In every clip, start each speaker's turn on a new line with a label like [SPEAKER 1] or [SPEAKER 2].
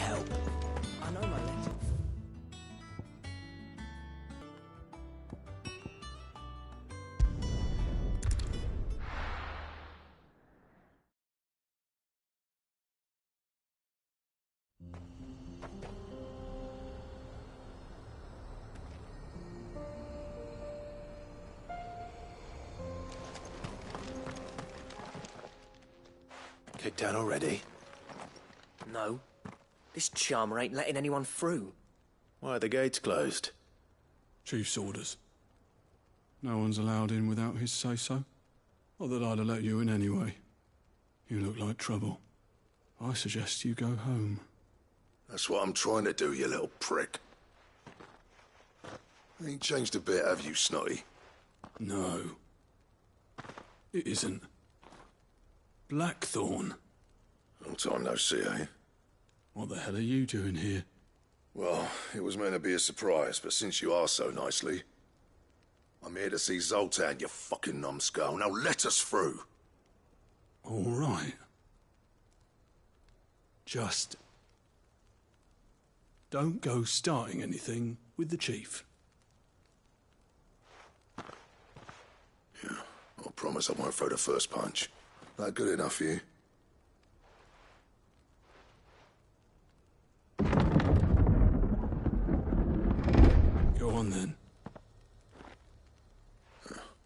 [SPEAKER 1] help? I know my letter.
[SPEAKER 2] Kicked down already?
[SPEAKER 1] No. This charmer ain't letting anyone through.
[SPEAKER 2] Why are the gates closed?
[SPEAKER 3] Chief's orders. No one's allowed in without his say-so. Not that I'd have let you in anyway. You look like trouble. I suggest you go home.
[SPEAKER 4] That's what I'm trying to do, you little prick. Ain't changed a bit, have you, Snotty?
[SPEAKER 3] No. It isn't. Blackthorn.
[SPEAKER 4] Long time no see, eh?
[SPEAKER 3] What the hell are you doing here?
[SPEAKER 4] Well, it was meant to be a surprise, but since you asked so nicely, I'm here to see Zoltan, you fucking numbskull. Now let us through.
[SPEAKER 3] All right. Just don't go starting anything with the chief.
[SPEAKER 4] Yeah, I promise I won't throw the first punch. That good enough for you?
[SPEAKER 3] Go on then.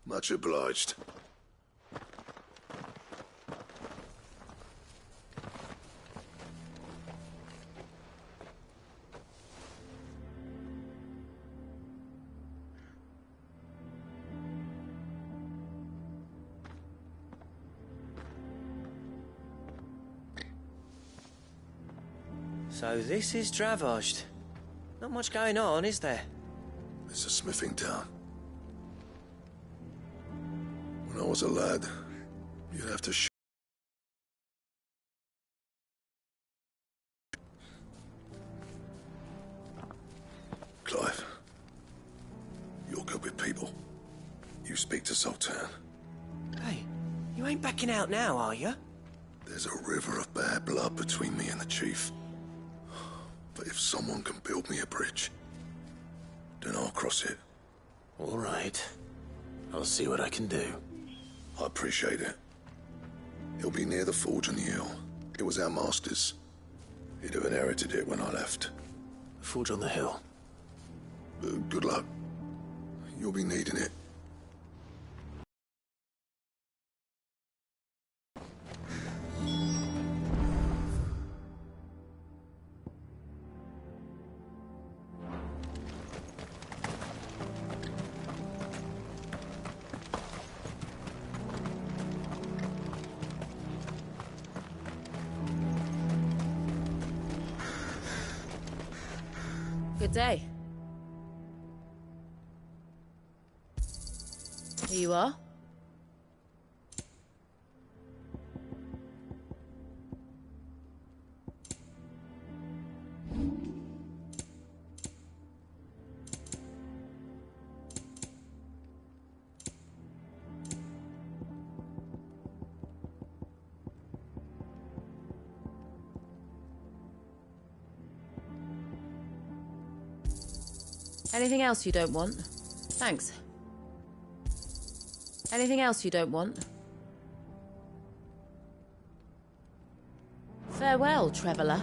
[SPEAKER 4] Much obliged.
[SPEAKER 1] So this is Dravosht. Not much going on, is there?
[SPEAKER 4] It's a smithing town. When I was a lad, you'd have to Clive, you're good with people. You speak to Zoltan.
[SPEAKER 1] Hey, you ain't backing out now, are you?
[SPEAKER 4] There's a river of bad blood between me and the chief. But if someone can build me a bridge, then I'll cross it.
[SPEAKER 2] All right. I'll see what I can do.
[SPEAKER 4] I appreciate it. He'll be near the forge on the hill. It was our master's. He'd have inherited it when I left.
[SPEAKER 2] Forge on the hill.
[SPEAKER 4] Good luck. You'll be needing it.
[SPEAKER 5] Good day. Here you are. Anything else you don't want? Thanks. Anything else you don't want? Farewell, traveller.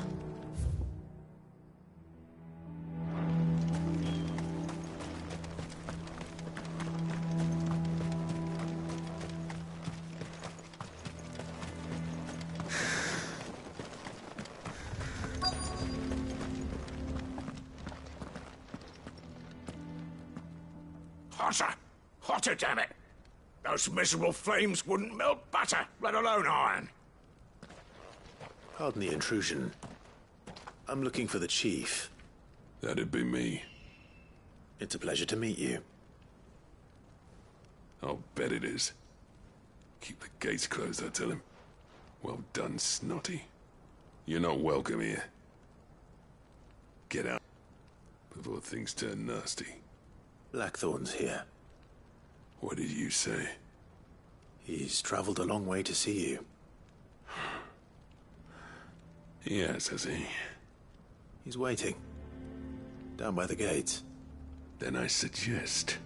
[SPEAKER 6] Hotter! Hotter, damn it! Those miserable flames wouldn't melt butter, let alone iron.
[SPEAKER 2] Pardon the intrusion. I'm looking for the chief.
[SPEAKER 3] That'd be me.
[SPEAKER 2] It's a pleasure to meet you.
[SPEAKER 3] I'll bet it is. Keep the gates closed, I tell him. Well done, Snotty. You're not welcome here. Get out before things turn nasty.
[SPEAKER 2] Blackthorn's here.
[SPEAKER 3] What did you say?
[SPEAKER 2] He's traveled a long way to see you.
[SPEAKER 3] Yes, has he?
[SPEAKER 2] He's waiting. Down by the gates.
[SPEAKER 3] Then I suggest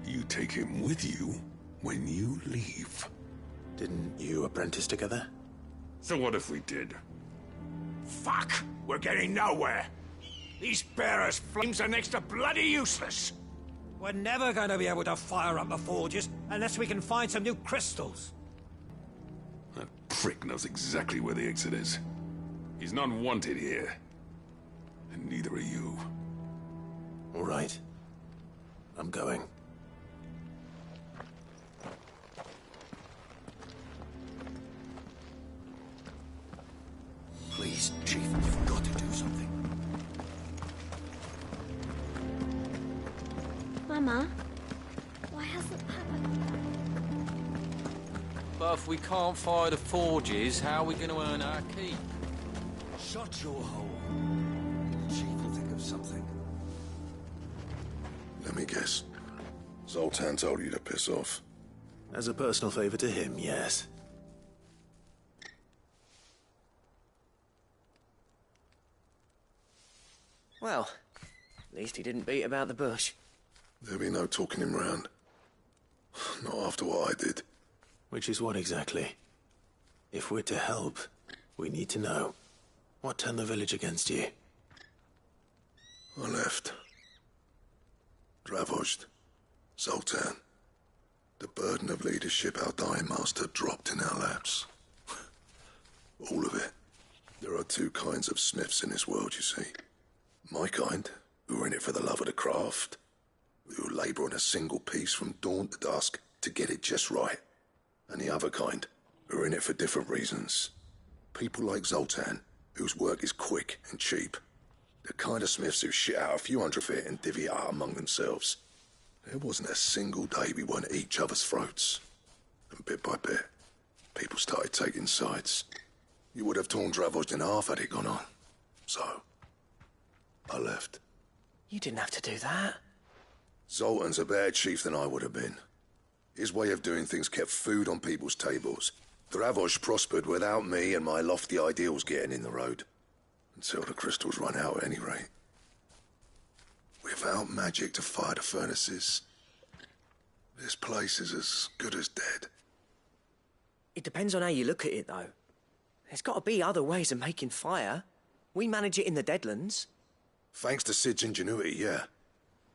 [SPEAKER 3] you take him with you when you leave.
[SPEAKER 2] Didn't you apprentice together?
[SPEAKER 3] So what if we did?
[SPEAKER 6] Fuck! We're getting nowhere. These bearers' flames are next to bloody useless.
[SPEAKER 7] We're never going to be able to fire up the forges unless we can find some new crystals.
[SPEAKER 3] That prick knows exactly where the exit is. He's not wanted here. And neither are you.
[SPEAKER 2] All right. I'm going.
[SPEAKER 6] Please, Chief, you've got to do something.
[SPEAKER 8] Mama, why hasn't Papa come back?
[SPEAKER 9] But if we can't fire the forges, how are we going to earn our keep?
[SPEAKER 6] Shut your hole. Chief will think of something.
[SPEAKER 4] Let me guess. Zoltan told you to piss off.
[SPEAKER 2] As a personal favor to him, yes.
[SPEAKER 1] Well, at least he didn't beat about the bush.
[SPEAKER 4] There'll be no talking him round. Not after what I did.
[SPEAKER 2] Which is what exactly? If we're to help, we need to know. What turned the village against you?
[SPEAKER 4] I left. Dravozd. Zoltan. The burden of leadership our dying master dropped in our laps. All of it. There are two kinds of smiths in this world, you see. My kind, who are in it for the love of the craft, who labour on a single piece from dawn to dusk to get it just right. And the other kind, who are in it for different reasons. People like Zoltan, whose work is quick and cheap. The kind of smiths who shit out a few hundred feet and divvy it out among themselves. There wasn't a single day we weren't at each other's throats. And bit by bit, people started taking sides. You would have torn Dravozd in half had it gone on. So, I left.
[SPEAKER 1] You didn't have to do that.
[SPEAKER 4] Zoltan's a better chief than I would have been. His way of doing things kept food on people's tables. Dravozd prospered without me and my lofty ideals getting in the road. Until the crystals run out at any rate. Without magic to fire the furnaces, this place is as good as dead.
[SPEAKER 1] It depends on how you look at it, though. There's got to be other ways of making fire. We manage it in the Deadlands.
[SPEAKER 4] Thanks to Sid's ingenuity, yeah.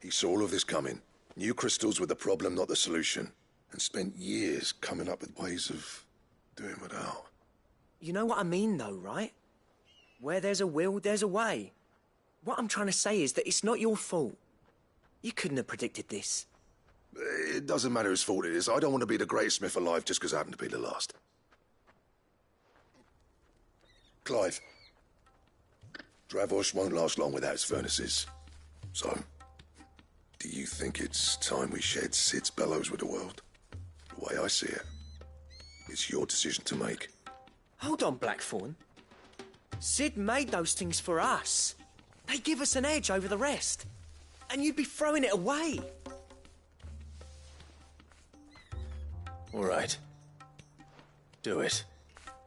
[SPEAKER 4] He saw all of this coming. Knew crystals were the problem, not the solution. And spent years coming up with ways of doing without.
[SPEAKER 1] You know what I mean, though, right? Where there's a will, there's a way. What I'm trying to say is that it's not your fault. You couldn't have predicted this.
[SPEAKER 4] It doesn't matter whose fault it is. I don't want to be the greatest smith alive just because I happen to be the last. Clive. Dravozd won't last long without its furnaces. So, do you think it's time we shared Sid's bellows with the world? The way I see it, it's your decision to make.
[SPEAKER 1] Hold on, Blackthorn. Sid made those things for us. They give us an edge over the rest. And you'd be throwing it away.
[SPEAKER 2] All right. Do it.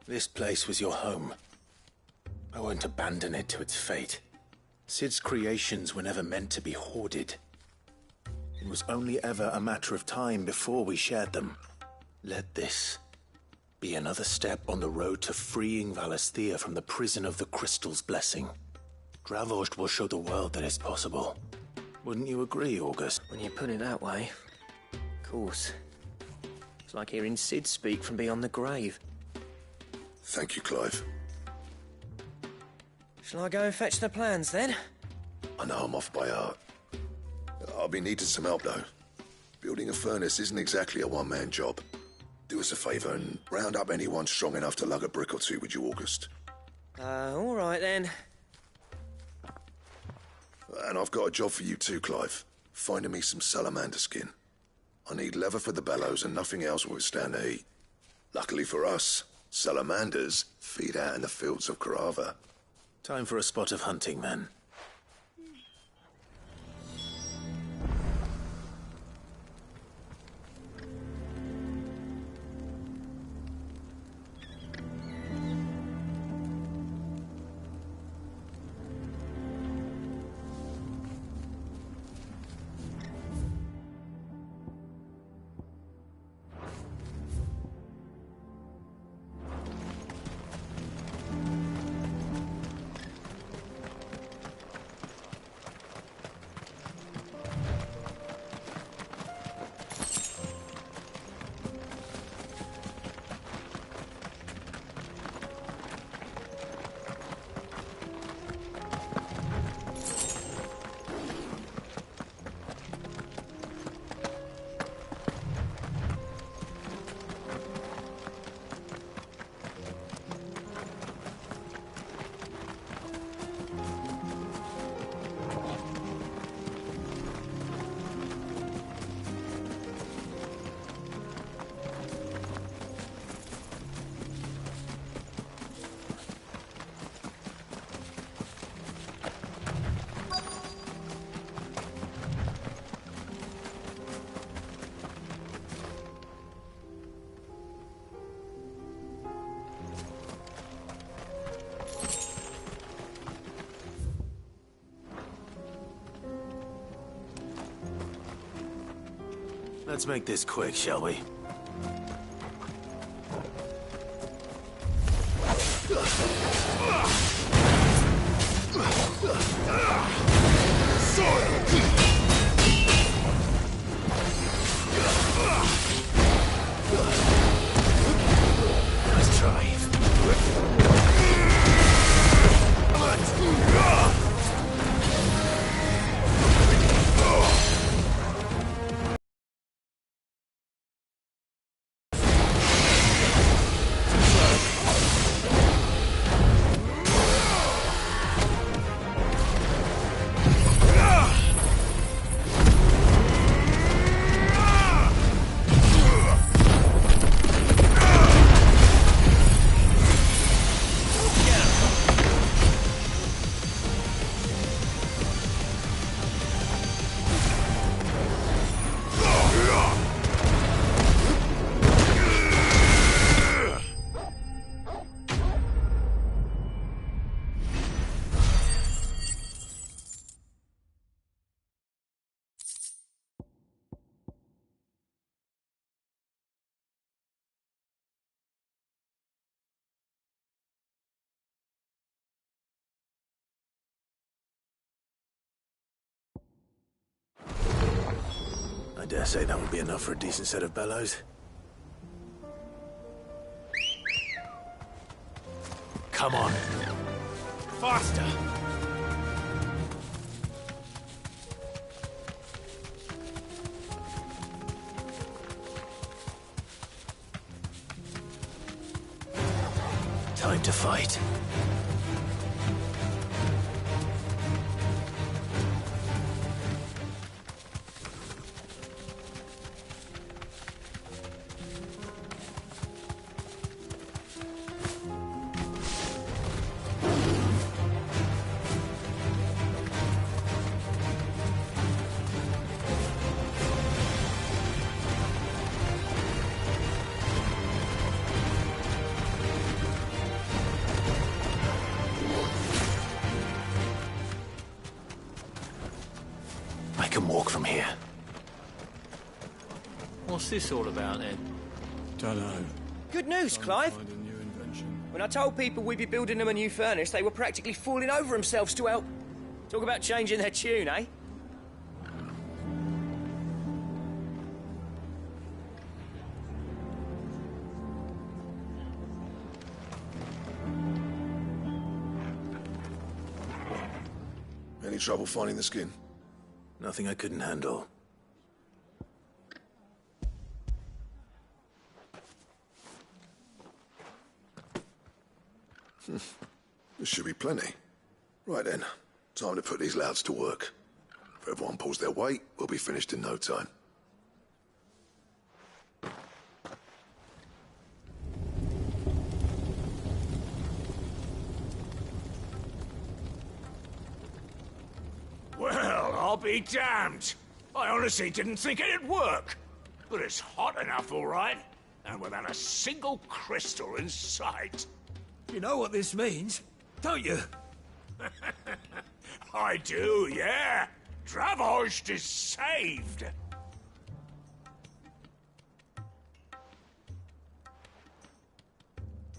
[SPEAKER 2] This place was your home. I won't abandon it to its fate. Sid's creations were never meant to be hoarded. It was only ever a matter of time before we shared them. Let this be another step on the road to freeing Valisthea from the prison of the Crystal's blessing. Dravozd will show the world that it's possible. Wouldn't you agree, August?
[SPEAKER 1] When you put it that way, of course. It's like hearing Sid speak from beyond the grave.
[SPEAKER 4] Thank you, Clive.
[SPEAKER 1] Shall I go and fetch the plans, then?
[SPEAKER 4] I know I'm off by heart. I'll be needing some help, though. Building a furnace isn't exactly a one-man job. Do us a favour and round up anyone strong enough to lug a brick or two, would you, August?
[SPEAKER 1] All right, then.
[SPEAKER 4] And I've got a job for you too, Clive. Finding me some salamander skin. I need leather for the bellows and nothing else will withstand the heat. Luckily for us, salamanders feed out in the fields of Karava.
[SPEAKER 2] Time for a spot of hunting, then. Let's make this quick, shall we? Nice try. I dare say that would be enough for a decent set of bellows. Come on. Faster! Time to fight. I can walk from here.
[SPEAKER 9] What's this all about then?
[SPEAKER 7] Dunno.
[SPEAKER 1] Good news, Clive.
[SPEAKER 7] Find a new invention.
[SPEAKER 1] When I told people we'd be building them a new furnace, they were practically falling over themselves to help. Talk about changing their tune, eh?
[SPEAKER 4] Any trouble finding the skin?
[SPEAKER 2] Nothing I couldn't handle.
[SPEAKER 4] There should be plenty. Right then, time to put these louds to work. If everyone pulls their weight, we'll be finished in no time.
[SPEAKER 6] Well, I'll be damned. I honestly didn't think it'd work. But it's hot enough, all right. And without a single crystal in sight.
[SPEAKER 7] You know what this means, don't you?
[SPEAKER 6] I do, yeah. Dravost is saved.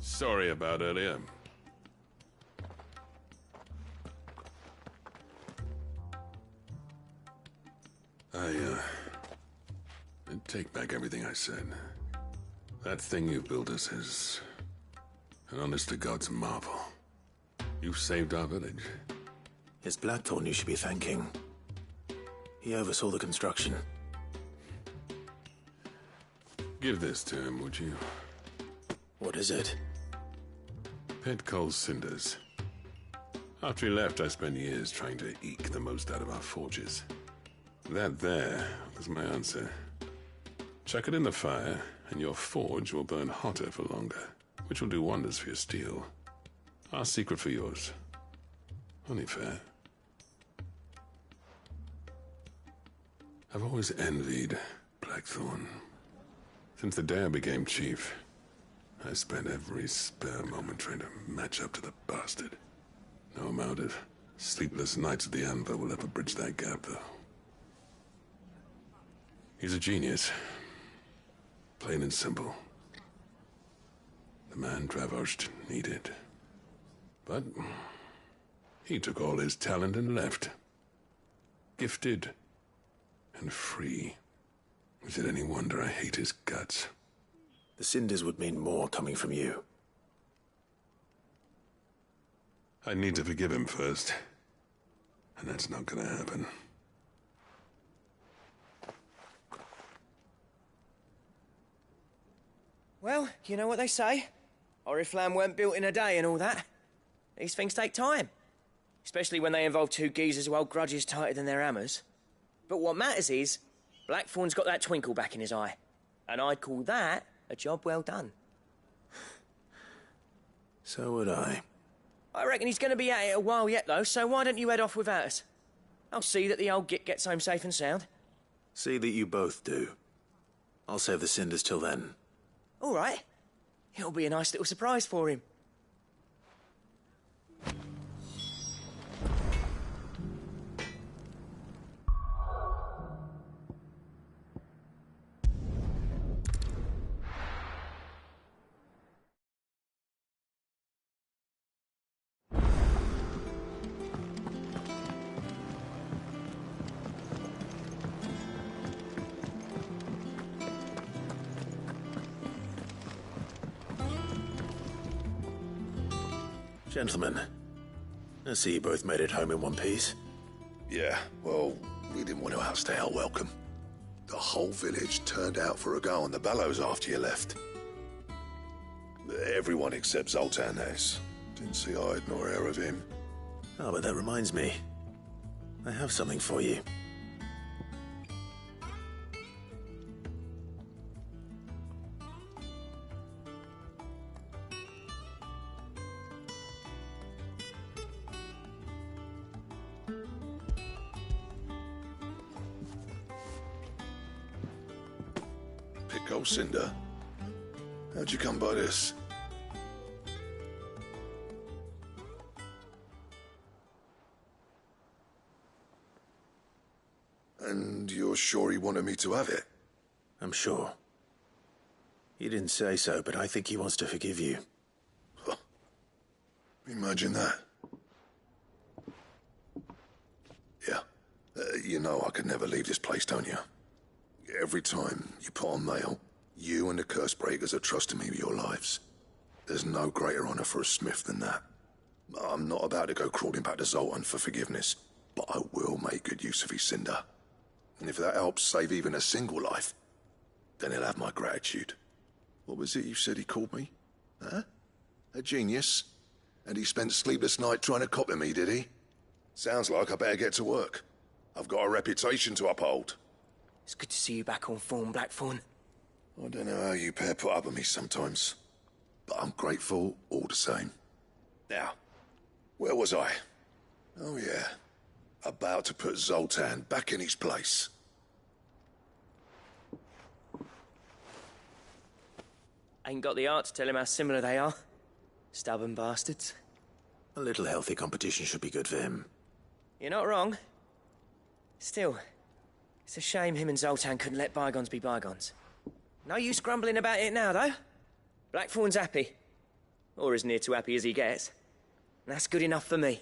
[SPEAKER 3] Sorry about earlier. I take back everything I said. That thing you built us is an honest-to-God's marvel. You saved our village.
[SPEAKER 2] It's Blackthorn you should be thanking. He oversaw the construction.
[SPEAKER 3] Give this to him, would you?
[SPEAKER 2] What is it?
[SPEAKER 3] Pet Cole's cinders. After he left, I spent years trying to eke the most out of our forges. That there was my answer. Chuck it in the fire, and your forge will burn hotter for longer, which will do wonders for your steel. Our secret for yours. Only fair. I've always envied Blackthorn. Since the day I became chief, I spent every spare moment trying to match up to the bastard. No amount of sleepless nights at the anvil will ever bridge that gap, though. He's a genius. Plain and simple. The man Traversed needed. But he took all his talent and left. Gifted and free. Is it any wonder I hate his guts?
[SPEAKER 2] The cinders would mean more coming from you.
[SPEAKER 3] I need to forgive him first. And that's not gonna happen.
[SPEAKER 1] Well, you know what they say. Oriflamme weren't built in a day and all that. These things take time. Especially when they involve two geezers who hold grudges tighter than their hammers. But what matters is, Blackthorn's got that twinkle back in his eye. And I'd call that a job well done.
[SPEAKER 2] So would I.
[SPEAKER 1] I reckon he's going to be at it a while yet, though, so why don't you head off without us? I'll see that the old git gets home safe and sound.
[SPEAKER 2] See that you both do. I'll save the cinders till then.
[SPEAKER 1] All right. It'll be a nice little surprise for him.
[SPEAKER 2] Gentlemen, I see you both made it home in one piece.
[SPEAKER 4] Yeah, well, we didn't want to outstay our welcome. The whole village turned out for a go on the bellows after you left. Everyone except Zoltan has. Didn't see hide nor hair of him.
[SPEAKER 2] Oh, but that reminds me. I have something for you.
[SPEAKER 4] Pico Cinder? How'd you come by this? And you're sure he wanted me to have it?
[SPEAKER 2] I'm sure. He didn't say so, but I think he wants to forgive you.
[SPEAKER 4] Huh. Imagine that. Yeah. You know I could never leave this place, don't you? Every time you put on mail, you and the curse breakers are trusting me with your lives. There's no greater honor for a smith than that. I'm not about to go crawling back to Zoltan for forgiveness, but I will make good use of his cinder. And if that helps save even a single life, then he'll have my gratitude. What was it you said he called me? Huh? A genius? And he spent sleepless night trying to copy me, did he? Sounds like I better get to work. I've got a reputation to uphold.
[SPEAKER 1] It's good to see you back on form, Blackthorn.
[SPEAKER 4] I don't know how you pair put up with me sometimes, but I'm grateful all the same. Now, where was I? Oh yeah, about to put Zoltan back in his place.
[SPEAKER 1] Ain't got the art to tell him how similar they are. Stubborn bastards.
[SPEAKER 2] A little healthy competition should be good for him.
[SPEAKER 1] You're not wrong. Still, it's a shame him and Zoltan couldn't let bygones be bygones. No use grumbling about it now, though. Blackthorn's happy. Or as near to happy as he gets. And that's good enough for me.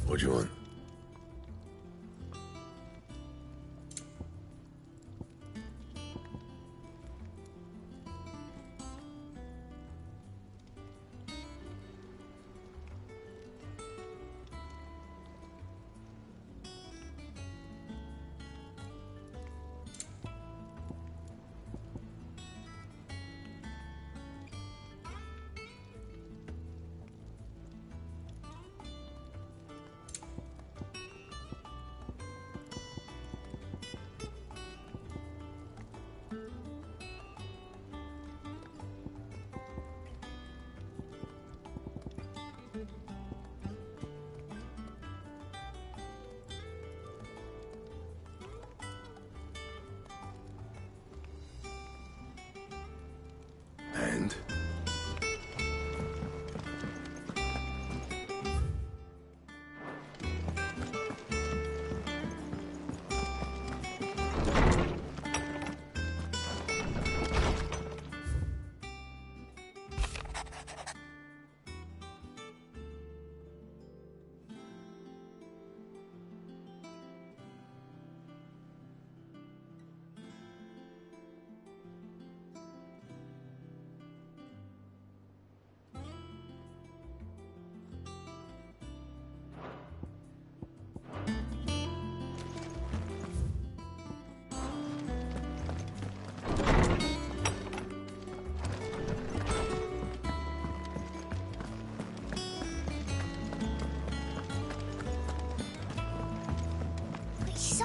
[SPEAKER 4] What do you want?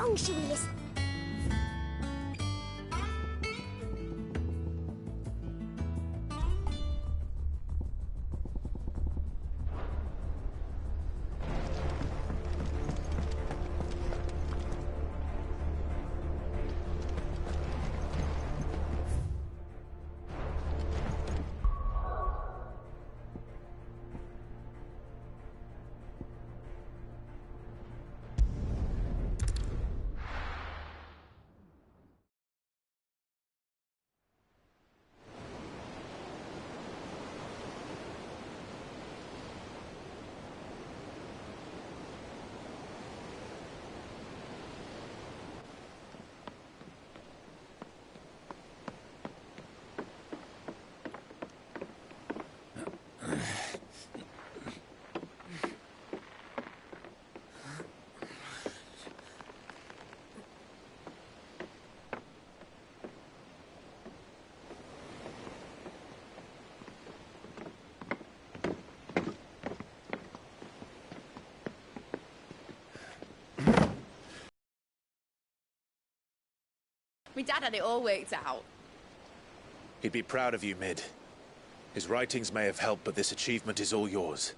[SPEAKER 8] song should we listen?
[SPEAKER 5] My dad had it all worked out.
[SPEAKER 2] He'd be proud of you, Mid. His writings may have helped, but this achievement is all yours.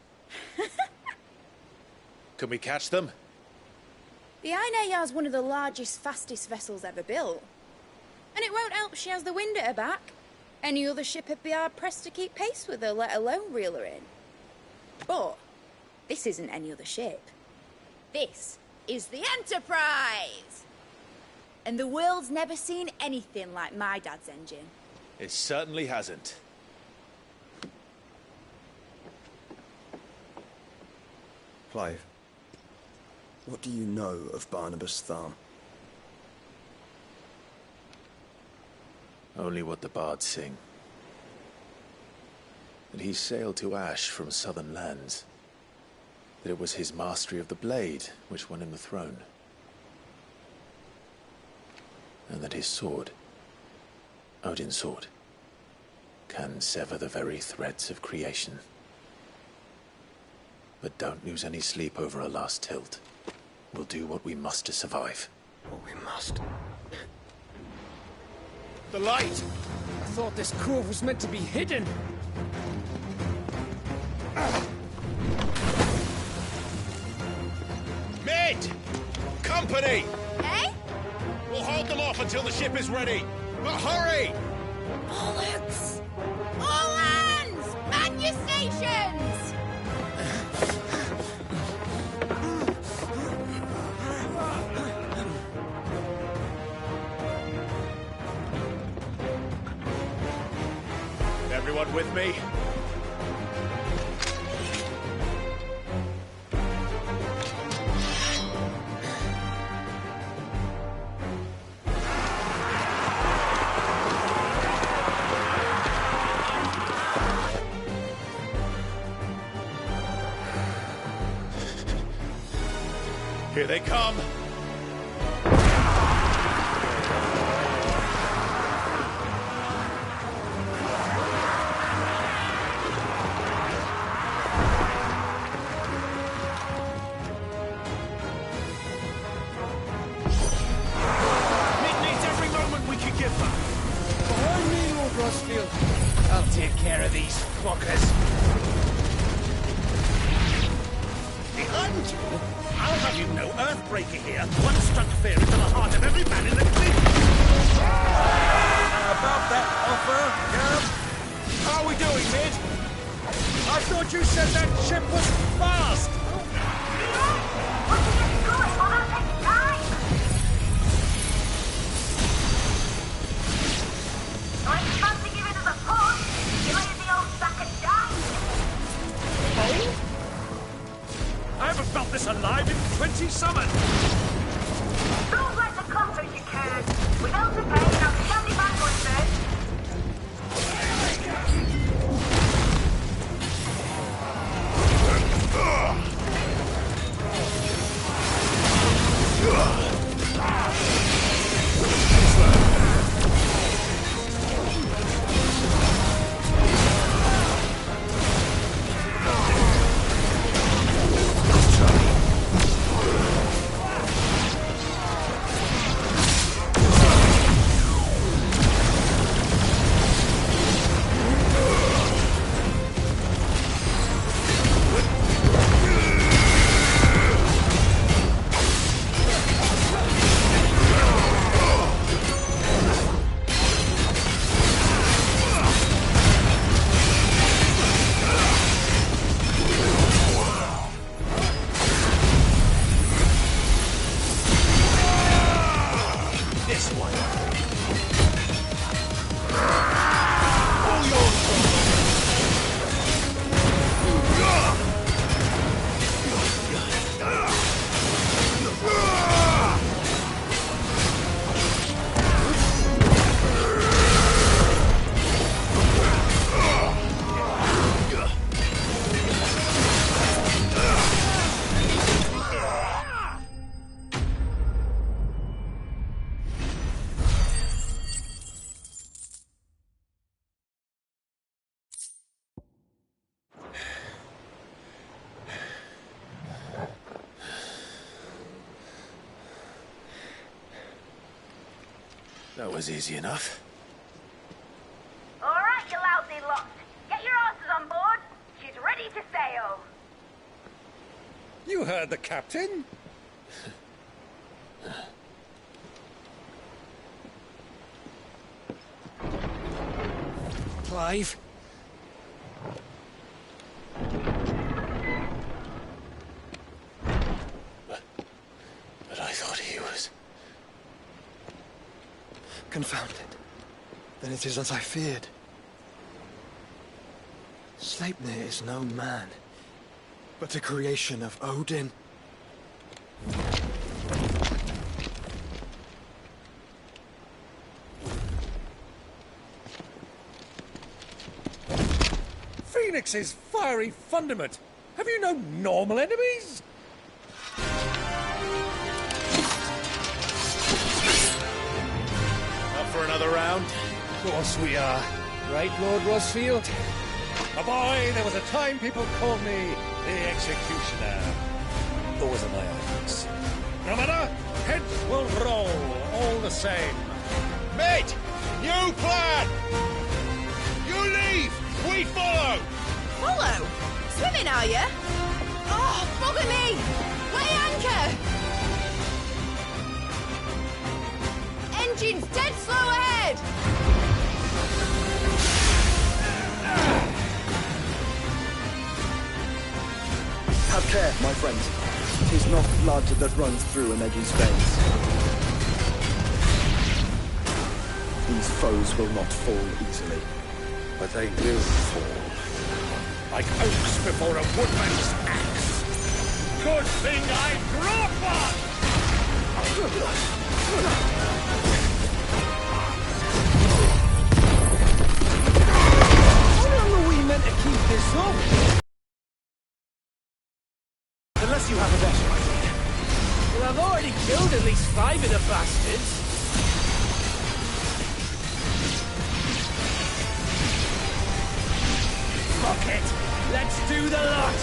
[SPEAKER 2] Can we catch them?
[SPEAKER 10] The Iron Yard's one of the largest, fastest vessels ever built. And it won't help she has the wind at her back. Any other ship would be hard-pressed to keep pace with her, let alone reel her in. But this isn't any other ship. This is the Enterprise! And the world's never seen anything like my dad's engine.
[SPEAKER 2] It certainly hasn't.
[SPEAKER 11] Clive, what do you know of Barnabas Thal?
[SPEAKER 2] Only what the bards sing. That he sailed to Ash from southern lands. That it was his mastery of the blade which won him the throne. And that his sword, Odin's sword, can sever the very threads of creation. But don't lose any sleep over a last tilt. We'll do what we must to survive.
[SPEAKER 11] What we must.
[SPEAKER 1] The light! I thought this cove was meant to be hidden.
[SPEAKER 2] Mid! Company!
[SPEAKER 10] Eh?
[SPEAKER 2] We'll hold them off until the ship is ready. But hurry!
[SPEAKER 10] Bollocks! All hands! Man your stations!
[SPEAKER 2] Everyone with me? Here they come!
[SPEAKER 1] I'll take care of these fuckers.
[SPEAKER 6] Behind you? I'll have you know, Earthbreaker here once struck fear into the heart of every man in the fleet.
[SPEAKER 7] About that offer, Gareth? How are we doing, Mid? I thought you said that ship was fast!
[SPEAKER 6] I haven't felt this alive in 20 summers!
[SPEAKER 12] Don't let the comfort you can. Without the pain, I'll stand it back with it.
[SPEAKER 2] was easy enough.
[SPEAKER 12] All right, you lousy lot. Get your asses on board. She's ready to sail.
[SPEAKER 7] You heard the captain. Clive?
[SPEAKER 2] But I thought he was...
[SPEAKER 11] Confounded. Then it is as I feared. Sleipnir is no man, but a creation of Odin.
[SPEAKER 7] Phoenix's fiery fundament. Have you no normal enemies?
[SPEAKER 2] Up for another round?
[SPEAKER 7] Of course we are. Right, Lord Rosfield? A boy, there was a time people called me the Executioner. Those are my eyes. No matter, heads will roll all the same.
[SPEAKER 6] Mate! New plan! You leave! We follow!
[SPEAKER 10] Follow? Swimming, are you? Oh, bother me! Weigh anchor! Engine's dead slow ahead!
[SPEAKER 11] Have care, my friends. 'Tis not blood that runs through a Negi's veins. These foes will not fall easily.
[SPEAKER 6] But they will fall. Like oaks before a woodman's axe. Good thing I brought one!
[SPEAKER 7] How long are we meant to keep this up?
[SPEAKER 1] Unless you have a better idea. Well, I've already killed at least 5 of the bastards. Fuck it! Let's do the lot!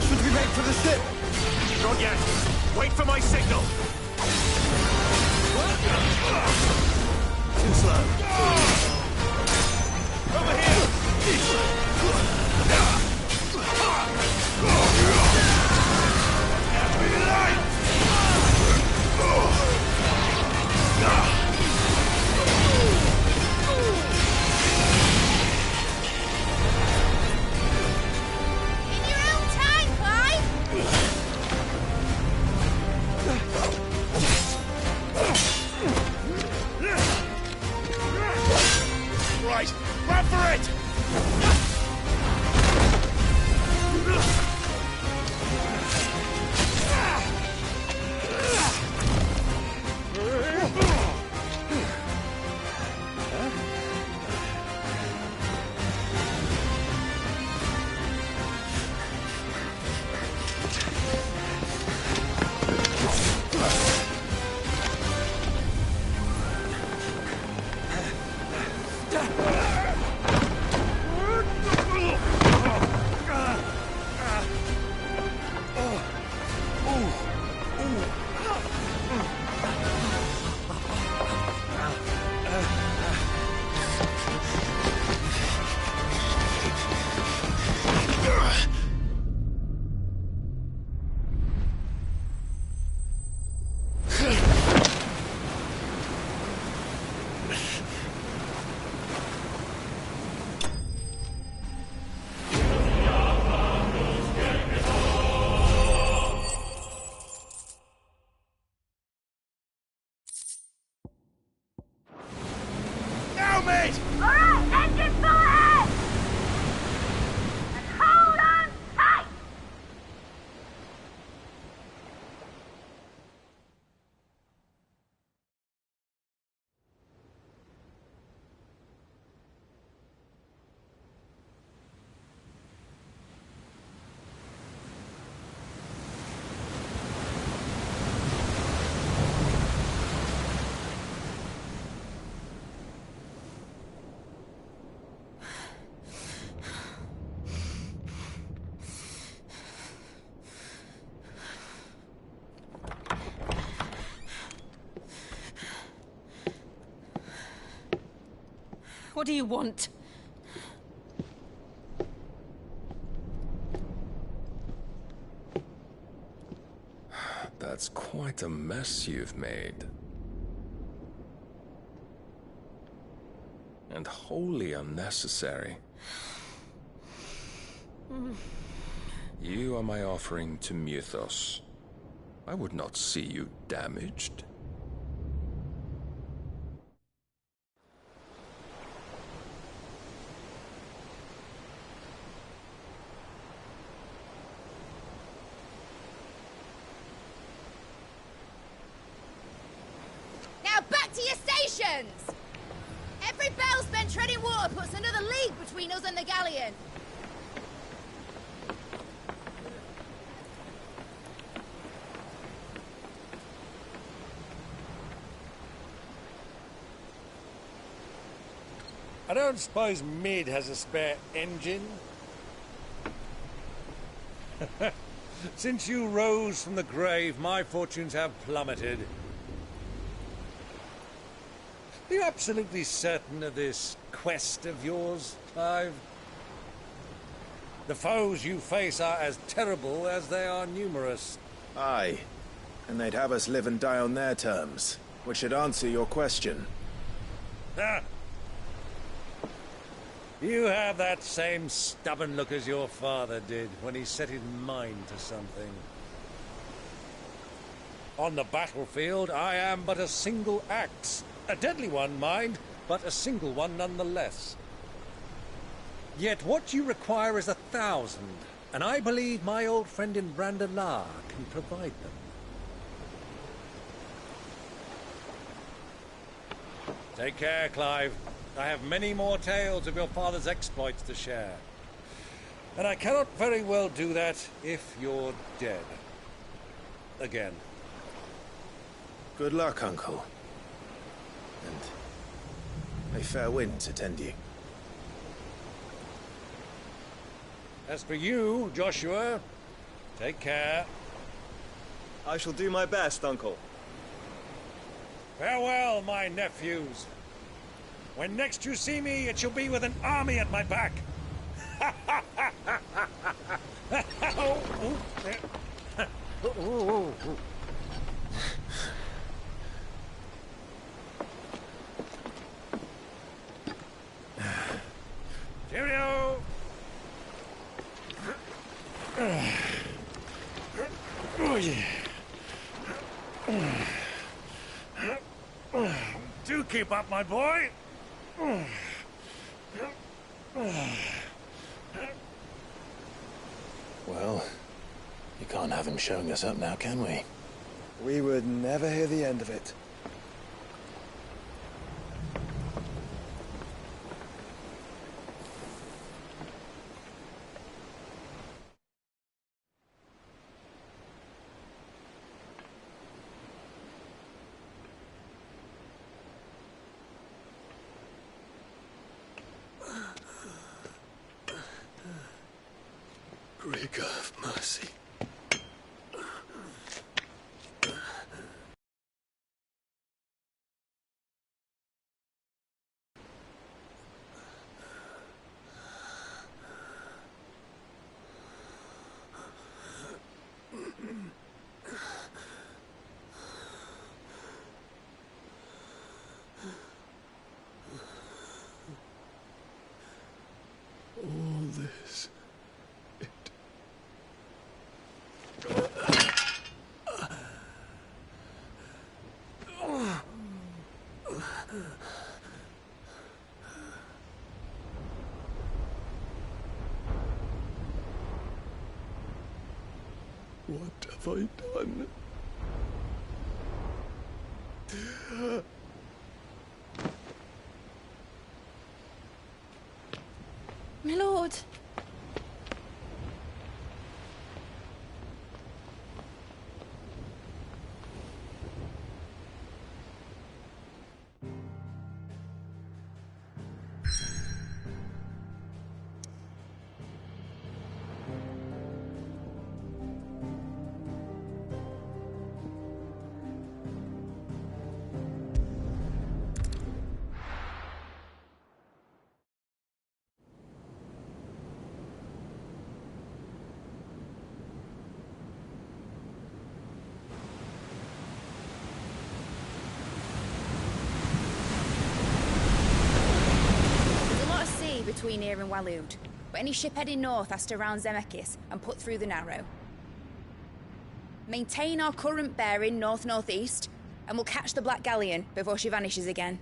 [SPEAKER 11] Should we make for the ship?
[SPEAKER 6] Not yet. Wait for my signal.
[SPEAKER 11] Too slow.
[SPEAKER 6] Over here!
[SPEAKER 10] In your own time, Clive!
[SPEAKER 6] Right, run for it! Now, mate!
[SPEAKER 12] All right, engine full ahead! And hold on tight!
[SPEAKER 13] What do you want?
[SPEAKER 3] That's quite a mess you've made. And wholly unnecessary. You are my offering to Mythos. I would not see you damaged.
[SPEAKER 10] Now back to your stations! Every bell spent treading water puts another league between us and the galleon.
[SPEAKER 7] I don't suppose Mid has a spare engine? Since you rose from the grave, my fortunes have plummeted. Are you absolutely certain of this quest of yours, Clive? The foes you face are as terrible as they are numerous.
[SPEAKER 2] Aye. And they'd have us live and die on their terms, which should answer your question.
[SPEAKER 7] Ah! You have that same stubborn look as your father did when he set his mind to something. On the battlefield, I am but a single axe. A deadly one, mind, but a single one nonetheless. Yet what you require is 1,000, and I believe my old friend in Brandalar can provide them. Take care, Clive. I have many more tales of your father's exploits to share. And I cannot very well do that if you're dead. Again.
[SPEAKER 2] Good luck, Uncle. And may fair winds attend you.
[SPEAKER 7] As for you, Joshua, take care.
[SPEAKER 11] I shall do my best, Uncle.
[SPEAKER 7] Farewell, my nephews. When next you see me, it shall be with an army at my back. Cheerio! Oh, yeah. Do keep up, my boy.
[SPEAKER 2] Well, you can't have him showing us up now, can we?
[SPEAKER 11] We would never hear the end of it.
[SPEAKER 4] Rigor of mercy. All this. What have I done?
[SPEAKER 10] My lord. between here and Waloed. But any ship heading north has to round Zemeckis and put through the Narrow. Maintain our current bearing north-northeast, and we'll catch the Black Galleon before she vanishes again.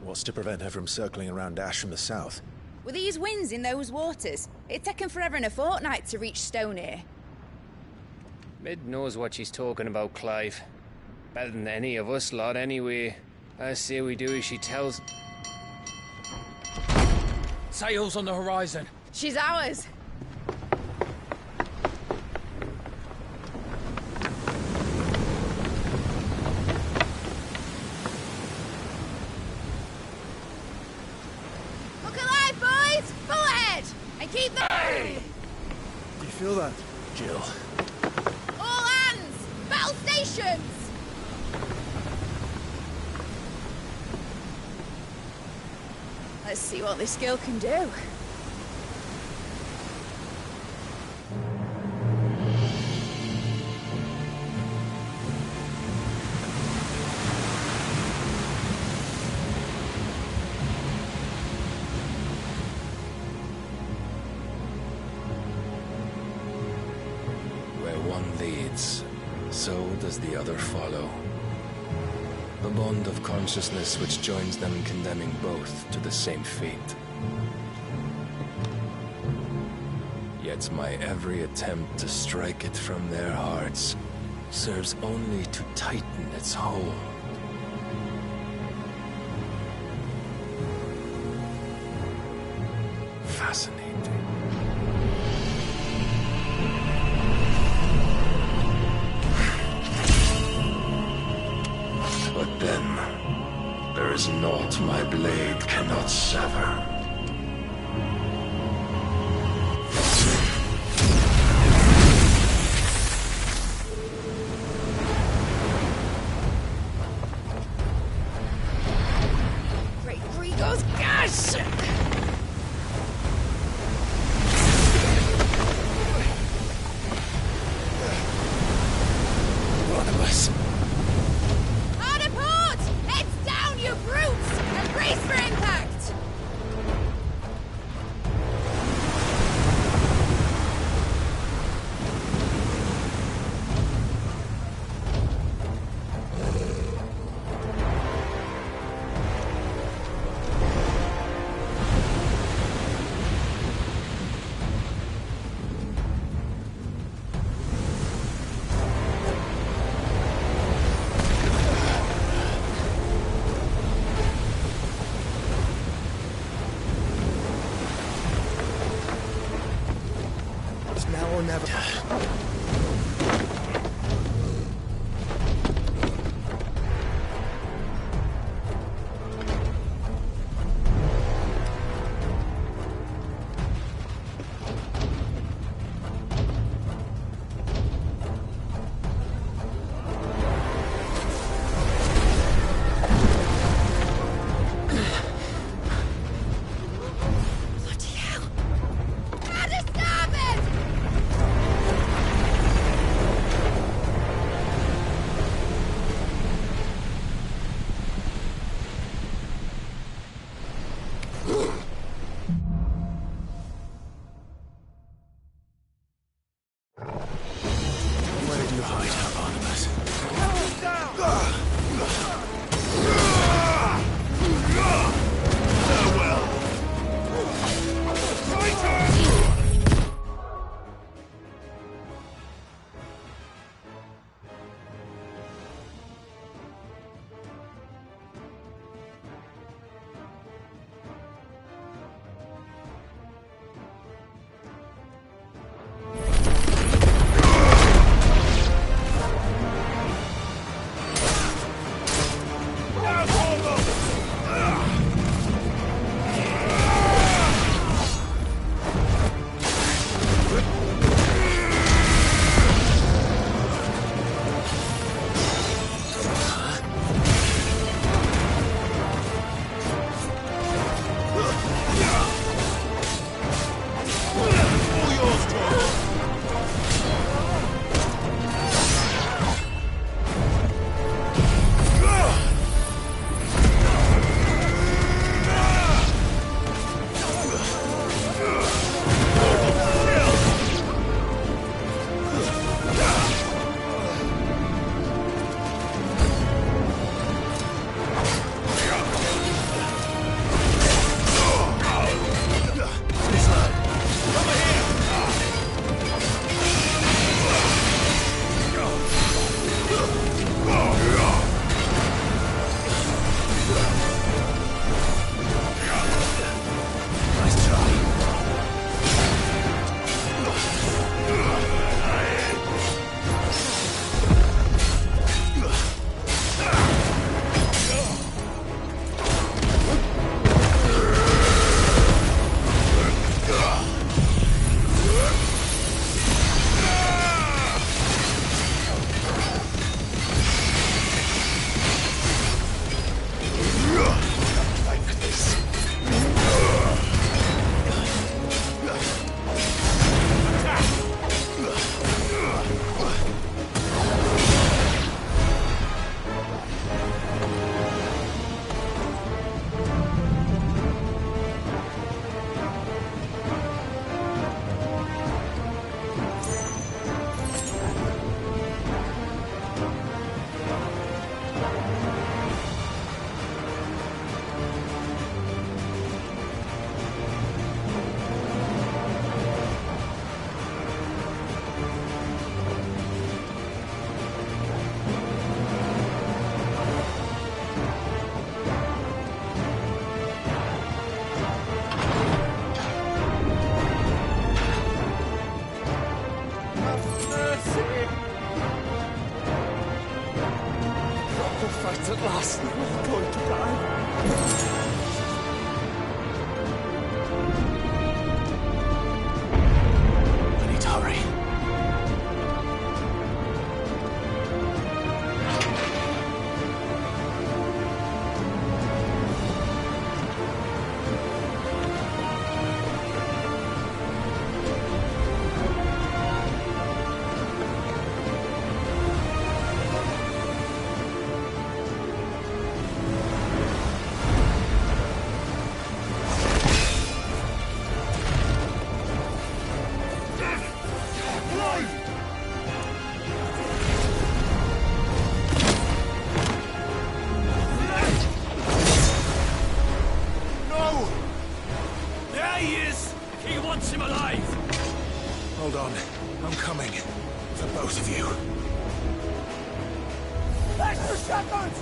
[SPEAKER 2] What's to prevent her from circling around Ash from the south?
[SPEAKER 10] With these winds in those waters, it'd taken forever and a fortnight to reach Stone here.
[SPEAKER 1] Mid knows what she's talking about, Clive. Better than any of us lot, anyway. I say we do as she tells.
[SPEAKER 9] Sails on the horizon.
[SPEAKER 10] She's ours. Look alive, boys! Full ahead! And keep the...
[SPEAKER 11] Do you feel that?
[SPEAKER 2] Jill.
[SPEAKER 10] All hands! Battle stations! Let's see what this girl can do.
[SPEAKER 3] Where one leads, so does the other follow. The bond of consciousness which joins them condemning both to the same fate. Yet my every attempt to strike it from their hearts serves only to tighten its hold. Fascinating. But then, there is naught my blade cannot sever.
[SPEAKER 10] Great Grigos, gosh!
[SPEAKER 2] One of us.
[SPEAKER 10] Hard port! Heads down, you brutes! And brace for impact!
[SPEAKER 11] The fight's at last. We're all going to die.
[SPEAKER 2] I need to hurry. Hold on. I'm coming. For both of you.
[SPEAKER 11] Extra seconds!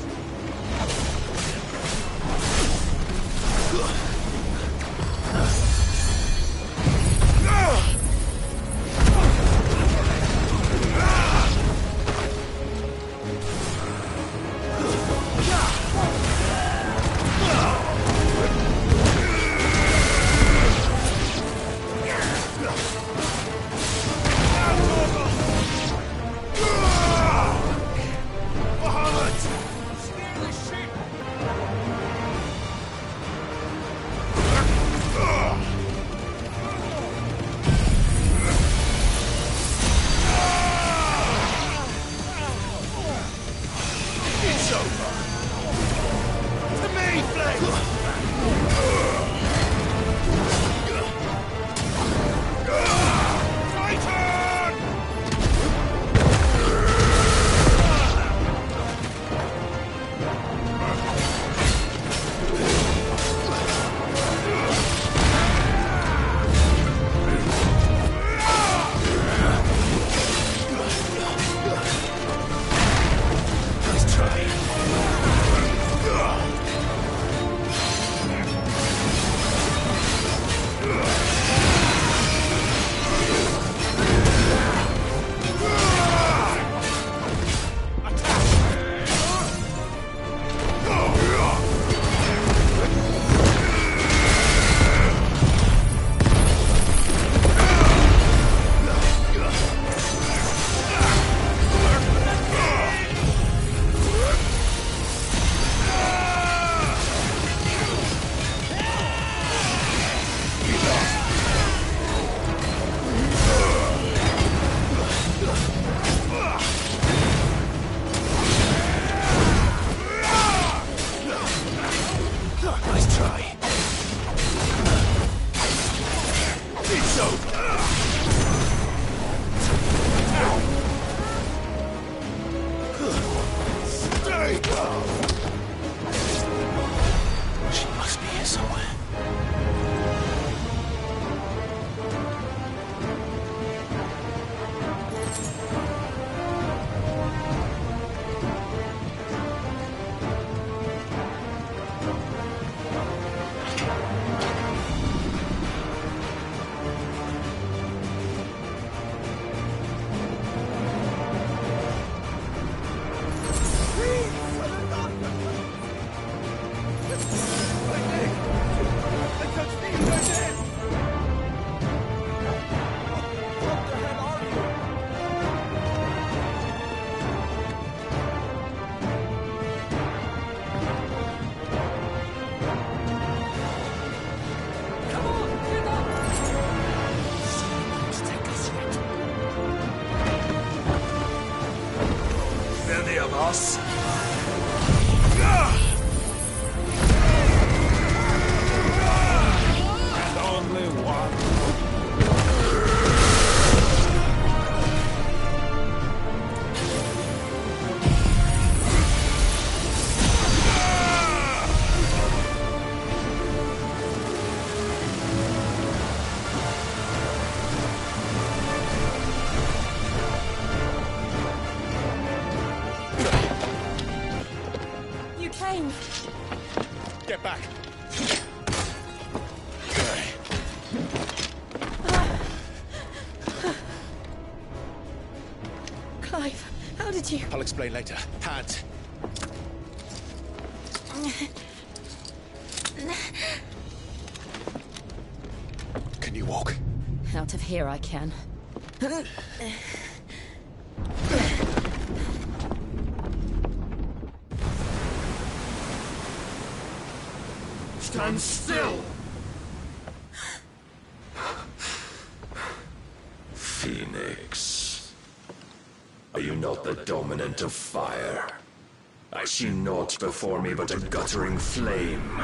[SPEAKER 2] She must be here somewhere.
[SPEAKER 6] Any of us? And only one.
[SPEAKER 10] You came.
[SPEAKER 7] Get back.
[SPEAKER 10] Clive, how did you...
[SPEAKER 7] I'll explain later. Hands.
[SPEAKER 2] Can you walk?
[SPEAKER 13] Out of here I can.
[SPEAKER 6] Stand still!
[SPEAKER 14] Phoenix. Are you not the dominant of fire? I see naught before me but a guttering flame.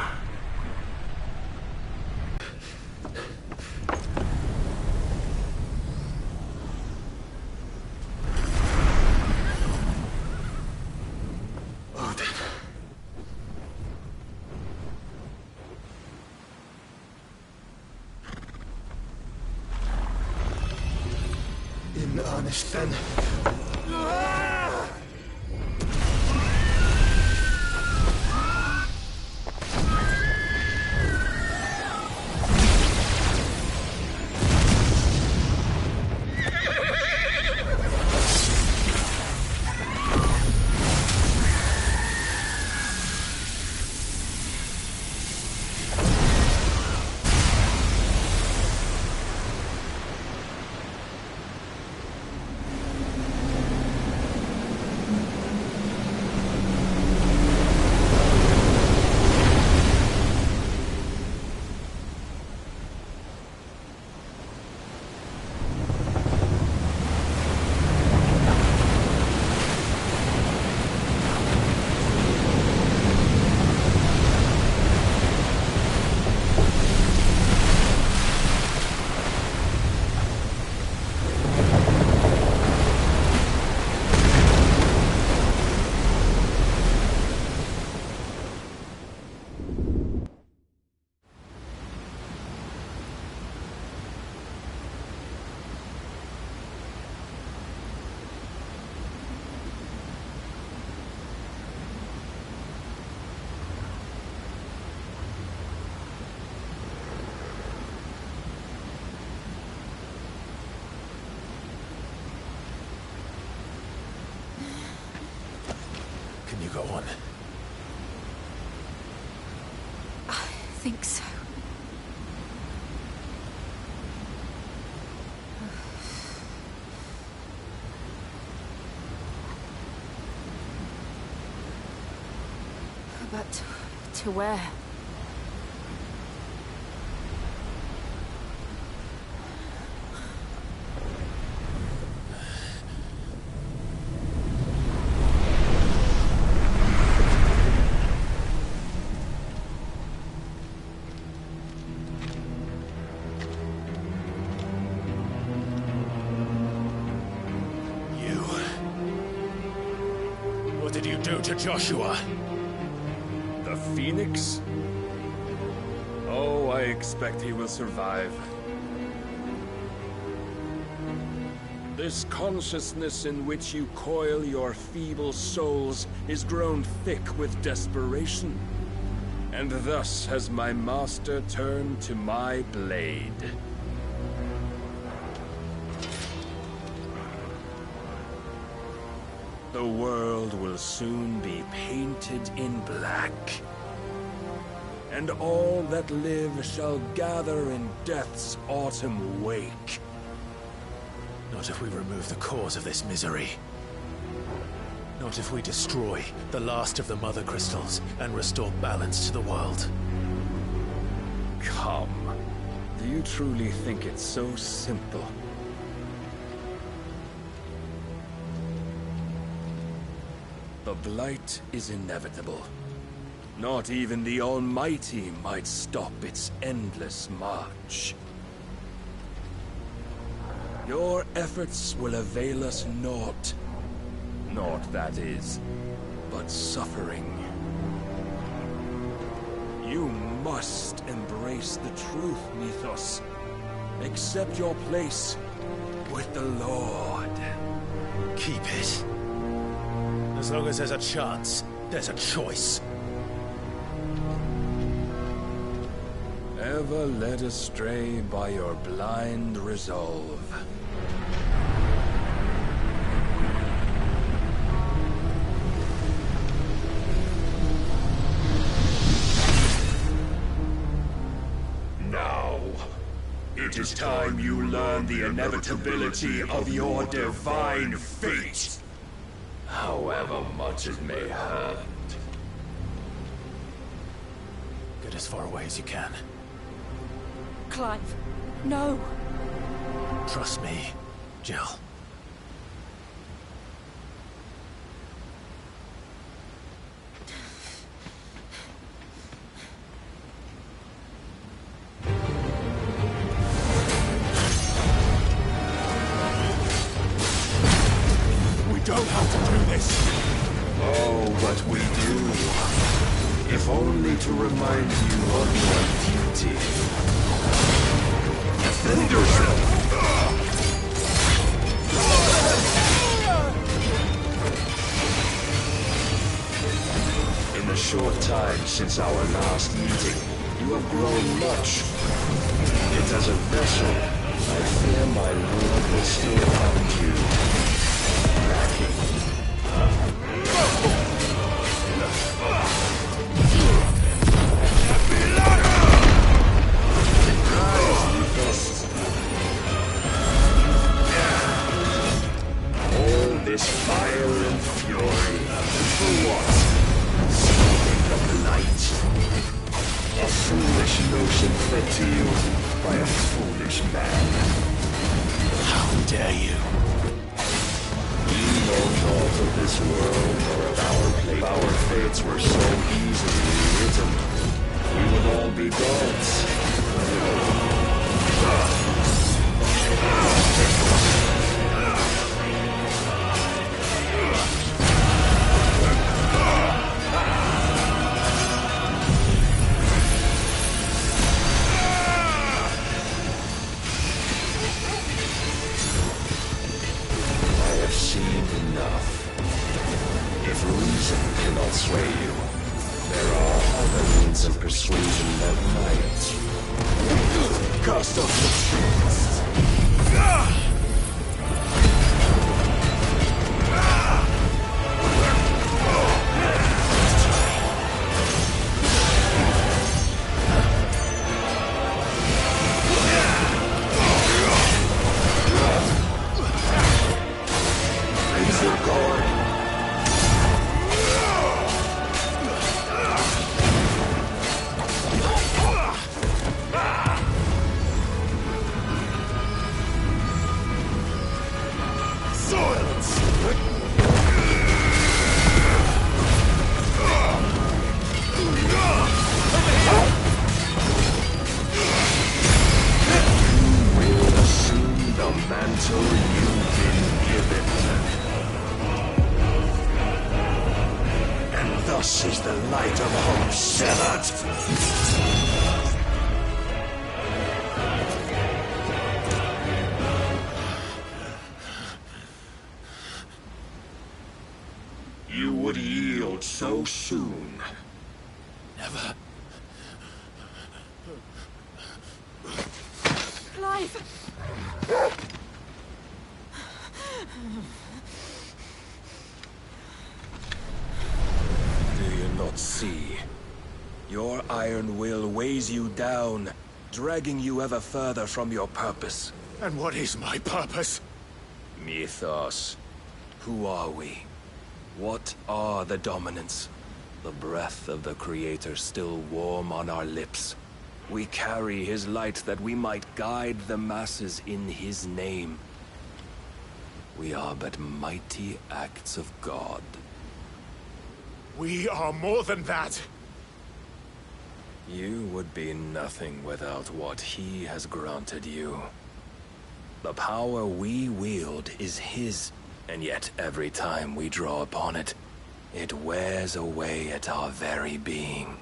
[SPEAKER 6] In earnest, then.
[SPEAKER 2] Can you go on?
[SPEAKER 13] I think so. But to where?
[SPEAKER 2] What did you do to Joshua?
[SPEAKER 15] The Phoenix? Oh, I expect he will survive. This consciousness in which you coil your feeble souls is grown thick with desperation. And thus has my master turned to my blade. The world will soon be painted in black. And all that live shall gather in death's autumn wake.
[SPEAKER 2] Not if we remove the cause of this misery. Not if we destroy the last of the Mother Crystals and restore balance to the world.
[SPEAKER 15] Come. Do you truly think it's so simple? The Blight is inevitable. Not even the Almighty might stop its endless march. Your efforts will avail us naught. Naught, that is, but suffering. You must embrace the truth, Mythos. Accept your place with the Lord.
[SPEAKER 2] Keep it. As long as there's a chance, there's a choice.
[SPEAKER 15] Ever led astray by your blind resolve.
[SPEAKER 14] It is time you learn the inevitability of your divine fate. However much it may hurt.
[SPEAKER 2] Get as far away as you can.
[SPEAKER 13] Clive, no.
[SPEAKER 2] Trust me, Jill.
[SPEAKER 14] We don't have to do this. Oh, but we do. If only to remind you of your duty. Defend yourself! In the short time since our last meeting, you have grown much. Yet as a vessel, I fear my lord will still find you lacking. All this fire and fury, for what? Something of light. A foolish notion fed to you by a foolish man.
[SPEAKER 2] How dare you?
[SPEAKER 14] You know naught of this world or of our place. Our fates were so easily written. We would all be gods. I have seen enough. If reason cannot sway you, there are other means of persuasion that might. Cast off the streets. Raise your guard. Mantle you've been given. And thus is the light of hope severed. You would yield so soon.
[SPEAKER 2] Never.
[SPEAKER 13] Clive!
[SPEAKER 15] Do you not see? Your iron will weighs you down, dragging you ever further from your purpose.
[SPEAKER 6] And what is my purpose?
[SPEAKER 15] Mythos. Who are we? What are the dominants? The breath of the Creator still warm on our lips. We carry his light that we might guide the masses in his name. We are but mighty acts of God.
[SPEAKER 6] We are more than that.
[SPEAKER 15] You would be nothing without what he has granted you. The power we wield is his, and yet every time we draw upon it, it wears away at our very being.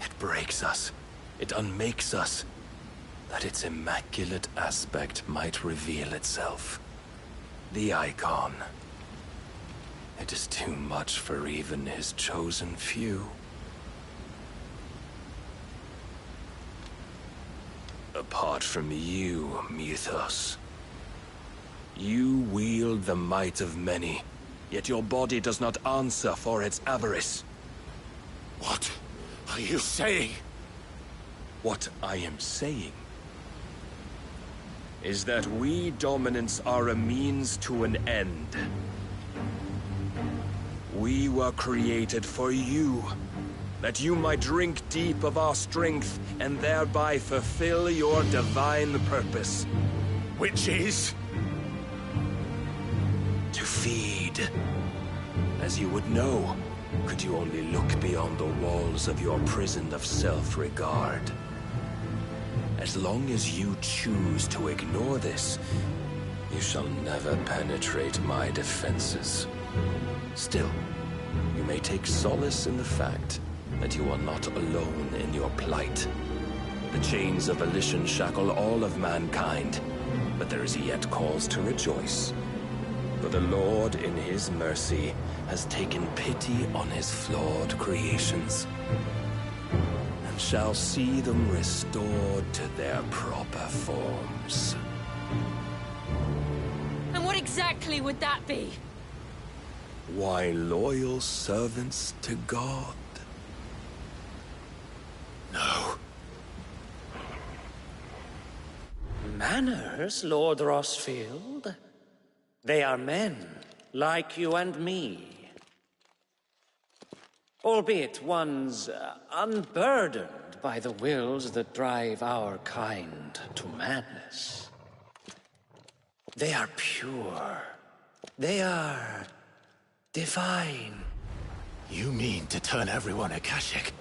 [SPEAKER 15] It breaks us. It unmakes us, that its immaculate aspect might reveal itself. The icon. It is too much for even his chosen few. Apart from you, Mythos. You wield the might of many, yet your body does not answer for its avarice.
[SPEAKER 6] What are you saying?
[SPEAKER 15] What I am saying is that we dominants are a means to an end. We were created for you, that you might drink deep of our strength and thereby fulfill your divine purpose.
[SPEAKER 6] Which is?
[SPEAKER 15] To feed. As you would know, could you only look beyond the walls of your prison of self-regard. As long as you choose to ignore this, you shall never penetrate my defenses. Still, you may take solace in the fact that you are not alone in your plight. The chains of volition shackle all of mankind, but there is yet cause to rejoice. For the Lord, in his mercy, has taken pity on his flawed creations, and shall see them restored to their proper forms.
[SPEAKER 13] And what exactly would that be?
[SPEAKER 15] Why, loyal servants to God.
[SPEAKER 2] No.
[SPEAKER 16] Manners, Lord Rossfield? They are men, like you and me. Albeit ones unburdened by the wills that drive our kind to madness. They are pure. They are divine.
[SPEAKER 2] You mean to turn everyone Akashic?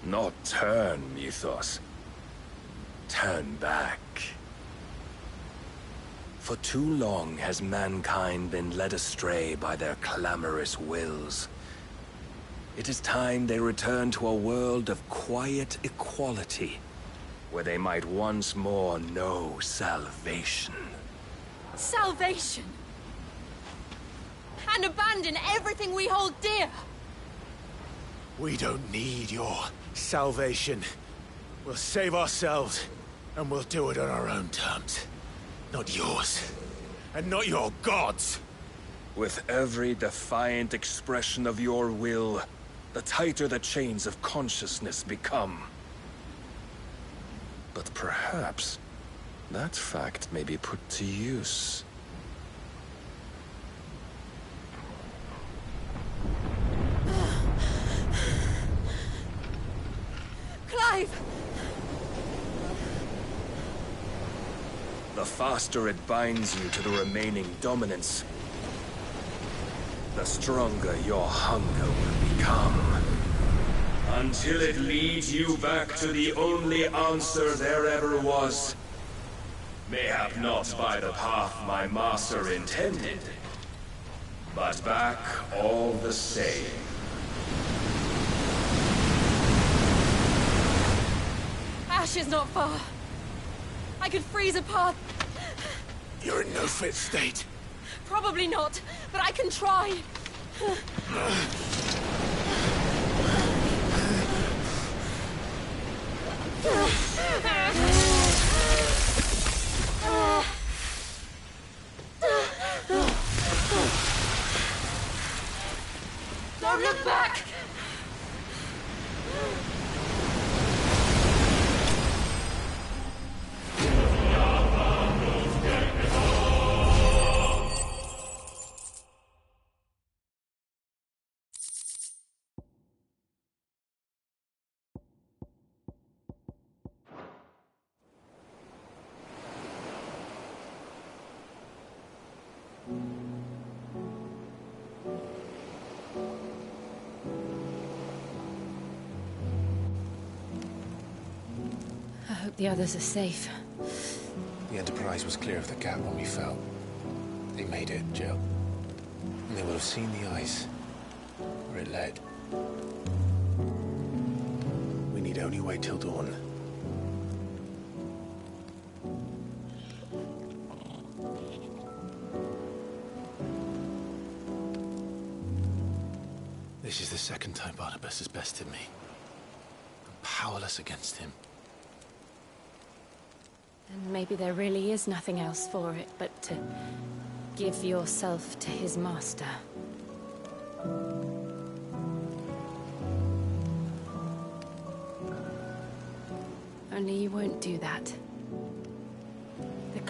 [SPEAKER 15] Not turn, Mythos. Turn back. For too long has mankind been led astray by their clamorous wills. It is time they return to a world of quiet equality, where they might once more know salvation.
[SPEAKER 13] Salvation? And abandon everything we hold dear?
[SPEAKER 2] We don't need your salvation. We'll save ourselves, and we'll do it on our own terms. Not yours. And not your gods!
[SPEAKER 15] With every defiant expression of your will, the tighter the chains of consciousness become. But perhaps that fact may be put to use.
[SPEAKER 13] Clive!
[SPEAKER 15] The faster it binds you to the remaining dominance, the stronger your hunger will become. Until it leads you back to the only answer there ever was. Mayhap not by the path my master intended, but back all the same.
[SPEAKER 13] Ash is not far. I could freeze a path.
[SPEAKER 2] You're in no fit state.
[SPEAKER 13] Probably not, but I can try. Don't look back!
[SPEAKER 10] I hope the others are safe.
[SPEAKER 2] The Enterprise was clear of the gap when we fell. They made it, Jill. And they will have seen the ice, where it led. We need only wait till dawn. This is the second time Barnabas has bested me. I'm powerless against him.
[SPEAKER 10] And maybe there really is nothing else for it but to give yourself to his master. Only you won't do that.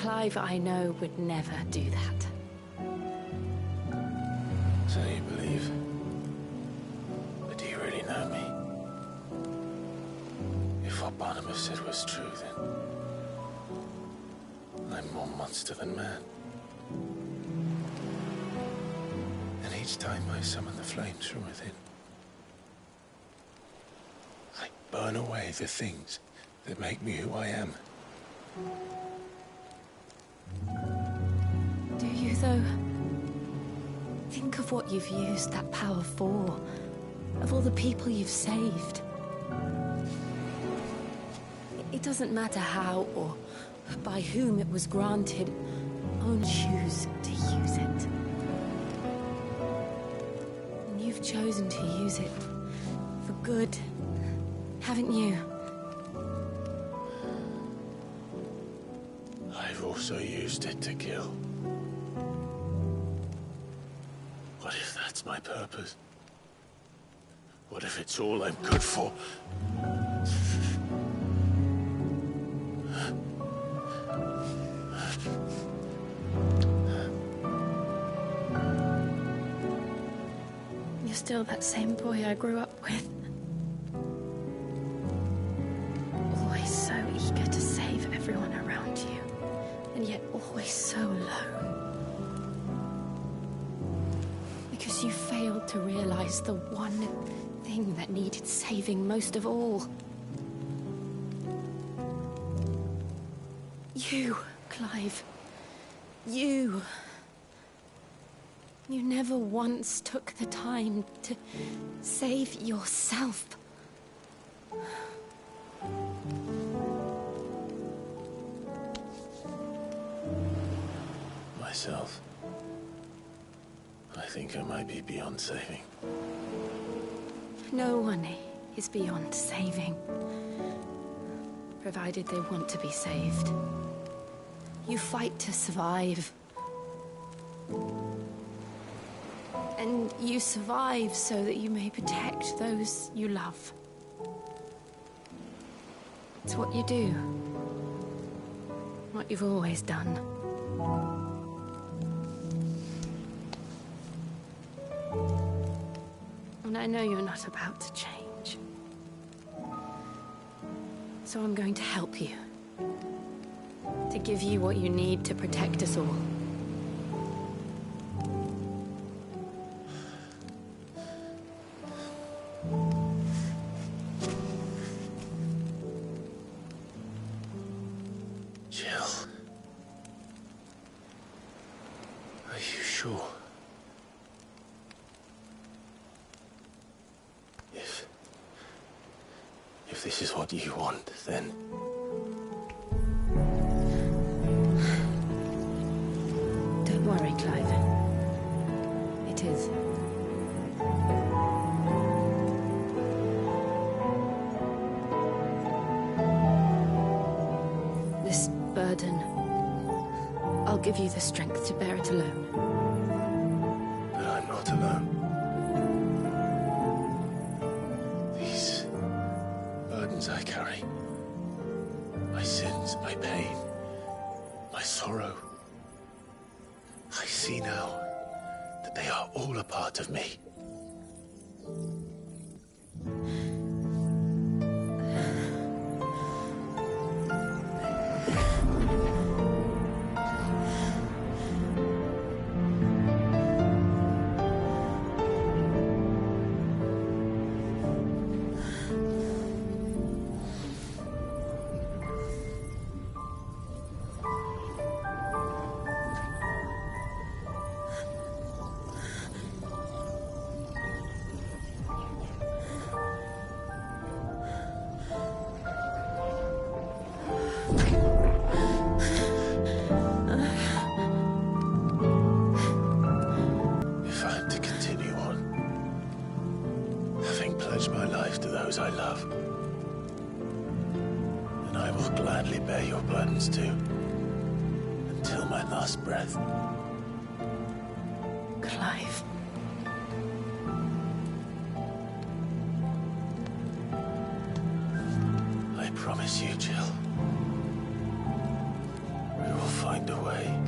[SPEAKER 13] Clive I know would never do that.
[SPEAKER 2] So you believe? But do you really know me? If what Barnabas said was true, then I'm more monster than man. And each time I summon the flames from within, I burn away the things that make me who I am.
[SPEAKER 13] Do you, though? Think of what you've used that power for. Of all the people you've saved. It doesn't matter how or by whom it was granted. Only choose to use it. And you've chosen to use it for good, haven't you?
[SPEAKER 2] I've also used it to kill. What if that's my purpose? What if it's all I'm good for?
[SPEAKER 13] You're still that same boy I grew up with. Always so eager to save everyone around you, and yet always so alone. Because you failed to realize the one thing that needed saving most of all. You, Clive. You. You never once took the time to save yourself.
[SPEAKER 2] Myself. I think I might be beyond saving.
[SPEAKER 13] No one is beyond saving. Provided they want to be saved. You fight to survive. And you survive so that you may protect those you love. It's what you do. What you've always done. And I know you're not about to change. So I'm going to help you. To give you what you need to protect us all.
[SPEAKER 2] Jill. Are you sure? If this is what you want, then...
[SPEAKER 13] Don't worry, Clive. It is. This burden, I'll give you the strength to bear it alone.
[SPEAKER 2] But I'm not alone. These burdens I carry, my sins, my pain, my sorrow, I see now that they are all a part of me. My life to those I love. And I will gladly bear your burdens too, until my last breath.
[SPEAKER 13] Clive.
[SPEAKER 2] I promise you, Jill. We will find find a way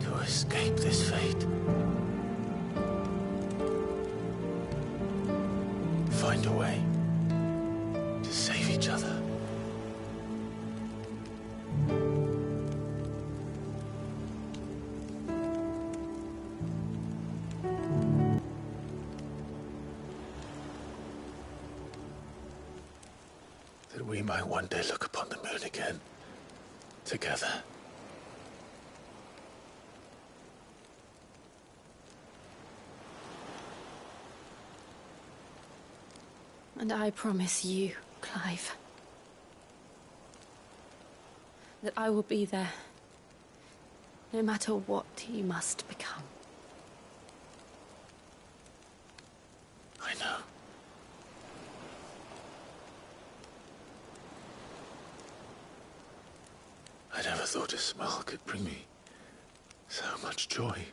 [SPEAKER 2] to escape this fate. Find a way to save each other. That we might one day look upon the moon again, together.
[SPEAKER 13] And I promise you, Clive, that I will be there, no matter what you must become.
[SPEAKER 2] I know. I never thought a smile could bring me so much joy.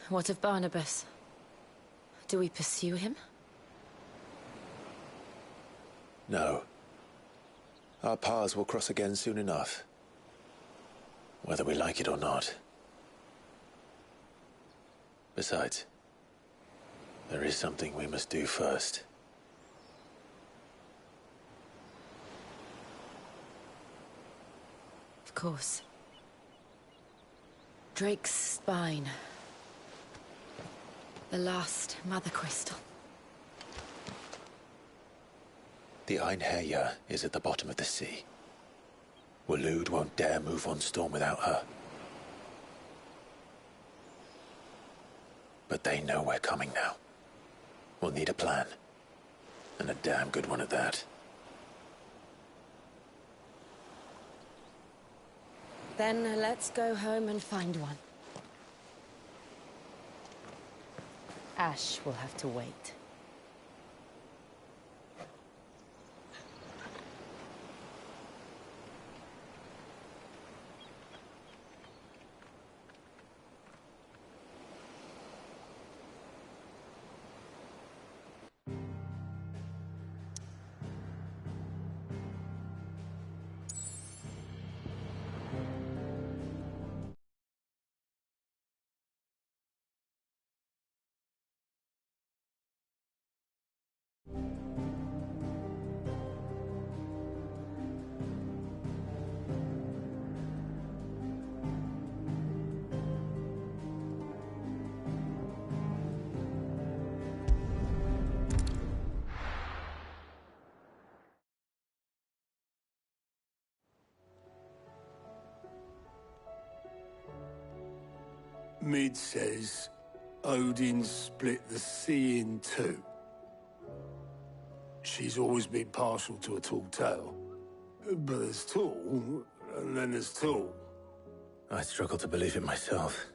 [SPEAKER 13] What of Barnabas? Do we pursue him?
[SPEAKER 2] No. Our paths will cross again soon enough. Whether we like it or not. Besides, there is something we must do first.
[SPEAKER 13] Of course. Drake's spine. The last Mother Crystal.
[SPEAKER 2] The Einherjar is at the bottom of the sea. Waloed won't dare move on Storm without her. But they know we're coming now. We'll need a plan. And a damn good one at that.
[SPEAKER 13] Then let's go home and find one. Ash will have to wait.
[SPEAKER 6] Mid says Odin split the sea in two. She's always been partial to a tall tale. But there's tall, and then there's tall.
[SPEAKER 2] I struggle to believe it myself.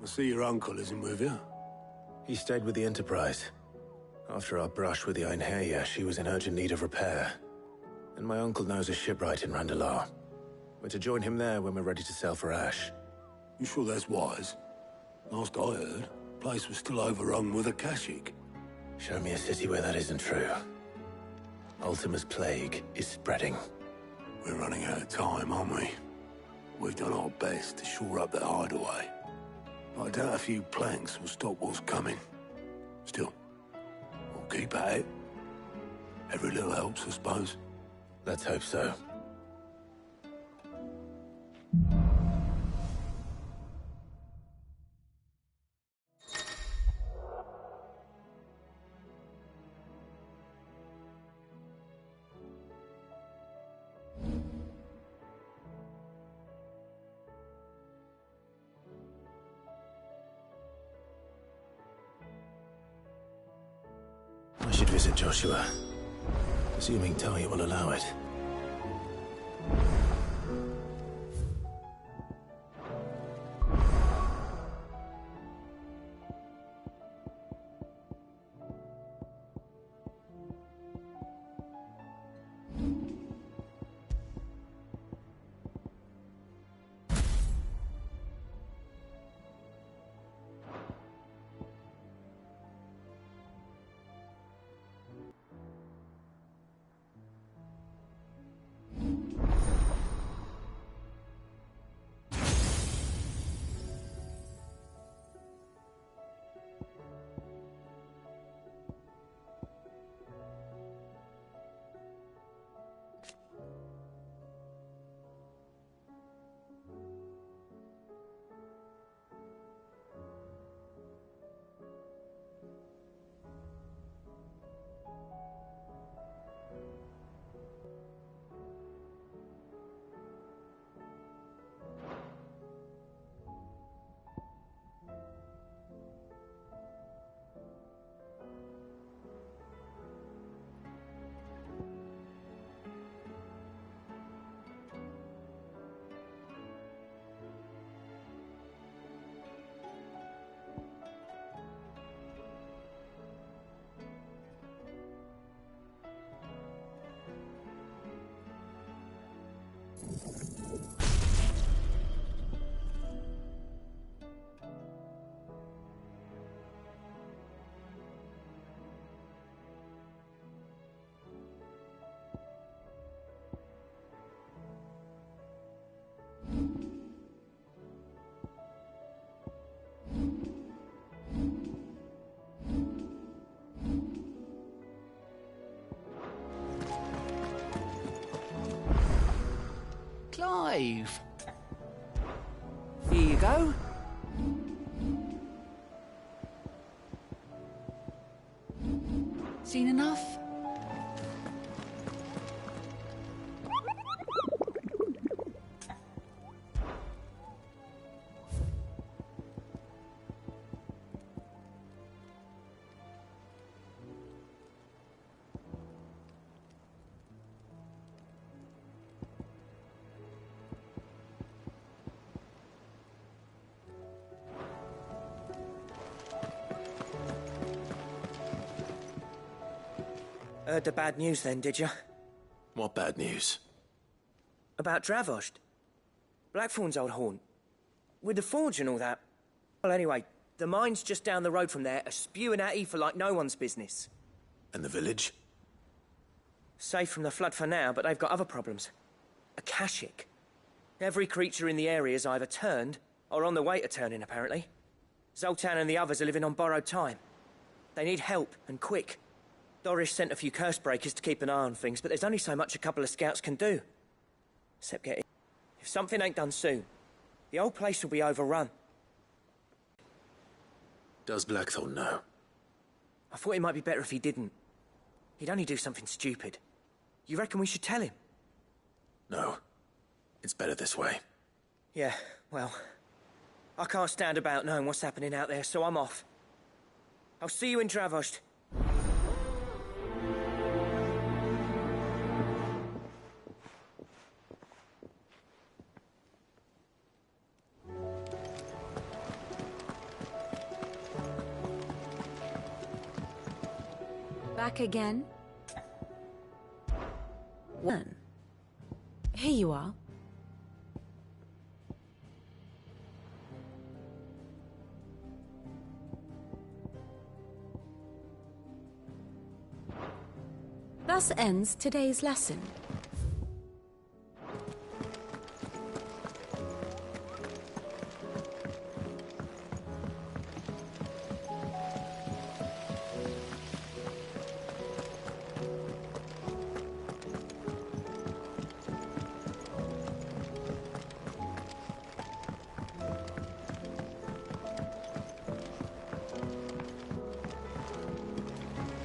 [SPEAKER 6] I see your uncle isn't with you.
[SPEAKER 2] He stayed with the Enterprise. After our brush with the Einherjar, she was in urgent need of repair. And my uncle knows a shipwright in Randalar. We're to join him there when we're ready to sail for Ash.
[SPEAKER 17] You sure that's wise? Last I heard, the place was still overrun with Akashic.
[SPEAKER 2] Show me a city where that isn't true. Ultima's plague is spreading.
[SPEAKER 17] We're running out of time, aren't we? We've done our best to shore up that hideaway. I doubt a few planks will stop what's coming. Still, we'll keep at it. Every little helps, I suppose.
[SPEAKER 2] Let's hope so. I should visit Joshua, assuming Talia will allow it.
[SPEAKER 6] Clive. Here you go. Seen enough?
[SPEAKER 1] Heard the bad news then, did you?
[SPEAKER 2] What bad news?
[SPEAKER 1] About Dravost. Blackthorn's old haunt. With the forge and all that. Well, anyway, the mine's just down the road from there, are spewing at Aoife like no one's business.
[SPEAKER 2] And the village?
[SPEAKER 1] Safe from the flood for now, but they've got other problems. Akashic. Every creature in the area's either turned, or on the way to turning, apparently. Zoltan and the others are living on borrowed time. They need help, and quick. Doris sent a few curse breakers to keep an eye on things, but there's only so much a couple of scouts can do. Except get in. If something ain't done soon, the old place will be overrun.
[SPEAKER 2] Does Blackthorn know?
[SPEAKER 1] I thought it might be better if he didn't. He'd only do something stupid. You reckon we should tell him?
[SPEAKER 2] No. It's better this way.
[SPEAKER 1] Yeah, well, I can't stand about knowing what's happening out there, so I'm off. I'll see you in Dravost.
[SPEAKER 13] Back again? One. Here you are. Thus ends today's lesson.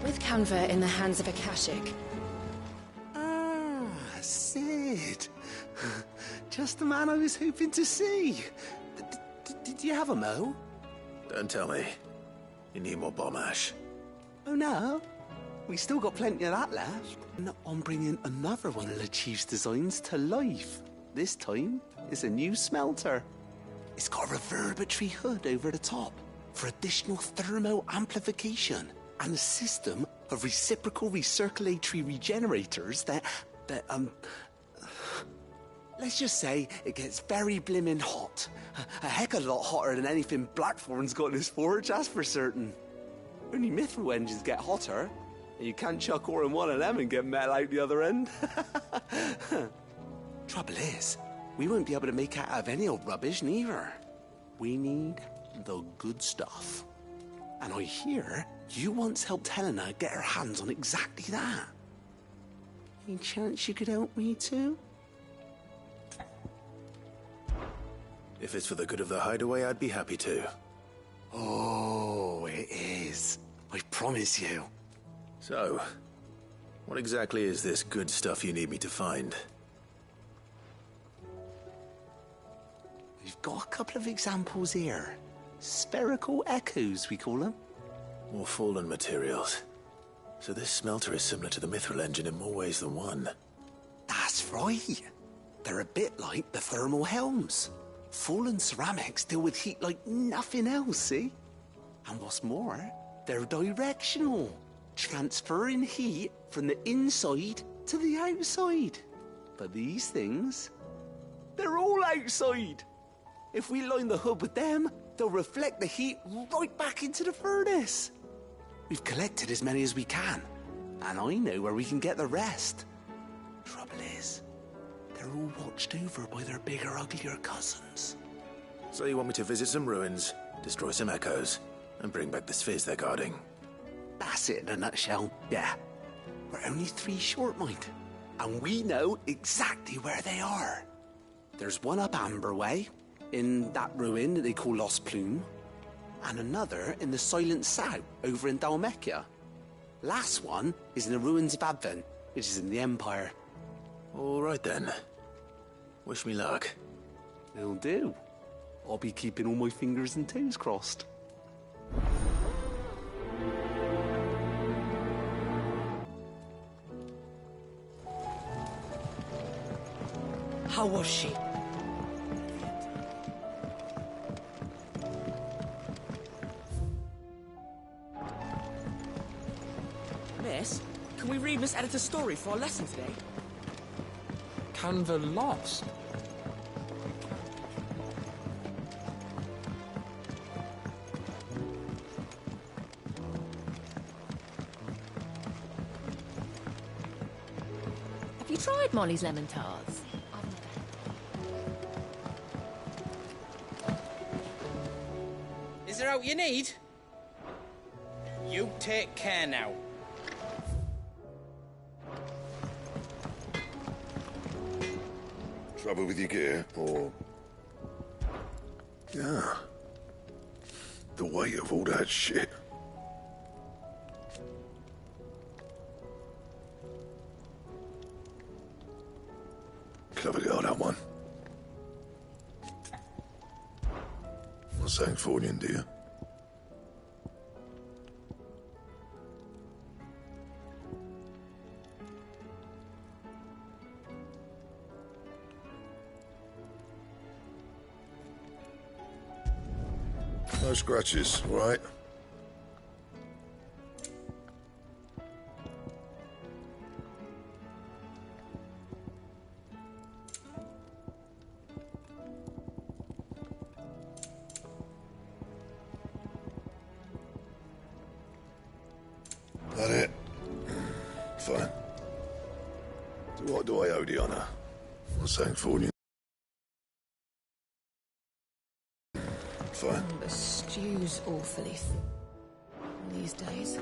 [SPEAKER 13] With Canva in the hands of Akashic.
[SPEAKER 18] Ah, Sid. Just the man I was hoping to see. Did you have a mo?
[SPEAKER 2] Don't tell me. You need more bomb ash.
[SPEAKER 18] Oh no, we still got plenty of that left. And I'm bringing another one of the Chief's designs to life. This time, it's a new smelter. It's got a reverberatory hood over the top for additional thermo amplification and a system of reciprocal recirculatory regenerators that let's just say it gets very blimmin' hot. A heck of a lot hotter than anything Blackthorn's got in his forge, that's for certain. Only mithril engines get hotter, and you can't chuck ore in one of them and get metal out the other end. Trouble is, we won't be able to make out of any old rubbish, neither. We need the good stuff. And I hear you once helped Helena get her hands on exactly that. Any chance you could help me too?
[SPEAKER 2] If it's for the good of the hideaway, I'd be happy to.
[SPEAKER 18] Oh, it is. I promise you.
[SPEAKER 2] So, what exactly is this good stuff you need me to find?
[SPEAKER 18] We've got a couple of examples here. Spherical echoes, we call them.
[SPEAKER 2] More fallen materials. So this smelter is similar to the mithril engine in more ways than one.
[SPEAKER 18] That's right. They're a bit like the thermal helms. Fallen ceramics deal with heat like nothing else, see? And what's more, they're directional, transferring heat from the inside to the outside. But these things, they're all outside. If we line the hood with them, they'll reflect the heat right back into the furnace. We've collected as many as we can, and I know where we can get the rest. Trouble is, they're all watched over by their bigger, uglier cousins.
[SPEAKER 2] So you want me to visit some ruins, destroy some echoes, and bring back the spheres they're guarding?
[SPEAKER 18] That's it in a nutshell, yeah. We're only 3 short, mind, and we know exactly where they are. There's one up Amber Way, in that ruin that they call Lost Plume, and another in the Silent South over in Dalmekia. Last one is in the ruins of Advent, which is in the Empire.
[SPEAKER 2] All right then. Wish me luck.
[SPEAKER 18] Will do. I'll be keeping all my fingers and toes crossed.
[SPEAKER 1] How was she?
[SPEAKER 19] Miss, can we read Miss Editor's story for our lesson today?
[SPEAKER 9] Canva lost.
[SPEAKER 13] Have you tried Molly's lemon tarts?
[SPEAKER 1] Is there out you need? You take care now.
[SPEAKER 4] Trouble with your gear, or... Yeah. The weight of all that shit. Clever girl, that one. Not saying for you, dear. No scratches, all right? That it? Fine. What do I owe the honour? I'm saying for you. Fine.
[SPEAKER 13] The stew's awfully these days.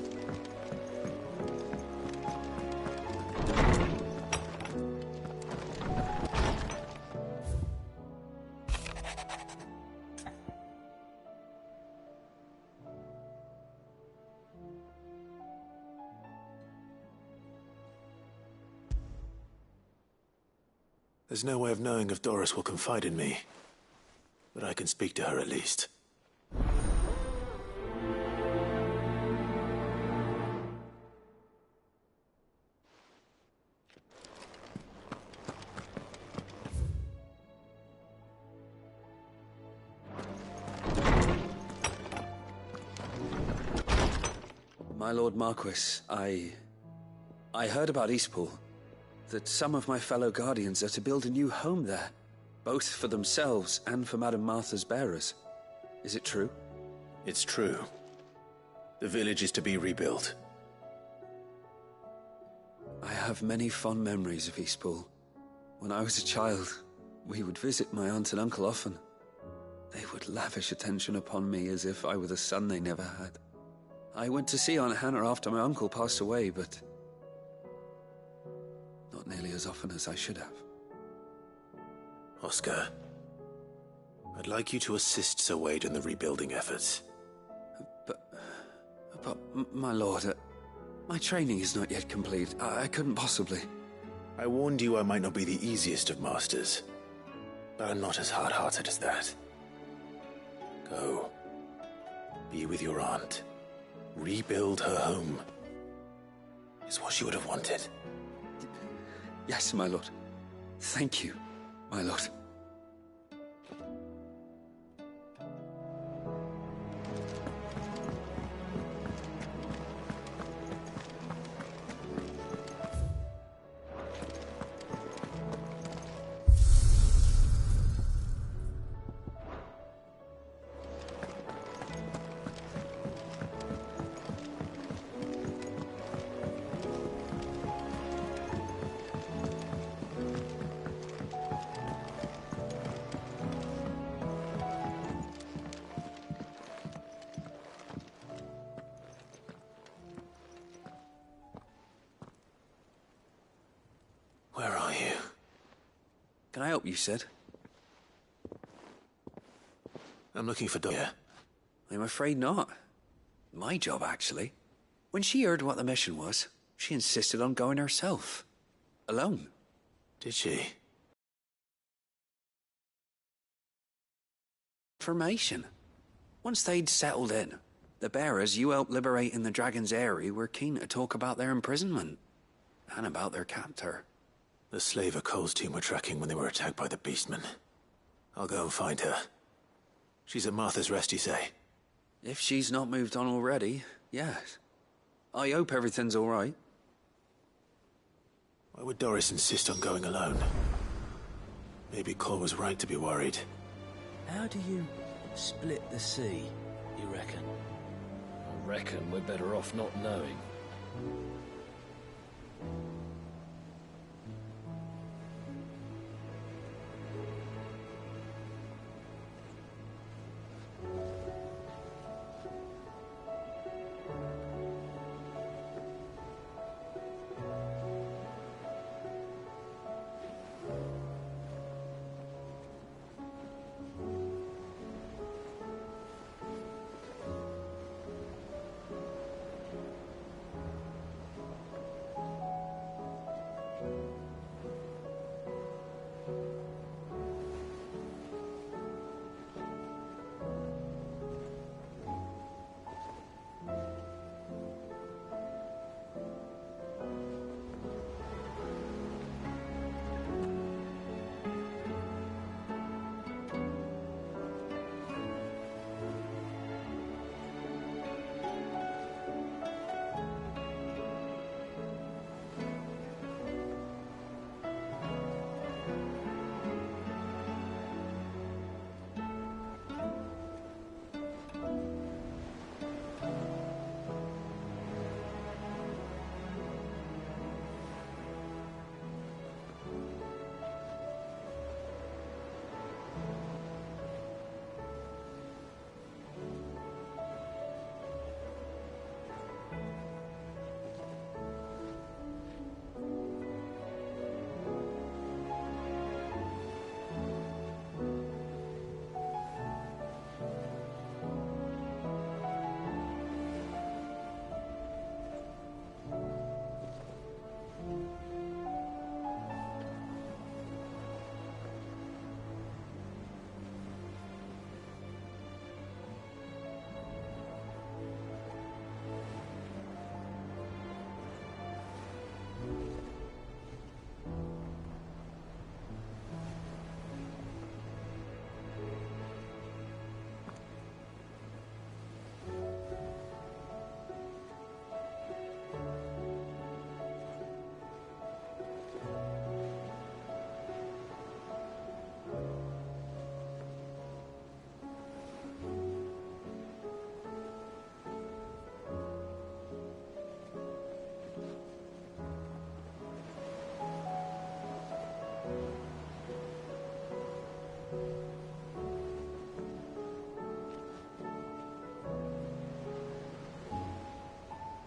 [SPEAKER 2] There's no way of knowing if Doris will confide in me, but I can speak to her at least.
[SPEAKER 20] My Lord Marquis, I heard about Eastpool. That some of my fellow Guardians are to build a new home there, both for themselves and for Madame Martha's bearers. Is it true?
[SPEAKER 2] It's true. The village is to be rebuilt.
[SPEAKER 20] I have many fond memories of Eastpool. When I was a child, we would visit my aunt and uncle often. They would lavish attention upon me as if I were the son they never had. I went to see Aunt Hannah after my uncle passed away, but not nearly as often as I should have.
[SPEAKER 2] Oscar, I'd like you to assist Sir Wade in the rebuilding efforts.
[SPEAKER 20] But my lord, my training is not yet complete. I couldn't possibly.
[SPEAKER 2] I warned you I might not be the easiest of masters, but I'm not as hard-hearted as that. Go. Be with your aunt. Rebuild her home. Is what she would have wanted.
[SPEAKER 20] Yes, my lord. Thank you, my lord.
[SPEAKER 2] Where are you?
[SPEAKER 20] Can I help you, Sid?
[SPEAKER 2] I'm looking for Doya.
[SPEAKER 20] I'm afraid not. My job, actually. When she heard what the mission was, she insisted on going herself. Alone.
[SPEAKER 2] Did she?
[SPEAKER 20] Information. Once they'd settled in, the bearers you helped liberate in the Dragon's Eyrie were keen to talk about their imprisonment. And about their captor.
[SPEAKER 2] The slaver Cole's team were tracking when they were attacked by the Beastmen. I'll go and find her. She's at Martha's Rest, you say?
[SPEAKER 20] If she's not moved on already, yes. I hope everything's all right.
[SPEAKER 2] Why would Doris insist on going alone? Maybe Cole was right to be worried.
[SPEAKER 21] How do you split the sea, you reckon?
[SPEAKER 22] I reckon we're better off not knowing.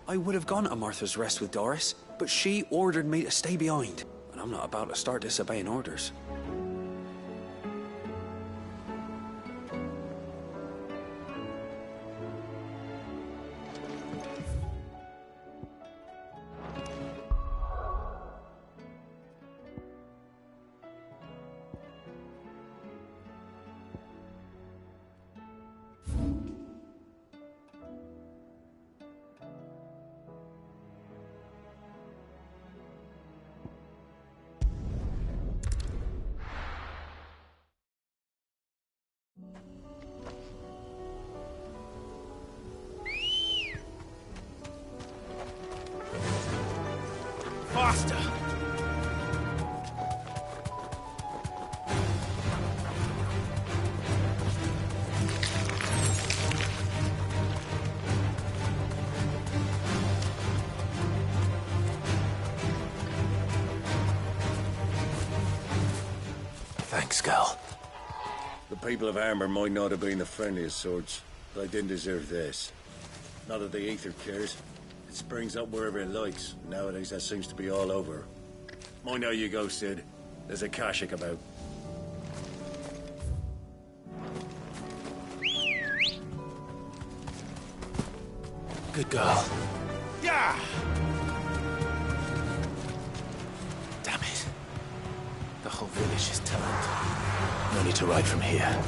[SPEAKER 20] I would have gone to Martha's Rest with Doris, but she ordered me to stay behind. And I'm not about to start disobeying orders.
[SPEAKER 6] Faster!
[SPEAKER 2] Thanks, Gal.
[SPEAKER 22] The people of Armor might not have been the friendliest sorts, but I didn't deserve this. Not that the Aether cares. It springs up wherever it likes. Nowadays, that seems to be all over. Mind how you go, Sid. There's a Kashik about.
[SPEAKER 2] Good girl.
[SPEAKER 6] Yeah!
[SPEAKER 2] Damn it. The whole village is turned. No need to ride from here.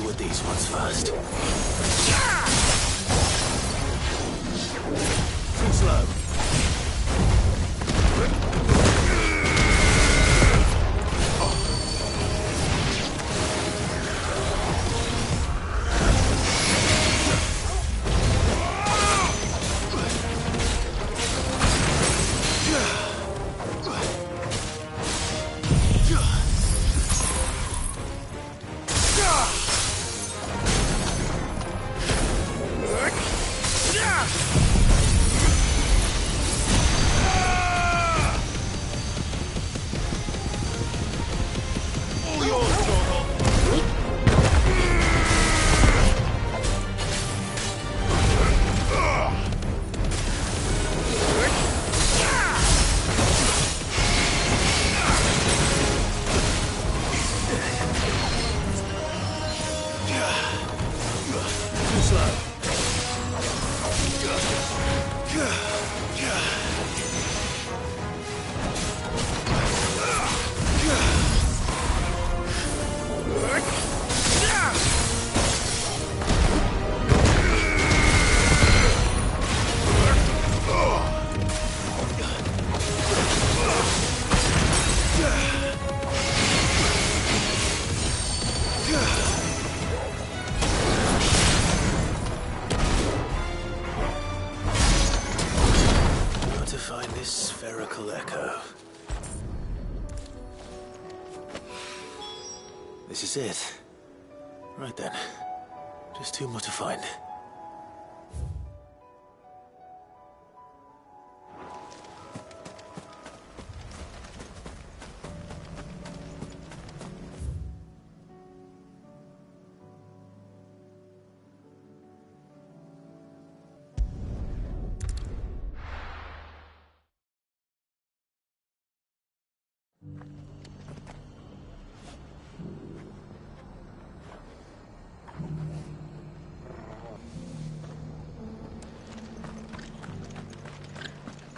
[SPEAKER 2] with these ones first. Too slow. This is it. Right then. Just two more to find.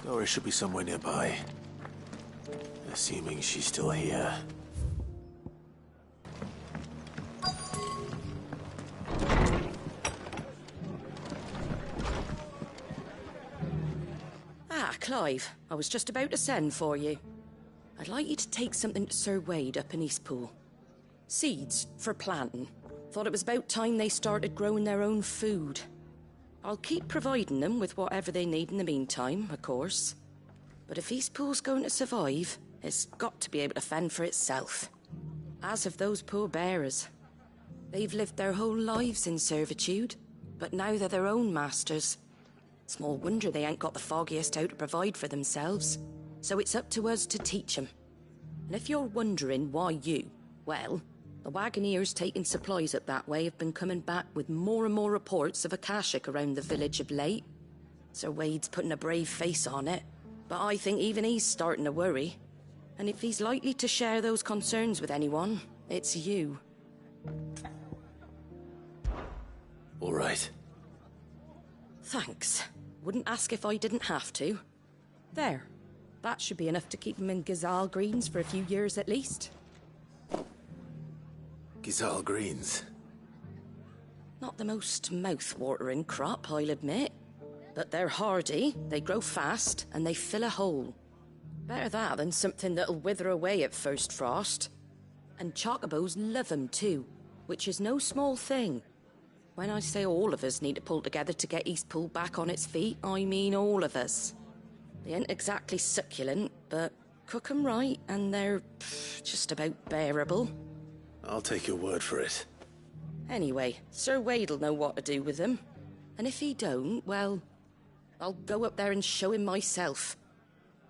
[SPEAKER 2] Dora should be somewhere nearby. Assuming she's still here.
[SPEAKER 5] Ah, Clive. I was just about to send for you. I'd like you to take something to Sir Wade up in Eastpool. Seeds for planting. Thought it was about time they started growing their own food. I'll keep providing them with whatever they need in the meantime, of course. But if Eastpool's going to survive, it's got to be able to fend for itself. As have those poor bearers. They've lived their whole lives in servitude, but now they're their own masters. Small wonder they ain't got the foggiest how to provide for themselves. So it's up to us to teach them. And if you're wondering why you, well, the Wagoneers taking supplies up that way have been coming back with more and more reports of Akashic around the village of late. Sir Wade's putting a brave face on it, but I think even he's starting to worry. And if he's likely to share those concerns with anyone, it's you.
[SPEAKER 2] All right.
[SPEAKER 5] Thanks. Wouldn't ask if I didn't have to. There. That should be enough to keep him in Gazal Greens for a few years at least.
[SPEAKER 2] Gazal Greens.
[SPEAKER 5] Not the most mouth-watering crop, I'll admit. But they're hardy, they grow fast, and they fill a hole. Better that than something that'll wither away at first frost. And chocobos love 'em too, which is no small thing. When I say all of us need to pull together to get Eastpool back on its feet, I mean all of us. They ain't exactly succulent, but cook 'em right, and they're just about bearable.
[SPEAKER 2] I'll take your word for it.
[SPEAKER 5] Anyway, Sir Wade'll know what to do with them. And if he don't, well, I'll go up there and show him myself.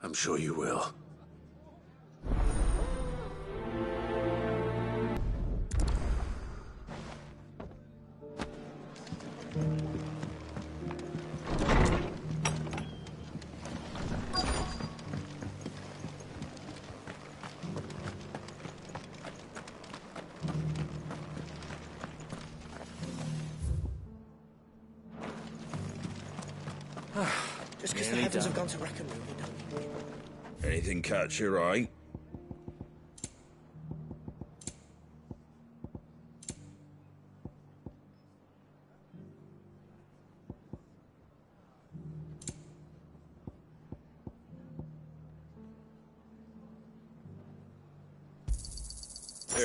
[SPEAKER 2] I'm sure you will.
[SPEAKER 1] Just because the heavens have gone to wreck 'em, really don't.
[SPEAKER 8] Anything catch your eye?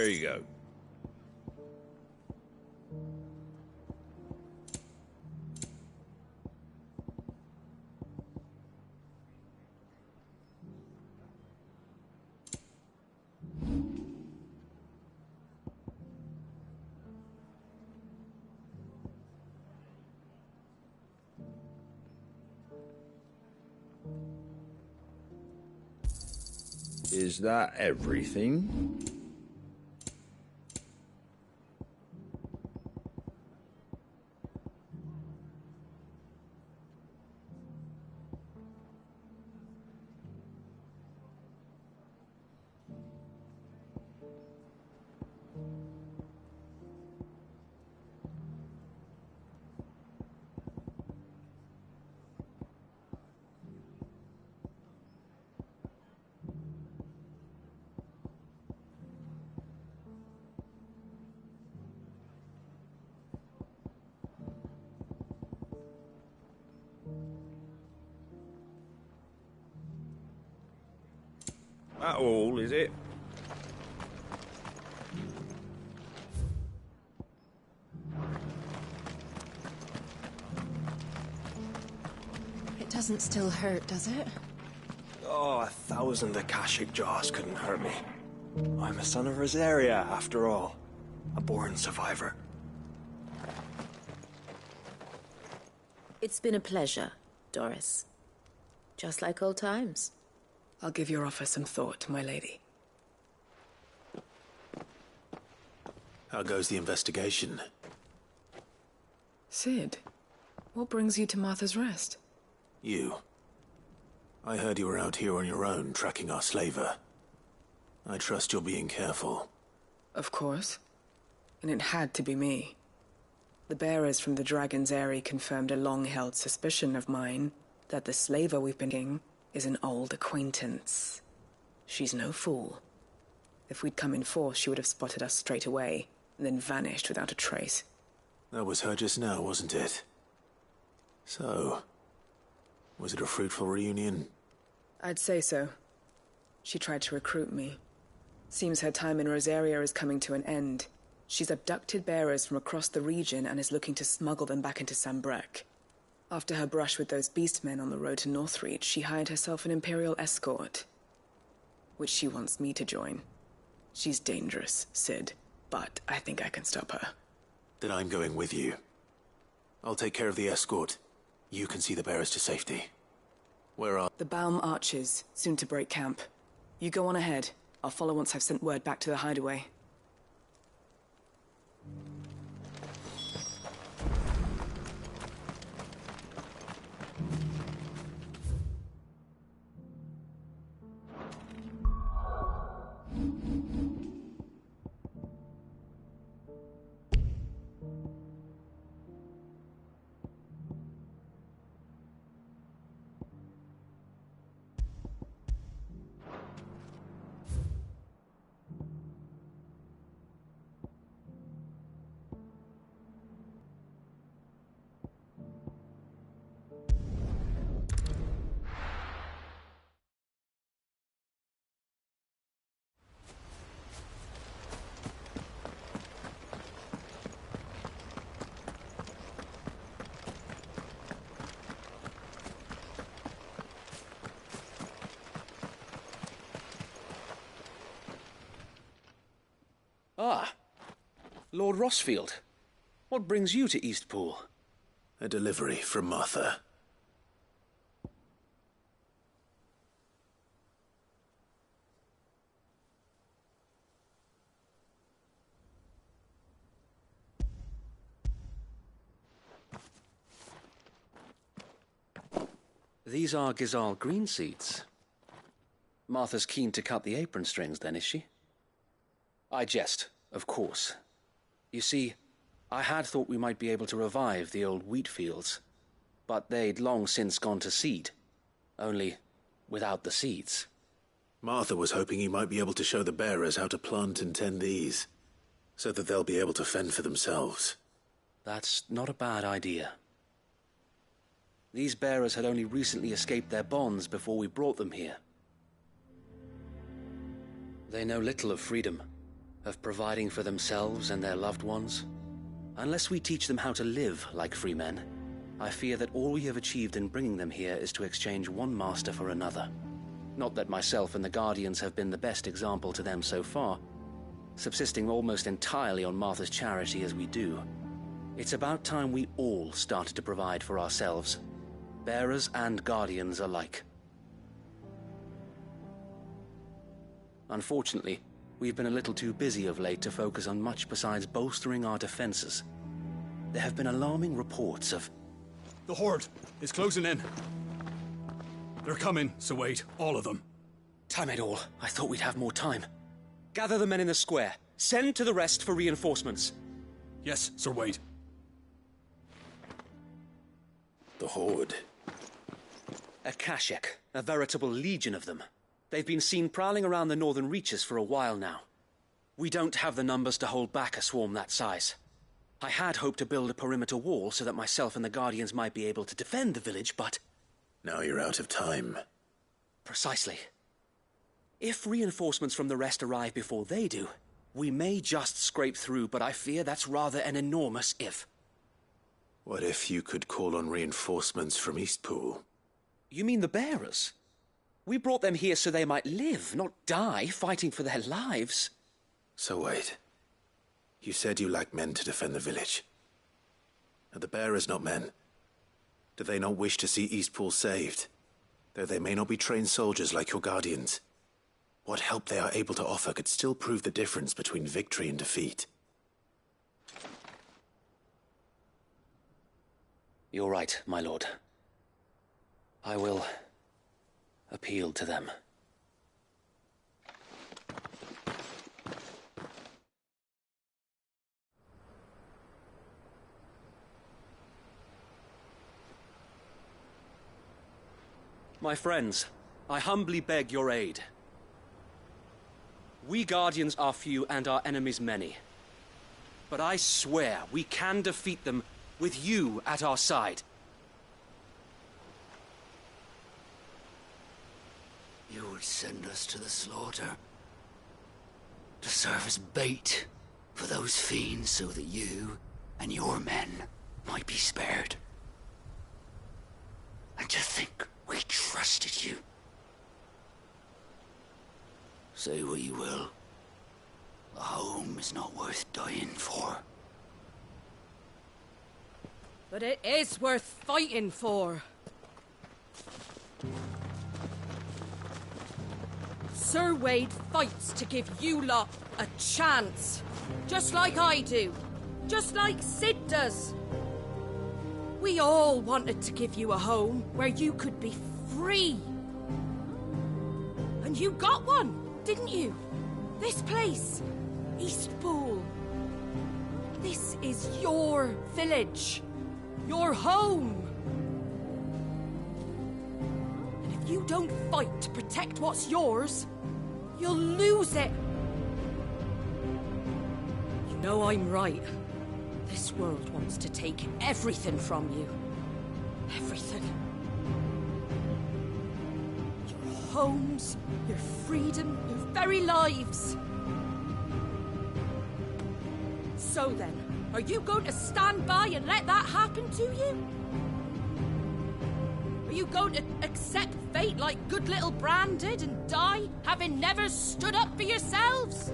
[SPEAKER 8] There you go. Is that everything? That all, is it?
[SPEAKER 3] It doesn't still hurt, does it?
[SPEAKER 11] Oh, 1,000 Akashic jars couldn't hurt me. I'm a son of Rosaria, after all. A born survivor.
[SPEAKER 12] It's been a pleasure, Doris. Just like old times.
[SPEAKER 23] I'll give your offer some thought, my lady.
[SPEAKER 2] How goes the investigation?
[SPEAKER 23] Sid, what brings you to Martha's Rest?
[SPEAKER 2] You. I heard you were out here on your own, tracking our slaver. I trust you're being careful.
[SPEAKER 23] Of course. And it had to be me. The bearers from the Dragon's Eyrie confirmed a long-held suspicion of mine that the slaver we've been getting is an old acquaintance. She's no fool. If we'd come in force, she would have spotted us straight away, and then vanished without a trace.
[SPEAKER 2] That was her just now, wasn't it? So, was it a fruitful reunion?
[SPEAKER 23] I'd say so. She tried to recruit me. Seems her time in Rosaria is coming to an end. She's abducted bearers from across the region and is looking to smuggle them back into Sambrek. After her brush with those beastmen on the road to Northreach, she hired herself an Imperial escort, which she wants me to join. She's dangerous, Sid, but I think I can stop her.
[SPEAKER 2] Then I'm going with you. I'll take care of the escort. You can see the bearers to safety. Where are...
[SPEAKER 23] The Baum Archers, soon to break camp. You go on ahead. I'll follow once I've sent word back to the hideaway.
[SPEAKER 7] Ah, Lord Rossfield. What brings you to Eastpool?
[SPEAKER 2] A delivery from Martha.
[SPEAKER 7] These are Gizal green seeds. Martha's keen to cut the apron strings, then, is she? I jest, of course. You see, I had thought we might be able to revive the old wheat fields, but they'd long since gone to seed, only without the seeds.
[SPEAKER 2] Martha was hoping he might be able to show the bearers how to plant and tend these, so that they'll be able to fend for themselves.
[SPEAKER 7] That's not a bad idea. These bearers had only recently escaped their bonds before we brought them here. They know little of freedom,
[SPEAKER 14] of providing for themselves and their loved ones. Unless we teach them how to live like free men, I fear that all we have achieved in bringing them here is to exchange one master for another. Not that myself and the Guardians have been the best example to them so far, subsisting almost entirely on Martha's charity as we do. It's about time we all started to provide for ourselves, bearers and Guardians alike. Unfortunately, we've been a little too busy of late to focus on much besides bolstering our defenses. There have been alarming reports of...
[SPEAKER 15] The Horde is closing in. They're coming, so wait, all of them.
[SPEAKER 14] Time it all. I thought we'd have more time. Gather the men in the square. Send to the rest for reinforcements.
[SPEAKER 15] Yes, Sir Wade.
[SPEAKER 2] The Horde.
[SPEAKER 14] A Kashek, a veritable legion of them. They've been seen prowling around the northern reaches for a while now. We don't have the numbers to hold back a swarm that size. I had hoped to build a perimeter wall so that myself and the Guardians might be able to defend the village, but...
[SPEAKER 2] Now you're out of time.
[SPEAKER 14] Precisely. If reinforcements from the rest arrive before they do, we may just scrape through, but I fear that's rather an enormous if.
[SPEAKER 2] What if you could call on reinforcements from Eastpool?
[SPEAKER 14] You mean the bearers? We brought them here so they might live, not die, fighting for their lives.
[SPEAKER 2] So wait. You said you lacked men to defend the village. Are the bearers not men? Do they not wish to see Eastpool saved? Though they may not be trained soldiers like your Guardians. What help they are able to offer could still prove the difference between victory and defeat.
[SPEAKER 14] You're right, my lord. I will appeal to them. My friends, I humbly beg your aid. We Guardians are few and our enemies many. But I swear we can defeat them with you at our side.
[SPEAKER 18] You would send us to the slaughter, to serve as bait for those fiends so that you and your men might be spared. And to think we trusted you. Say what you will, a home is not worth dying for.
[SPEAKER 5] But it is worth fighting for. Sir Wade fights to give you lot a chance. Just like I do. Just like Sid does. We all wanted to give you a home where you could be free. And you got one, didn't you? This place, Eastpool. This is your village. Your home. And if you don't fight to protect what's yours, you'll lose it. You know I'm right. This world wants to take everything from you. Everything. Your homes, your freedom, your very lives. So then, are you going to stand by and let that happen to you? Are you going to accept fate like good little Bran did and die, having never stood up for yourselves?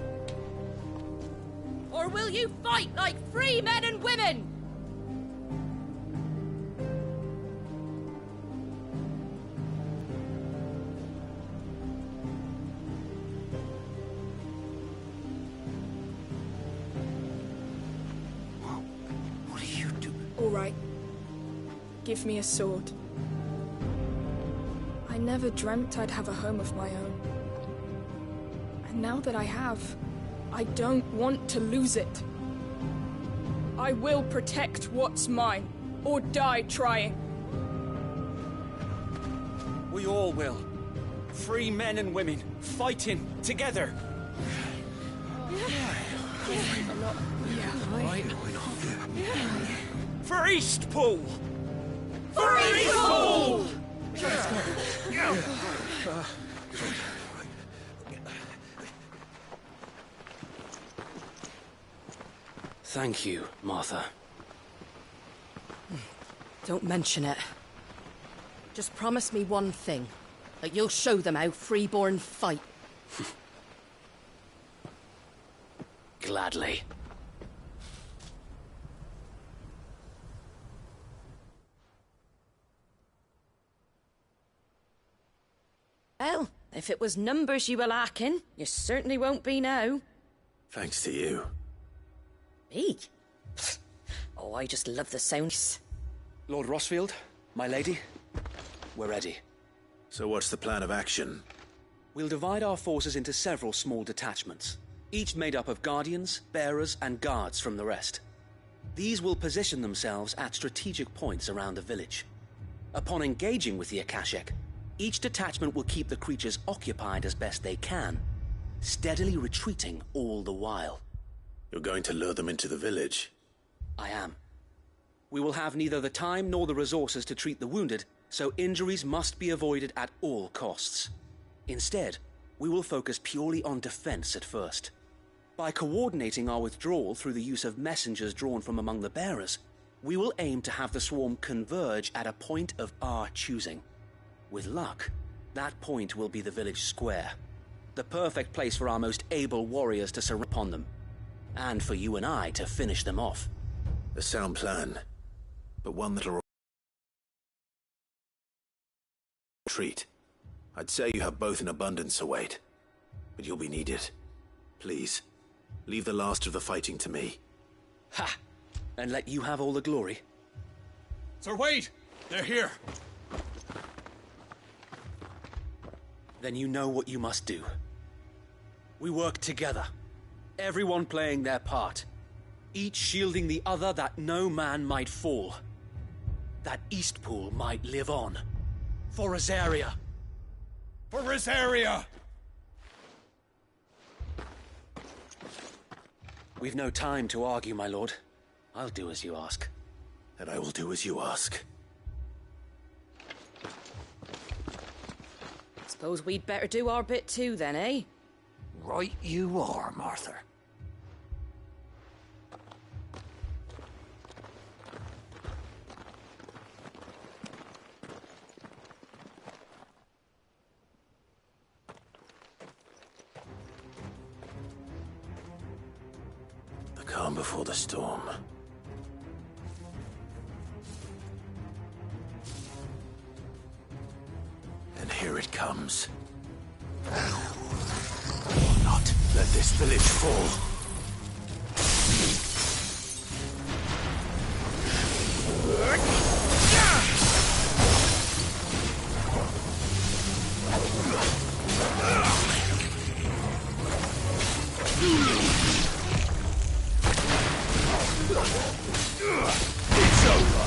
[SPEAKER 5] Or will you fight like free men and women?
[SPEAKER 18] What do you do?
[SPEAKER 16] All right. Give me a sword. I never dreamt I'd have a home of my own. And now that I have, I don't want to lose it. I will protect what's mine, or die trying.
[SPEAKER 14] We all will. Free men and women, fighting together. For Eastpool!
[SPEAKER 5] For Eastpool!
[SPEAKER 14] Thank you, Martha.
[SPEAKER 5] Don't mention it. Just promise me one thing. That you'll show them how freeborn fight.
[SPEAKER 14] Gladly.
[SPEAKER 5] Well, if it was numbers you were lacking, you certainly won't be now.
[SPEAKER 2] Thanks to you.
[SPEAKER 5] Me? Oh, I just love the sounds.
[SPEAKER 14] Lord Rosfield, my lady, we're ready.
[SPEAKER 2] So what's the plan of action?
[SPEAKER 14] We'll divide our forces into several small detachments, each made up of guardians, bearers, and guards from the rest. These will position themselves at strategic points around the village. Upon engaging with the Akashic, each detachment will keep the creatures occupied as best they can, steadily retreating all the while.
[SPEAKER 2] You're going to lure them into the village?
[SPEAKER 14] I am. We will have neither the time nor the resources to treat the wounded, so injuries must be avoided at all costs. Instead, we will focus purely on defense at first. By coordinating our withdrawal through the use of messengers drawn from among the bearers, we will aim to have the swarm converge at a point of our choosing. With luck, that point will be the village square, the perfect place for our most able warriors to surround upon them, and for you and I to finish them off.
[SPEAKER 2] A sound plan, but one that'll retreat. I'd say you have both in abundance await, but you'll be needed. Please, leave the last of the fighting to me.
[SPEAKER 14] Ha! And let you have all the glory.
[SPEAKER 15] Sir Wade! They're here!
[SPEAKER 14] Then you know what you must do. We work together, everyone playing their part, each shielding the other that no man might fall, that Eastpool might live on. For Rosaria!
[SPEAKER 15] For Rosaria!
[SPEAKER 14] We've no time to argue, my lord. I'll do as you ask.
[SPEAKER 2] And I will do as you ask.
[SPEAKER 5] Suppose we'd better do our bit too, then, eh?
[SPEAKER 6] Right you are, Martha.
[SPEAKER 2] The calm before the storm. And here it comes. Will not let this village fall.
[SPEAKER 6] It's over.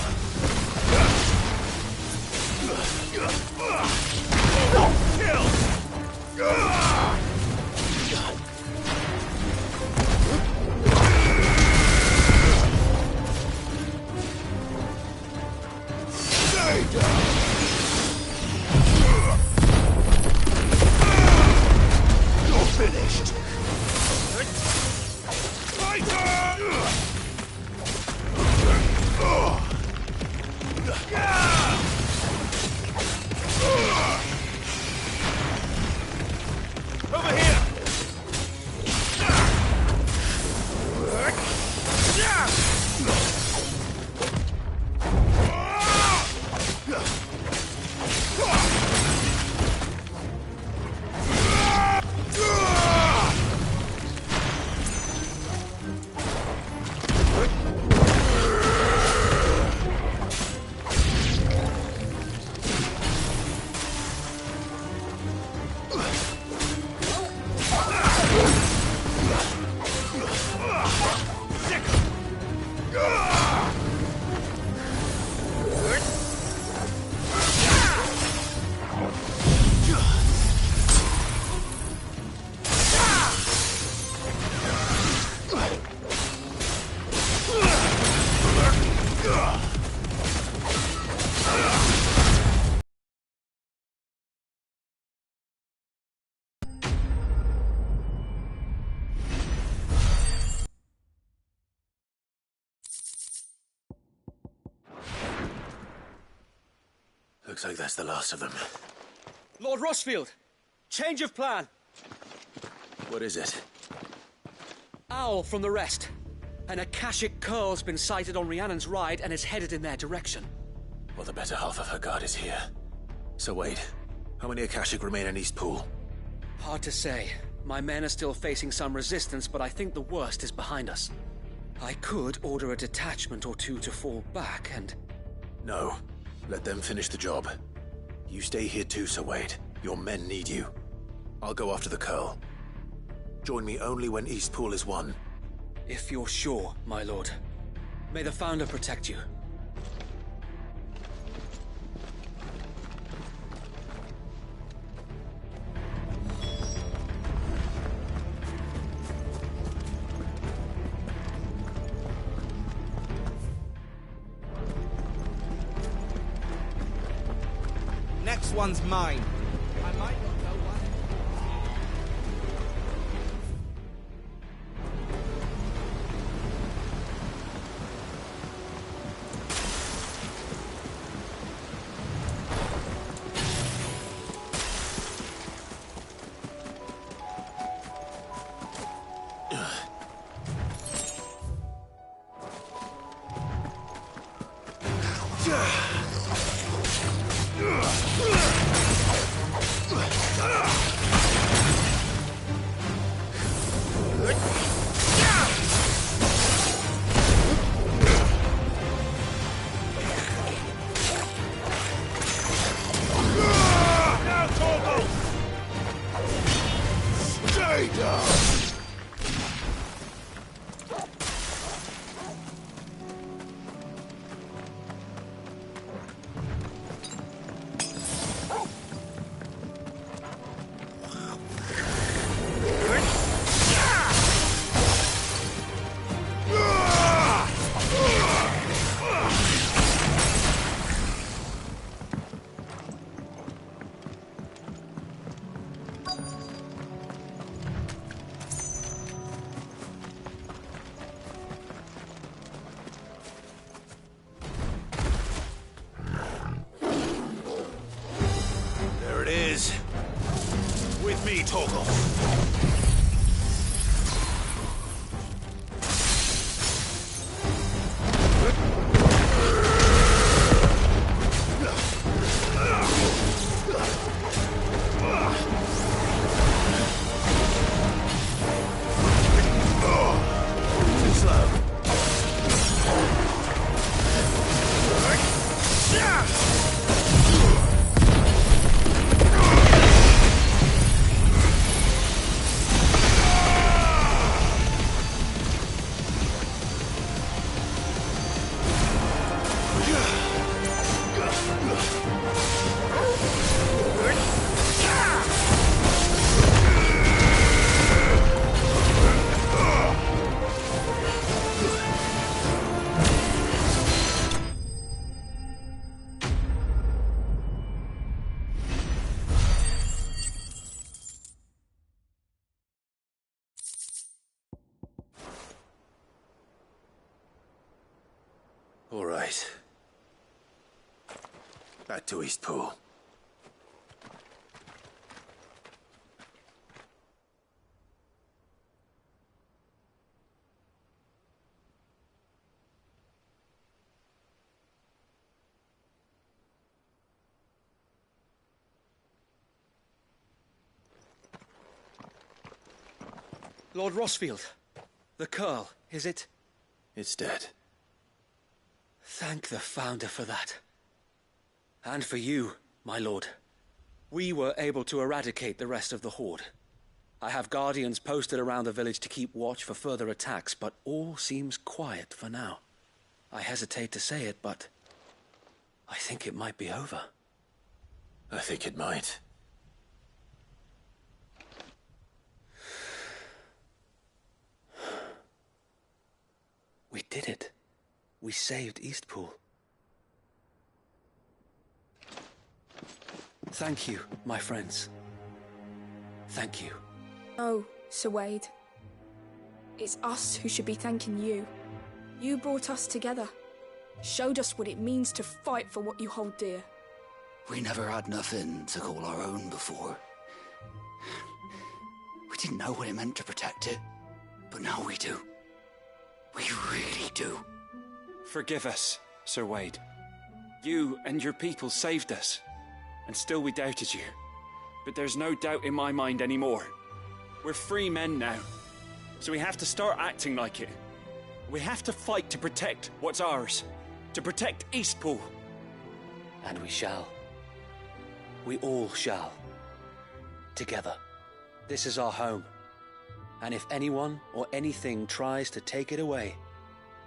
[SPEAKER 6] You're finished. Over here!
[SPEAKER 2] Looks like that's the last of them.
[SPEAKER 14] Lord Rossfield! Change of plan!
[SPEAKER 2] What is it?
[SPEAKER 14] Owl from the rest. An Akashic curl's been sighted on Rhiannon's ride and is headed in their direction.
[SPEAKER 2] Well, the better half of her guard is here. So wait, how many Akashic remain in East Pool?
[SPEAKER 14] Hard to say. My men are still facing some resistance, but I think the worst is behind us. I could order a detachment or two to fall back and...
[SPEAKER 2] No. Let them finish the job. You stay here too, Sir Wade. Your men need you. I'll go after the curl. Join me only when East Pool is won.
[SPEAKER 14] If you're sure, my lord. May the Founder protect you.
[SPEAKER 10] Next one's mine. I might not know one.
[SPEAKER 2] With me, Torgal. All right. Back to East Pool.
[SPEAKER 14] Lord Rossfield, the curl, is it?
[SPEAKER 2] It's dead.
[SPEAKER 14] Thank the Founder for that. And for you, my lord. We were able to eradicate the rest of the Horde. I have guardians posted around the village to keep watch for further attacks, but all seems quiet for now. I hesitate to say it, but I think it might be over.
[SPEAKER 2] I think it might.
[SPEAKER 14] We did it. We saved Eastpool. Thank you, my friends. Thank you.
[SPEAKER 16] No, Sir Wade. It's us who should be thanking you. You brought us together. Showed us what it means to fight for what you hold dear.
[SPEAKER 9] We never had nothing to call our own before. We didn't know what it meant to protect it, but now we do. We really do.
[SPEAKER 17] Forgive us, Sir Wade. You and your people saved us, and still we doubted you. But there's no doubt in my mind anymore. We're free men now, so we have to start acting like it. We have to fight to protect what's ours, to protect Eastpool.
[SPEAKER 14] And we shall. We all shall. Together. This is our home. And if anyone or anything tries to take it away,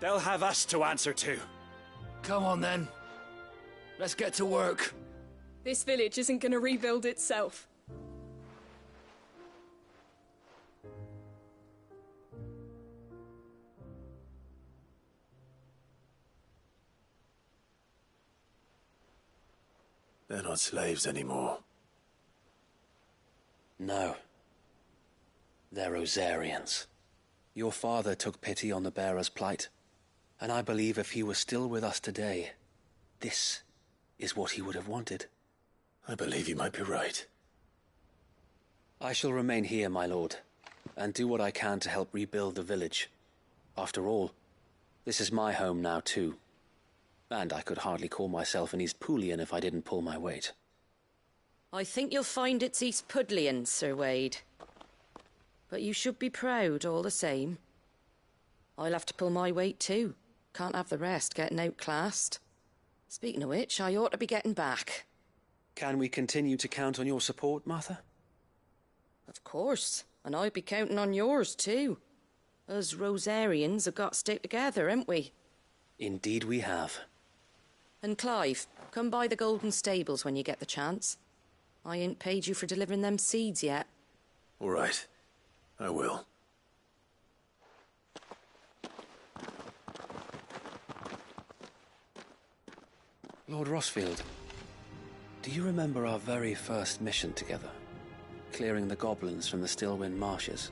[SPEAKER 17] they'll have us to answer to.
[SPEAKER 9] Come on then. Let's get to work.
[SPEAKER 16] This village isn't gonna rebuild itself.
[SPEAKER 2] They're not slaves anymore.
[SPEAKER 14] No. They're Rosarians. Your father took pity on the bearer's plight, and I believe if he was still with us today, this is what he would have wanted.
[SPEAKER 2] I believe you might be right.
[SPEAKER 14] I shall remain here, my lord, and do what I can to help rebuild the village. After all, this is my home now too. And I could hardly call myself an Eastpoolian if I didn't pull my weight.
[SPEAKER 5] I think you'll find it's Eastpudlian, Sir Wade. But you should be proud all the same. I'll have to pull my weight too. Can't have the rest getting outclassed. Speaking of which, I ought to be getting back.
[SPEAKER 14] Can we continue to count on your support, Martha?
[SPEAKER 5] Of course, and I'd be counting on yours too. Us Rosarians have got to stick together, haven't we?
[SPEAKER 14] Indeed we have.
[SPEAKER 5] And Clive, come by the Golden Stables when you get the chance. I ain't paid you for delivering them seeds yet.
[SPEAKER 2] All right. I will.
[SPEAKER 14] Lord Rossfield, do you remember our very first mission together? Clearing the goblins from the Stillwind marshes?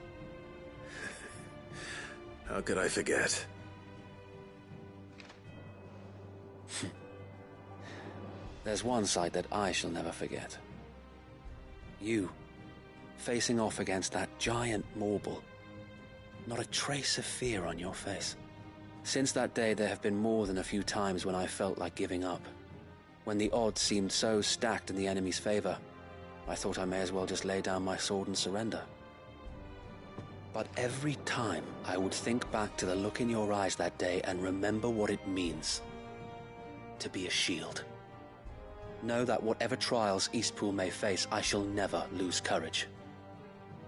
[SPEAKER 2] How could I forget?
[SPEAKER 14] There's one sight that I shall never forget. You, facing off against that giant Morble. Not a trace of fear on your face. Since that day, there have been more than a few times when I felt like giving up. When the odds seemed so stacked in the enemy's favor, I thought I may as well just lay down my sword and surrender. But every time I would think back to the look in your eyes that day and remember what it means to be a shield. Know that whatever trials Eastpool may face, I shall never lose courage.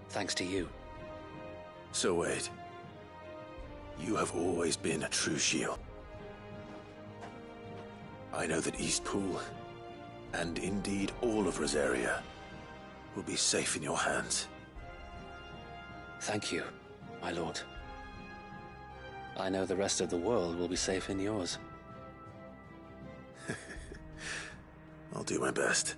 [SPEAKER 14] Thanks to you.
[SPEAKER 2] So Wade, you have always been a true shield. I know that Eastpool, and indeed all of Rosaria, will be safe in your hands.
[SPEAKER 14] Thank you, my lord. I know the rest of the world will be safe in yours.
[SPEAKER 2] I'll do my best.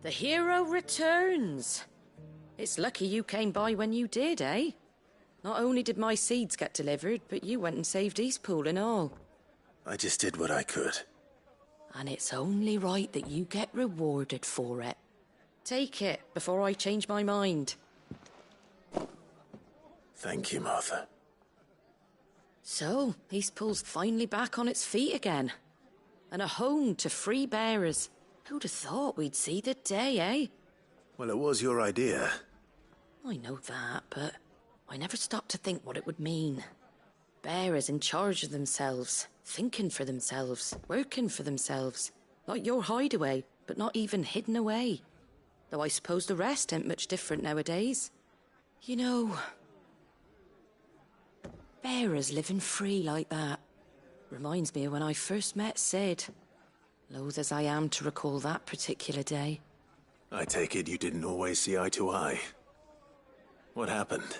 [SPEAKER 5] The hero returns. It's lucky you came by when you did, eh? Not only did my seeds get delivered, but you went and saved Eastpool and all.
[SPEAKER 2] I just did what I could.
[SPEAKER 5] And it's only right that you get rewarded for it. Take it before I change my mind.
[SPEAKER 2] Thank you, Martha.
[SPEAKER 5] So, Eastpool's finally back on its feet again. And a home to free bearers. Who'd have thought we'd see the day, eh?
[SPEAKER 2] Well, it was your idea.
[SPEAKER 5] I know that, but I never stopped to think what it would mean. Bearers in charge of themselves, thinking for themselves, working for themselves. Like your hideaway, but not even hidden away. Though I suppose the rest ain't much different nowadays. You know, bearers living free like that reminds me of when I first met Sid. Loath as I am to recall that particular day.
[SPEAKER 2] I take it you didn't always see eye to eye. What happened?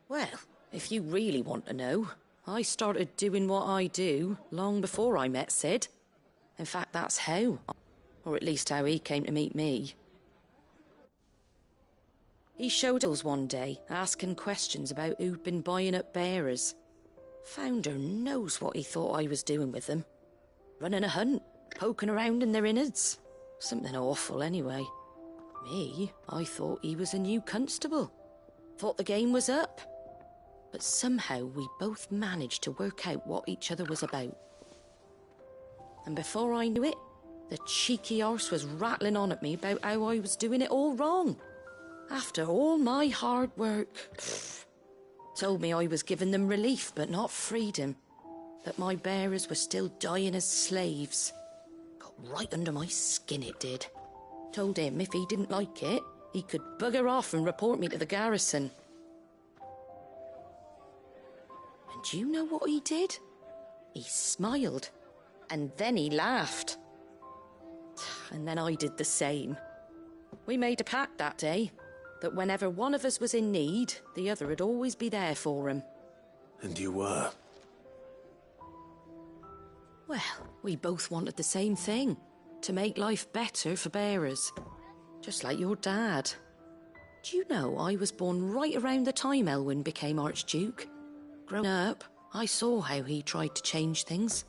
[SPEAKER 5] Well, if you really want to know, I started doing what I do long before I met Sid. In fact, that's how. Or at least how he came to meet me. He showed us one day, asking questions about who'd been buying up bearers. Founder knows what he thought I was doing with them. Running a hunt, poking around in their innards. Something awful, anyway. Me, I thought he was a new constable. Thought the game was up. But somehow we both managed to work out what each other was about. And before I knew it, the cheeky arse was rattling on at me about how I was doing it all wrong. After all my hard work. Told me I was giving them relief, but not freedom. That my bearers were still dying as slaves. Got right under my skin, it did. Told him if he didn't like it, he could bugger off and report me to the garrison. And do you know what he did? He smiled. And then he laughed. And then I did the same. We made a pact that day, that whenever one of us was in need, the other would always be there for him.
[SPEAKER 2] And you were?
[SPEAKER 5] Well, we both wanted the same thing. To make life better for bearers. Just like your dad. Do you know I was born right around the time Elwyn became Archduke? Growing up, I saw how he tried to change things.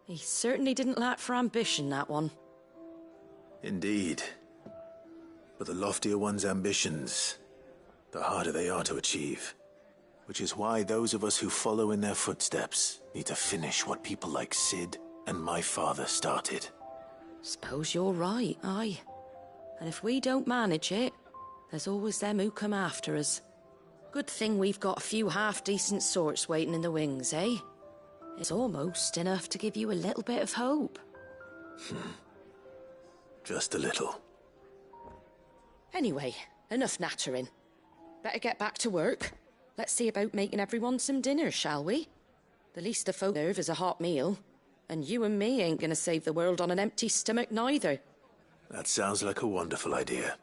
[SPEAKER 5] He certainly didn't lack for ambition, that one.
[SPEAKER 2] Indeed. But the loftier one's ambitions, the harder they are to achieve. Which is why those of us who follow in their footsteps need to finish what people like Sid and my father started.
[SPEAKER 5] Suppose you're right, aye. And if we don't manage it, there's always them who come after us. Good thing we've got a few half-decent sorts waiting in the wings, eh? It's almost enough to give you a little bit of hope.
[SPEAKER 2] Just a little.
[SPEAKER 5] Anyway, enough nattering. Better get back to work. Let's see about making everyone some dinner, shall we? The least the folk deserve is a hot meal. And you and me ain't gonna save the world on an empty stomach neither.
[SPEAKER 2] That sounds like a wonderful idea.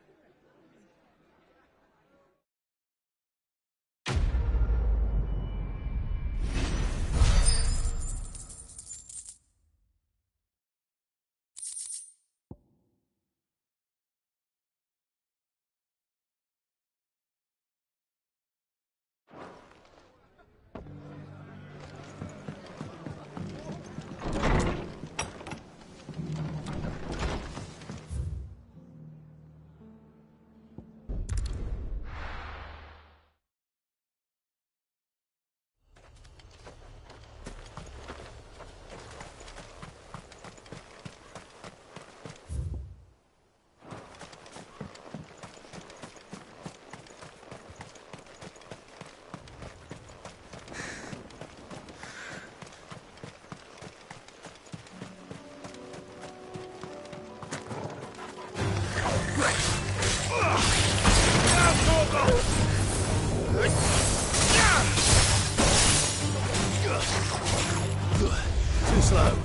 [SPEAKER 2] Too slow.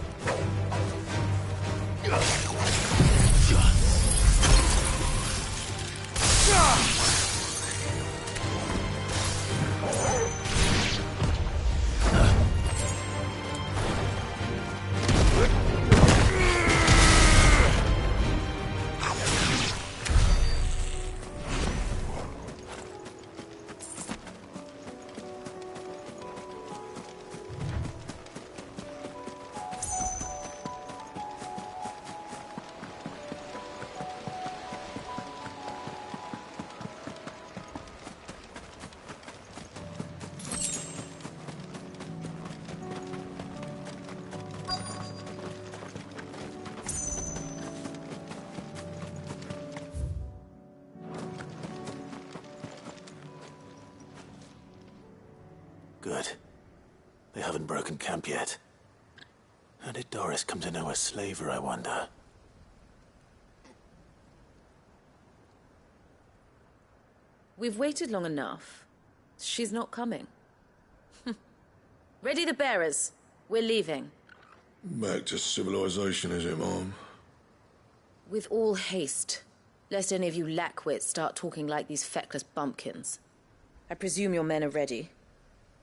[SPEAKER 2] Good. They haven't broken camp yet. How did Doris come to know a slaver, I wonder?
[SPEAKER 12] We've waited long enough. She's not coming. Ready the bearers. We're leaving.
[SPEAKER 4] Back to civilization, is it, Mom?
[SPEAKER 12] With all haste, lest any of you lackwits start talking like these feckless bumpkins. I presume your men are ready.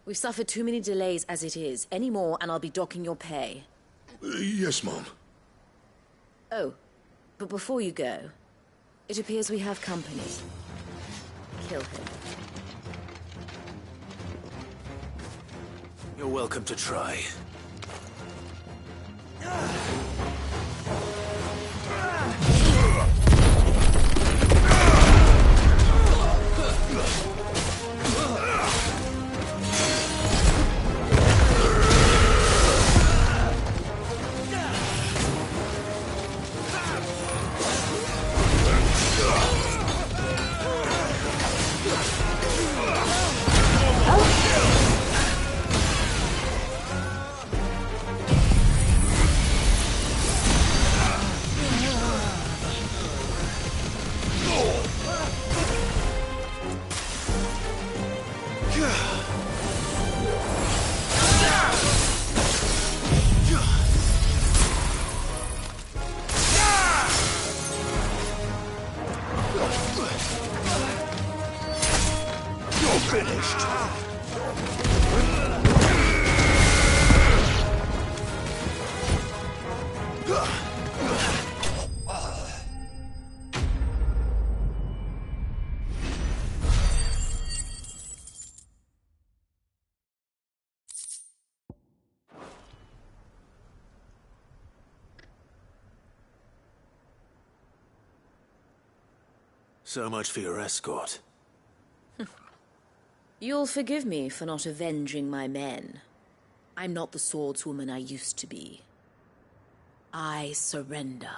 [SPEAKER 12] We've suffered too many delays as it is. Any more and I'll be docking your pay.
[SPEAKER 4] Yes, Mom.
[SPEAKER 12] Oh, but before you go, it appears we have company. Kill him.
[SPEAKER 2] You're welcome to try. So much for your escort.
[SPEAKER 12] You'll forgive me for not avenging my men. I'm not the swordswoman I used to be. I surrender.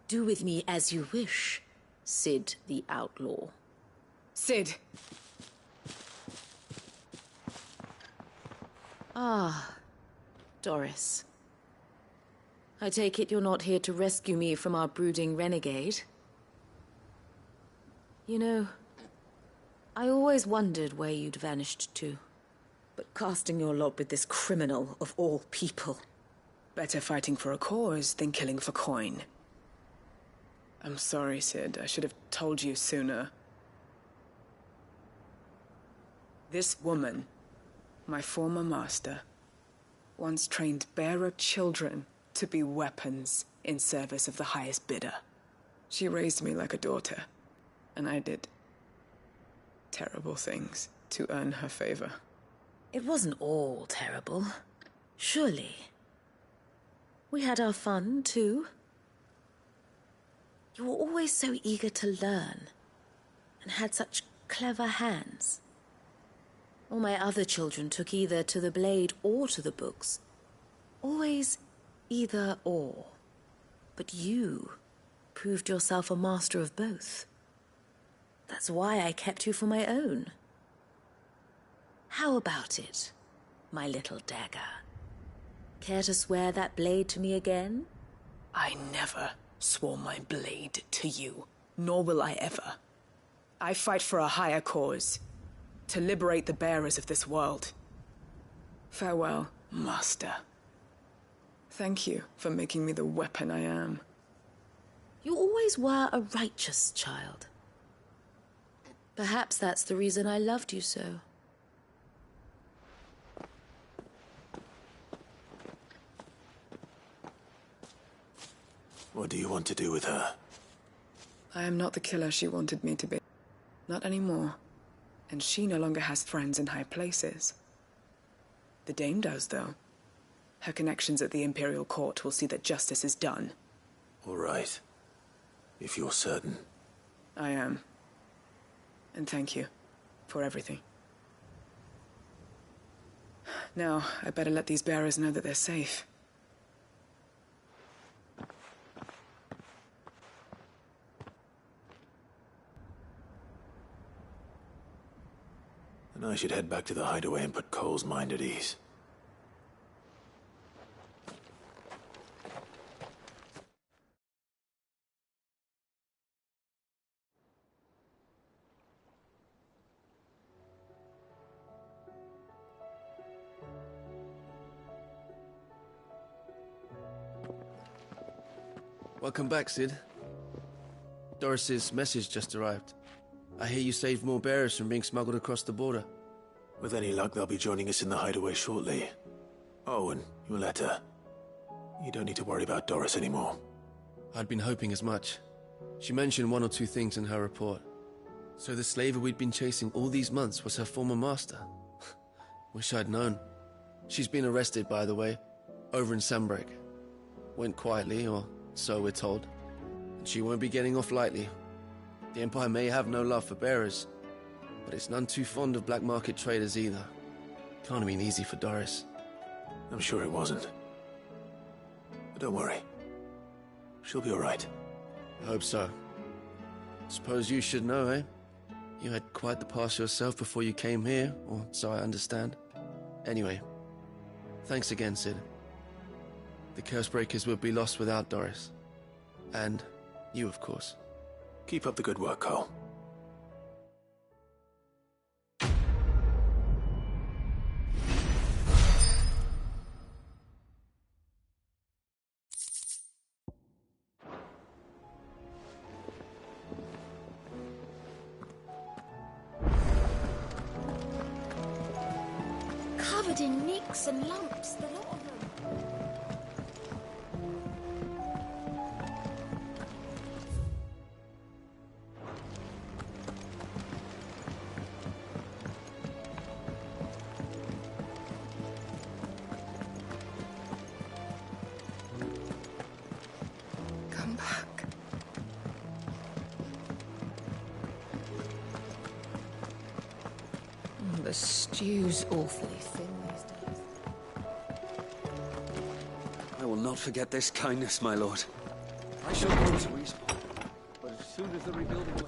[SPEAKER 12] Do with me as you wish, Cid the Outlaw.
[SPEAKER 23] Cid!
[SPEAKER 12] Ah, Doris. I take it you're not here to rescue me from our brooding renegade? You know, I always wondered where you'd vanished to. But casting your lot with this criminal of all people...
[SPEAKER 23] Better fighting for a cause than killing for coin. I'm sorry, Cid. I should have told you sooner. This woman, my former master, once trained bearer children to be weapons in service of the highest bidder. She raised me like a daughter. And I did terrible things to earn her favor.
[SPEAKER 12] It wasn't all terrible, surely. We had our fun, too. You were always so eager to learn, and had such clever hands. All my other children took either to the blade or to the books. Always either or. But you proved yourself a master of both. That's why I kept you for my own. How about it, my little dagger? Care to swear that blade to me again?
[SPEAKER 23] I never swore my blade to you, nor will I ever. I fight for a higher cause, to liberate the bearers of this world. Farewell, Master. Thank you for making me the weapon I am.
[SPEAKER 12] You always were a righteous child. Perhaps that's the reason I loved you so.
[SPEAKER 2] What do you want to do with her?
[SPEAKER 23] I am not the killer she wanted me to be. Not anymore. And she no longer has friends in high places. The Dame does, though. Her connections at the Imperial Court will see that justice is done.
[SPEAKER 2] All right. If you're certain.
[SPEAKER 23] I am. And thank you for everything. Now, I better let these bearers know that they're safe.
[SPEAKER 2] And I should head back to the hideaway and put Cole's mind at ease.
[SPEAKER 13] Welcome back, Sid. Doris's message just arrived. I hear you saved more bearers from being smuggled across the border.
[SPEAKER 2] With any luck, they'll be joining us in the hideaway shortly. Oh, and your letter. You don't need to worry about Doris anymore.
[SPEAKER 13] I'd been hoping as much. She mentioned one or two things in her report. So the slaver we'd been chasing all these months was her former master. Wish I'd known. She's been arrested, by the way, over in Sandbreak. Went quietly, or so we're told. And she won't be getting off lightly. The Empire may have no love for bearers, but it's none too fond of black market traders either. Can't have been easy for Doris.
[SPEAKER 2] I'm sure it wasn't. But don't worry. She'll be all right.
[SPEAKER 13] I hope so. Suppose you should know, eh? You had quite the past yourself before you came here, or so I understand. Anyway, thanks again, Sid. The Cursebreakers would be lost without Doris. And you, of course.
[SPEAKER 2] Keep up the good work, Cole.
[SPEAKER 12] Covered in nicks and lumps, the lot of them.
[SPEAKER 3] Come back. The stew's awfully thin these days.
[SPEAKER 20] I will not forget this kindness, my lord. I shall go to Eastport, but as soon as the rebuilding will...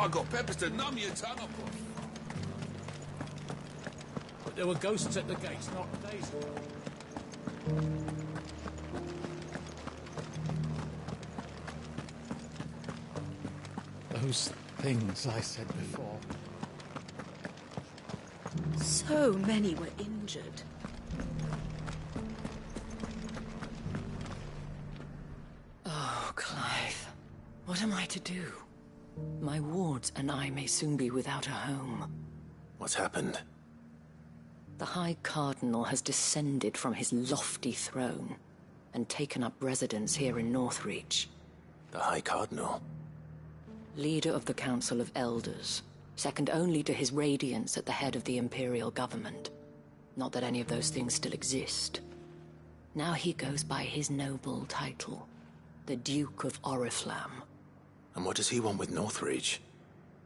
[SPEAKER 7] I got peppers to numb your tongue up.
[SPEAKER 6] But there were ghosts at the gates, not days.
[SPEAKER 10] Those things I said before.
[SPEAKER 5] So many were injured. Oh, Clive. What am I to do? My wards and I may soon be without a home.
[SPEAKER 2] What's happened?
[SPEAKER 5] The High Cardinal has descended from his lofty throne and taken up residence here in Northreach.
[SPEAKER 2] The High Cardinal?
[SPEAKER 5] Leader of the Council of Elders, second only to his Radiance at the head of the Imperial government. Not that any of those things still exist. Now he goes by his noble title, the Duke of Oriflamme.
[SPEAKER 2] And what does he want with Northreach?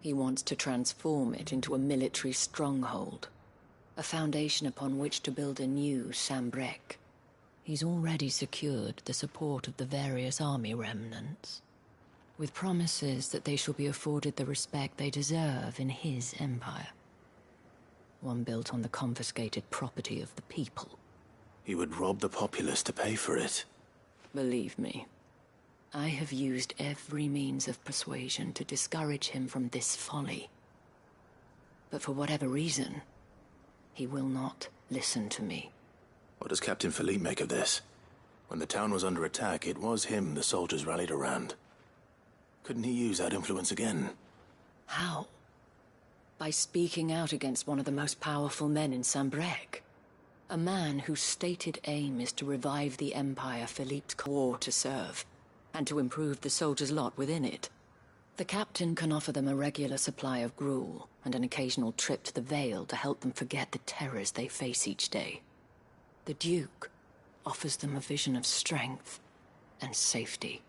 [SPEAKER 5] He wants to transform it into a military stronghold, a foundation upon which to build a new Sambrec. He's already secured the support of the various army remnants, with promises that they shall be afforded the respect they deserve in his empire. One built on the confiscated property of the people.
[SPEAKER 2] He would rob the populace to pay for it.
[SPEAKER 5] Believe me, I have used every means of persuasion to discourage him from this folly. But for whatever reason, he will not listen to me.
[SPEAKER 2] What does Captain Philippe make of this? When the town was under attack, it was him the soldiers rallied around. Couldn't he use that influence again?
[SPEAKER 5] How? By speaking out against one of the most powerful men in Sambrec. A man whose stated aim is to revive the Empire Philippe's war to serve, and to improve the soldiers' lot within it. The captain can offer them a regular supply of gruel, and an occasional trip to the Vale to help them forget the terrors they face each day. The Duke offers them a vision of strength and safety.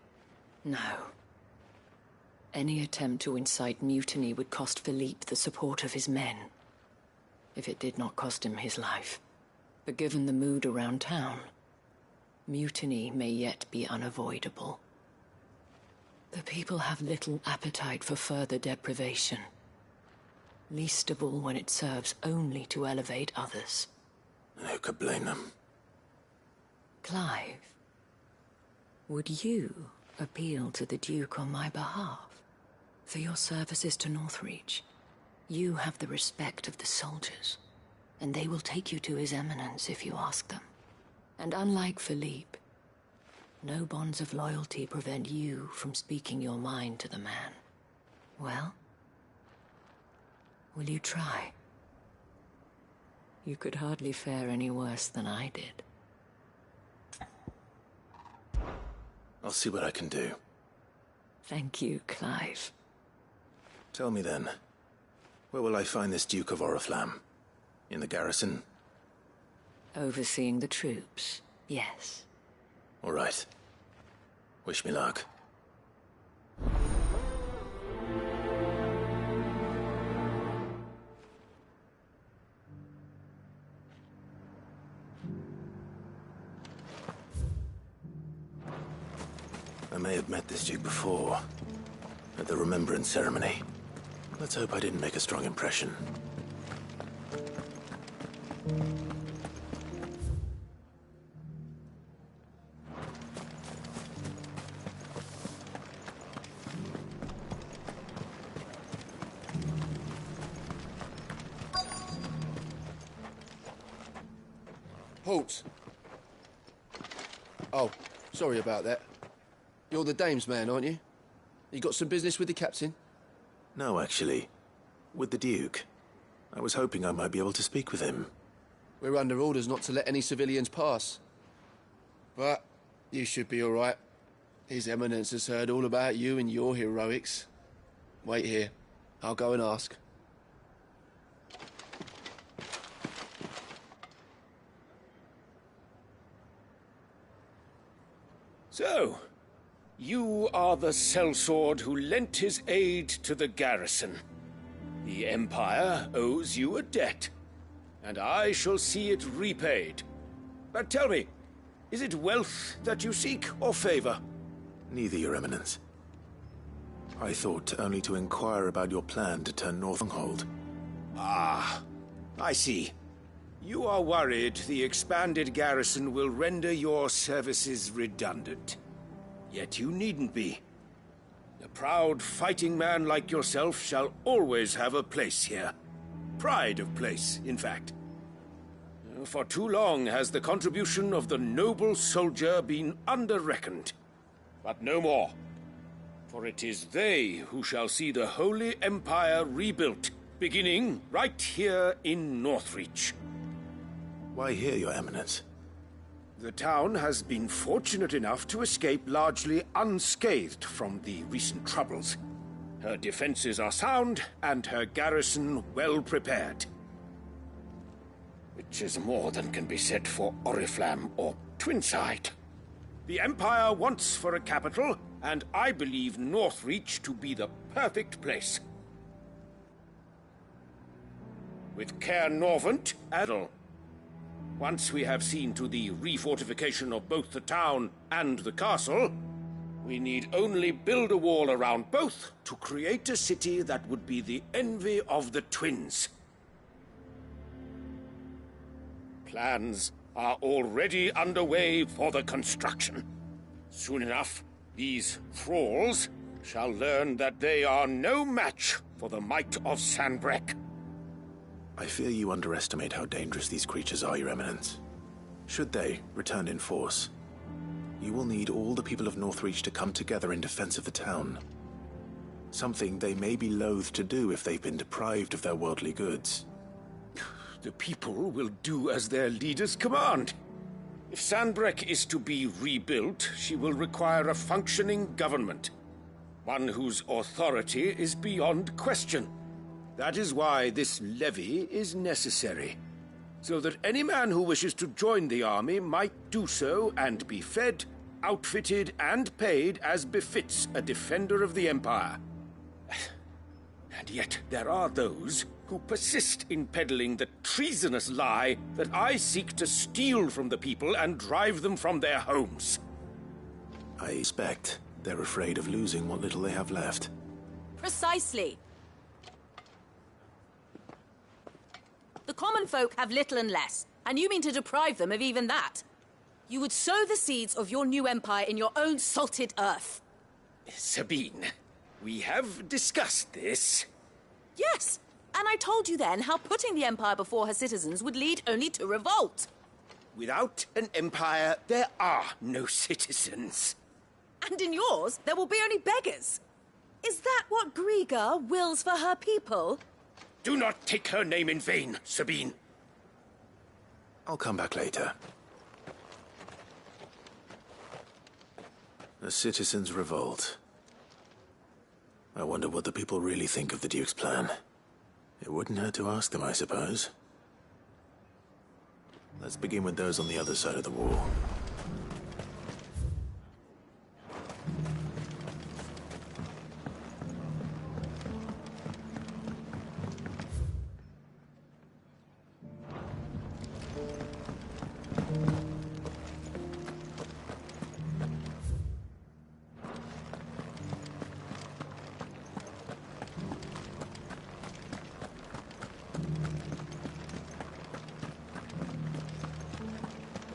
[SPEAKER 5] No. Any attempt to incite mutiny would cost Philippe the support of his men, if it did not cost him his life. But given the mood around town, mutiny may yet be unavoidable. The people have little appetite for further deprivation, least of all when it serves only to elevate others.
[SPEAKER 2] Who could blame them?
[SPEAKER 5] Clive, would you appeal to the Duke on my behalf? For your services to Northreach, you have the respect of the soldiers, and they will take you to His Eminence if you ask them. And unlike Philippe, no bonds of loyalty prevent you from speaking your mind to the man. Well, will you try? You could hardly fare any worse than I did.
[SPEAKER 2] I'll see what I can do.
[SPEAKER 5] Thank you, Clive.
[SPEAKER 2] Tell me then, where will I find this Duke of Oriflamme? In the garrison?
[SPEAKER 5] Overseeing the troops, yes.
[SPEAKER 2] All right. Wish me luck. I may have met this Duke before, at the Remembrance Ceremony. Let's hope I didn't make a strong impression.
[SPEAKER 13] Halt! Oh, sorry about that. You're the dame's man, aren't you? You got some business with the captain?
[SPEAKER 2] No, actually. With the Duke. I was hoping I might be able to speak with him.
[SPEAKER 13] We're under orders not to let any civilians pass. But you should be all right. His Eminence has heard all about you and your heroics. Wait here. I'll go and ask.
[SPEAKER 6] So, you are the sellsword who lent his aid to the garrison. The Empire owes you a debt, and I shall see it repaid. But tell me, is it wealth that you seek, or favor?
[SPEAKER 2] Neither, Your Eminence. I thought only to inquire about your plan to turn North Stronghold.
[SPEAKER 6] Ah, I see. You are worried the expanded garrison will render your services redundant. Yet you needn't be. A proud fighting man like yourself shall always have a place here. Pride of place, in fact. For too long has the contribution of the noble soldier been under-reckoned. But no more. For it is they who shall see the Holy Empire rebuilt, beginning right here in Northreach.
[SPEAKER 2] Why here, Your Eminence?
[SPEAKER 6] The town has been fortunate enough to escape largely unscathed from the recent troubles. Her defenses are sound, and her garrison well prepared. Which is more than can be said for Oriflamme or Twinside. The Empire wants for a capital, and I believe Northreach to be the perfect place. With Caer Norvent, Adel. Once we have seen to the refortification of both the town and the castle, we need only build a wall around both to create a city that would be the envy of the twins. Plans are already underway for the construction. Soon enough, these thralls shall learn that they are no match for the might of Sanbreque.
[SPEAKER 2] I fear you underestimate how dangerous these creatures are, Your Eminence. Should they return in force, you will need all the people of Northreach to come together in defense of the town. Something they may be loath to do if they've been deprived of their worldly goods.
[SPEAKER 6] The people will do as their leaders command. If Sanbreque is to be rebuilt, she will require a functioning government. One whose authority is beyond question. That is why this levy is necessary. So that any man who wishes to join the army might do so and be fed, outfitted, and paid as befits a defender of the Empire. And yet there are those who persist in peddling the treasonous lie that I seek to steal from the people and drive them from their homes.
[SPEAKER 2] I suspect they're afraid of losing what little they have left.
[SPEAKER 19] Precisely. The common folk have little and less, and you mean to deprive them of even that. You would sow the seeds of your new empire in your own salted earth.
[SPEAKER 6] Sabine, we have discussed this.
[SPEAKER 19] Yes, and I told you then how putting the empire before her citizens would lead only to revolt.
[SPEAKER 6] Without an empire, there are no citizens.
[SPEAKER 19] And in yours, there will be only beggars. Is that what Griga wills for her people?
[SPEAKER 6] Do not take her name in vain, Sabine.
[SPEAKER 2] I'll come back later. A citizens' revolt. I wonder what the people really think of the Duke's plan. It wouldn't hurt to ask them, I suppose. Let's begin with those on the other side of the wall.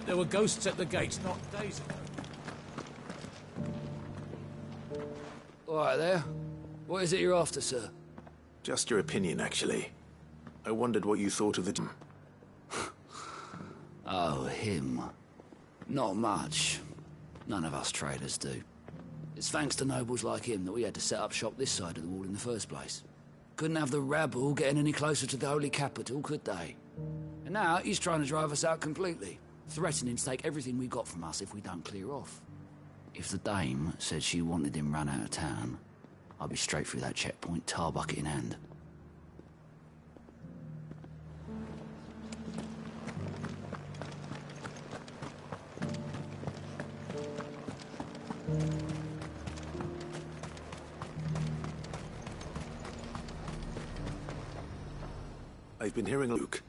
[SPEAKER 7] There were ghosts at the gates not days ago.
[SPEAKER 21] All right there. What is it you're after, sir?
[SPEAKER 2] Just your opinion, actually. I wondered what you thought of the...
[SPEAKER 21] Oh, him. Not much. None of us traders do. It's thanks to nobles like him that we had to set up shop this side of the wall in the first place. Couldn't have the rabble getting any closer to the holy capital, could they? And now he's trying to drive us out completely, threatening to take everything we got from us if we don't clear off. If the dame said she wanted him run out of town, I'd be straight through that checkpoint, tar bucket in hand.
[SPEAKER 2] I've been hearing Luke.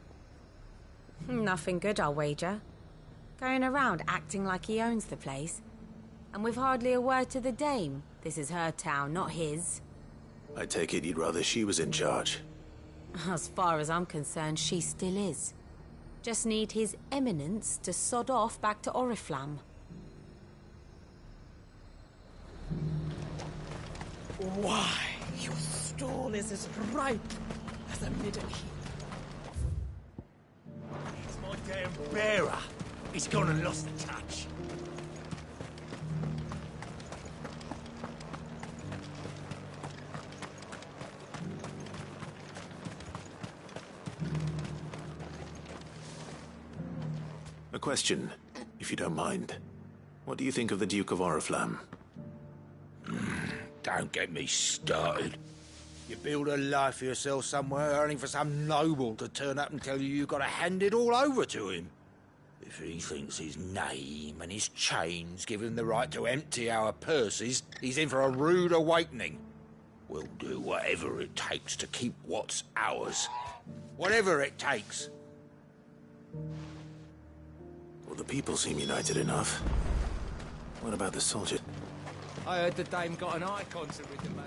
[SPEAKER 22] Nothing good, I'll wager. Going around acting like he owns the place.
[SPEAKER 1] And with hardly a word to the dame. This is her town, not his.
[SPEAKER 2] I take it you'd rather she was in charge.
[SPEAKER 1] As far as I'm concerned, she still is. Just need his eminence to sod off back to Oriflamme.
[SPEAKER 8] Why, your stall is as ripe as a middle heap. It's my damn bearer. He's gone and lost the touch.
[SPEAKER 2] A question, if you don't mind. What do you think of the Duke of Oriflamme?
[SPEAKER 8] Don't get me started. You build a life for yourself somewhere, earning for some noble to turn up and tell you got to hand it all over to him. If he thinks his name and his chains give him the right to empty our purses, he's in for a rude awakening. We'll do whatever it takes to keep what's ours. Whatever it takes.
[SPEAKER 2] Well, the people seem united enough. What about the soldiers?
[SPEAKER 10] I heard the dame got an eye concert with the man.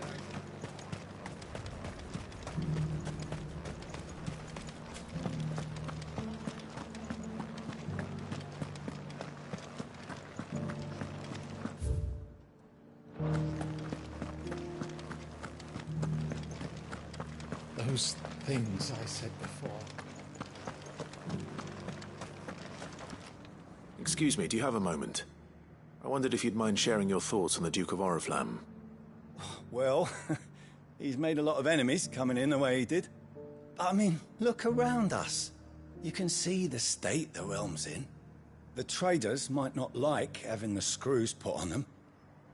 [SPEAKER 7] Those things I said before.
[SPEAKER 2] Excuse me, do you have a moment? I wondered if you'd mind sharing your thoughts on the Duke of Oriflamme.
[SPEAKER 22] Well, he's made a lot of enemies coming in the way he did. I mean, look around us. You can see the state the realm's in. The traders might not like having the screws put on them,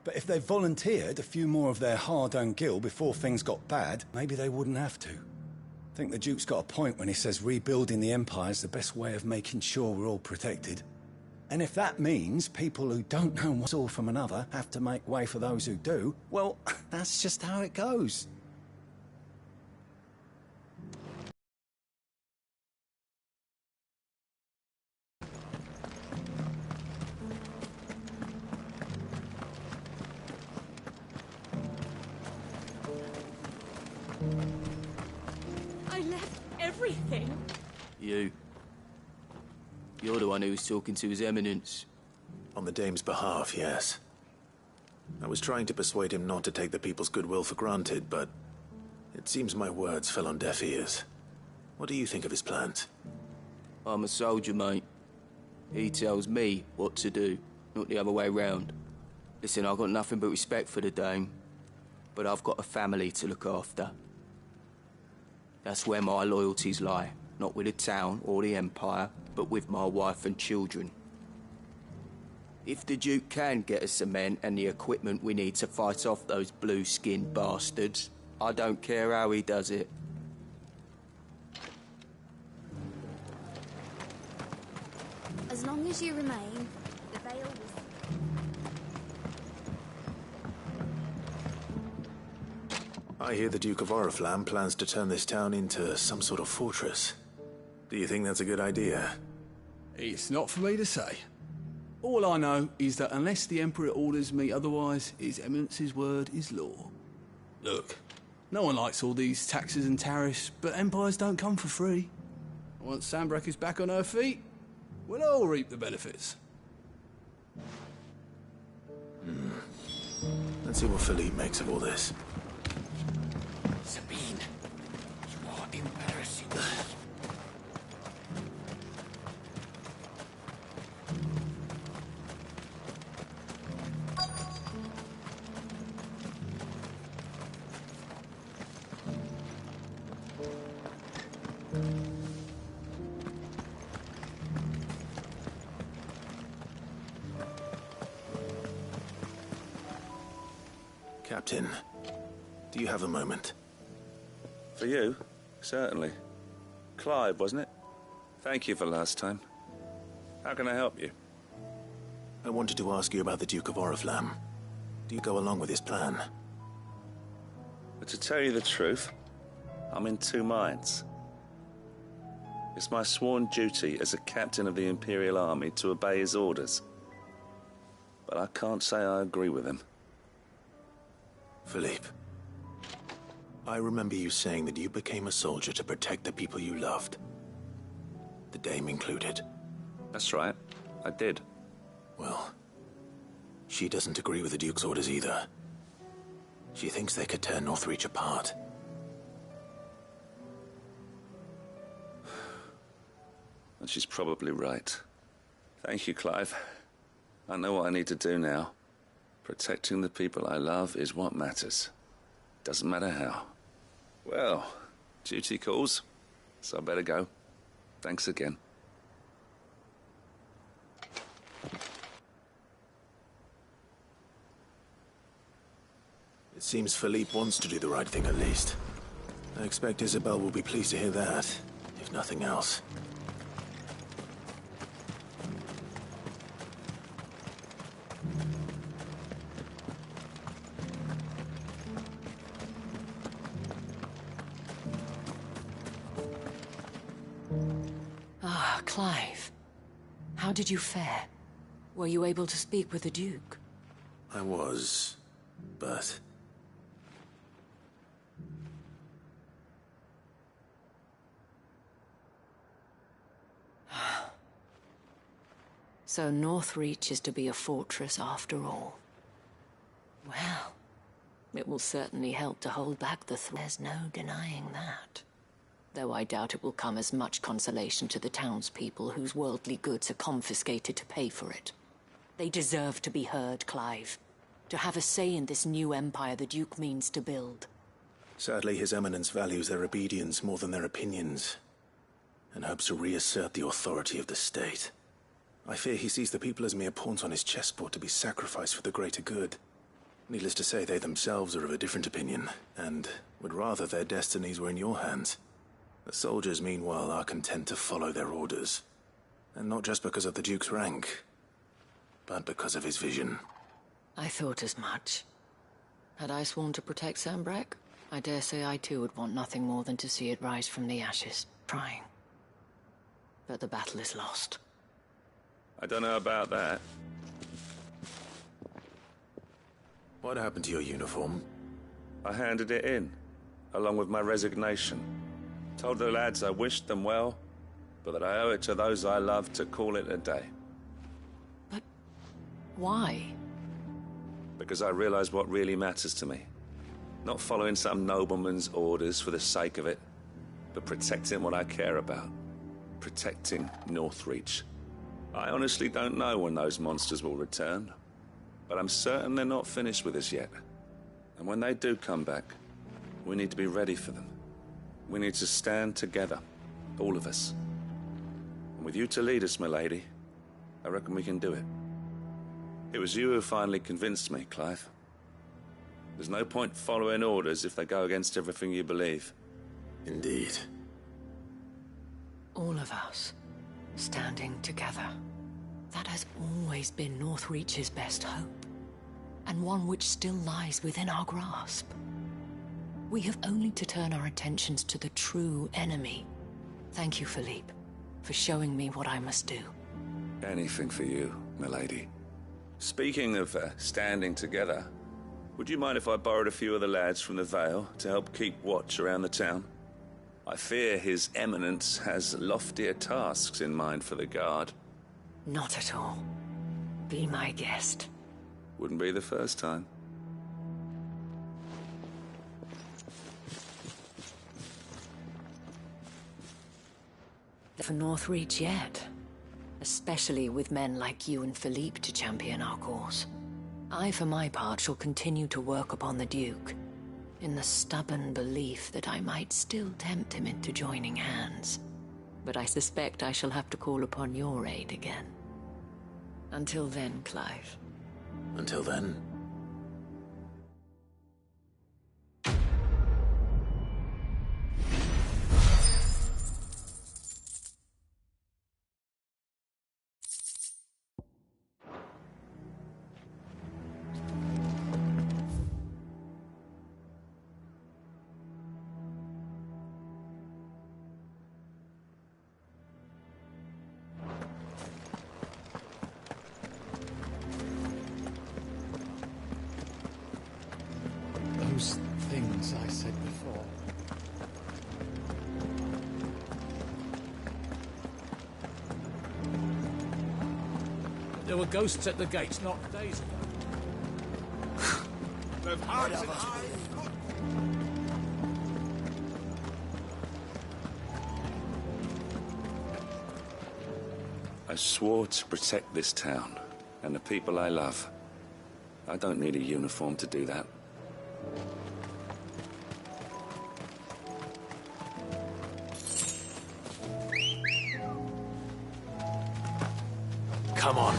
[SPEAKER 22] but if they volunteered a few more of their hard-earned gil before things got bad, maybe they wouldn't have to. I think the Duke's got a point when he says rebuilding the Empire's the best way of making sure we're all protected. And if that means people who don't know one sword from another have to make way for those who do, well, that's just how it goes.
[SPEAKER 19] I left everything.
[SPEAKER 13] You're the one who was talking to His Eminence.
[SPEAKER 2] On the dame's behalf, yes. I was trying to persuade him not to take the people's goodwill for granted, but it seems my words fell on deaf ears. What do you think of his plans?
[SPEAKER 13] I'm a soldier, mate. He tells me what to do, not the other way round. Listen, I've got nothing but respect for the dame, but I've got a family to look after. That's where my loyalties lie, not with the town or the Empire, but with my wife and children. If the Duke can get us the men and the equipment we need to fight off those blue-skinned bastards, I don't care how he does it.
[SPEAKER 24] As long as you remain, the veil will...
[SPEAKER 2] I hear the Duke of Oriflamme plans to turn this town into some sort of fortress. Do you think that's a good idea?
[SPEAKER 15] It's not for me to say. All I know is that unless the Emperor orders me otherwise, His Eminence's word is law. Look, no one likes all these taxes and tariffs, but empires don't come for free. Once Sandbreck is back on her feet, we'll all reap the benefits.
[SPEAKER 2] Let's see what Philippe makes of all this.
[SPEAKER 8] Sabine, you are embarrassing.
[SPEAKER 2] Captain, do you have a moment?
[SPEAKER 20] For you? Certainly. Clive, wasn't it? Thank you for last time. How can I help you?
[SPEAKER 2] I wanted to ask you about the Duke of Oriflamme. Do you go along with his plan?
[SPEAKER 20] But to tell you the truth, I'm in two minds. It's my sworn duty as a captain of the Imperial Army to obey his orders. but I can't say I agree with him.
[SPEAKER 2] Philippe, I remember you saying that you became a soldier to protect the people you loved. The dame included.
[SPEAKER 20] That's right. I did.
[SPEAKER 2] Well, she doesn't agree with the Duke's orders either. She thinks they could tear Northreach apart.
[SPEAKER 20] And she's probably right. Thank you, Clive. I know what I need to do now. Protecting the people I love is what matters. Doesn't matter how. Well, duty calls, so I better go. Thanks again.
[SPEAKER 2] It seems Philippe wants to do the right thing at least. I expect Isabel will be pleased to hear that, if nothing else.
[SPEAKER 5] Ah, Clive. How did you fare? Were you able to speak with the Duke?
[SPEAKER 2] I was, but...
[SPEAKER 5] So Northreach is to be a fortress after all. Well, it will certainly help to hold back the threat. There's no denying that. Though I doubt it will come as much consolation to the townspeople whose worldly goods are confiscated to pay for it. They deserve to be heard, Clive. To have a say in this new empire the Duke means to build.
[SPEAKER 2] Sadly, His Eminence values their obedience more than their opinions, and hopes to reassert the authority of the state. I fear he sees the people as mere pawns on his chessboard to be sacrificed for the greater good. Needless to say, they themselves are of a different opinion, and would rather their destinies were in your hands. The soldiers, meanwhile, are content to follow their orders. And not just because of the Duke's rank, but because of his vision.
[SPEAKER 5] I thought as much. Had I sworn to protect Sanbreque, I dare say I too would want nothing more than to see it rise from the ashes, trying. But the battle is lost.
[SPEAKER 20] I don't know about that.
[SPEAKER 2] What happened to your uniform?
[SPEAKER 20] I handed it in, along with my resignation. Told the lads I wished them well, but that I owe it to those I love to call it a day.
[SPEAKER 5] But why?
[SPEAKER 20] Because I realize what really matters to me. Not following some nobleman's orders for the sake of it, but protecting what I care about. Protecting Northreach. I honestly don't know when those monsters will return, but I'm certain they're not finished with us yet. And when they do come back, we need to be ready for them. We need to stand together, all of us. And with you to lead us, milady, I reckon we can do it. It was you who finally convinced me, Clive. There's no point following orders if they go against everything you believe.
[SPEAKER 2] Indeed.
[SPEAKER 5] All of us, standing together. That has always been Northreach's best hope, and one which still lies within our grasp. We have only to turn our attentions to the true enemy. Thank you, Philippe, for showing me what I must do.
[SPEAKER 20] Anything for you, milady. Speaking of standing together, would you mind if I borrowed a few of the lads from the Vale to help keep watch around the town? I fear His Eminence has loftier tasks in mind for the guard.
[SPEAKER 5] Not at all. Be my guest.
[SPEAKER 20] Wouldn't be the first time.
[SPEAKER 5] For Northreach yet. Especially with men like you and Philippe to champion our cause. I, for my part, shall continue to work upon the Duke, in the stubborn belief that I might still tempt him into joining hands. But I suspect I shall have to call upon your aid again. Until then, Clive.
[SPEAKER 2] Until then.
[SPEAKER 7] those things I said before. There were ghosts at the gates not days ago.
[SPEAKER 8] They've hearts and eyes.
[SPEAKER 9] I swore to protect this town and the people I love. I don't need a uniform to do that.
[SPEAKER 2] Come on.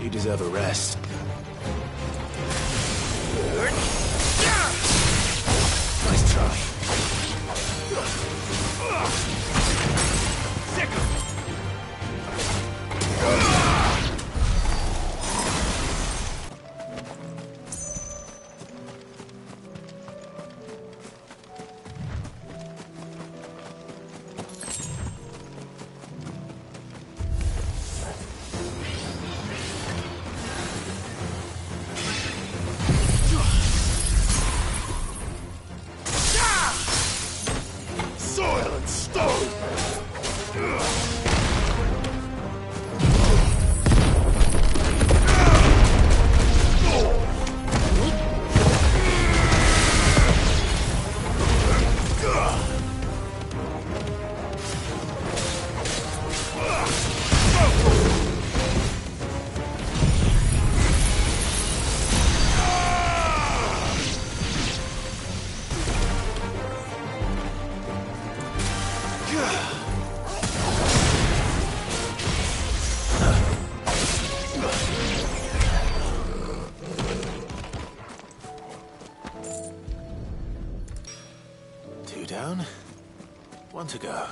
[SPEAKER 2] You deserve a rest. Nice try.
[SPEAKER 8] Soil and stone!
[SPEAKER 2] Two down, one to go.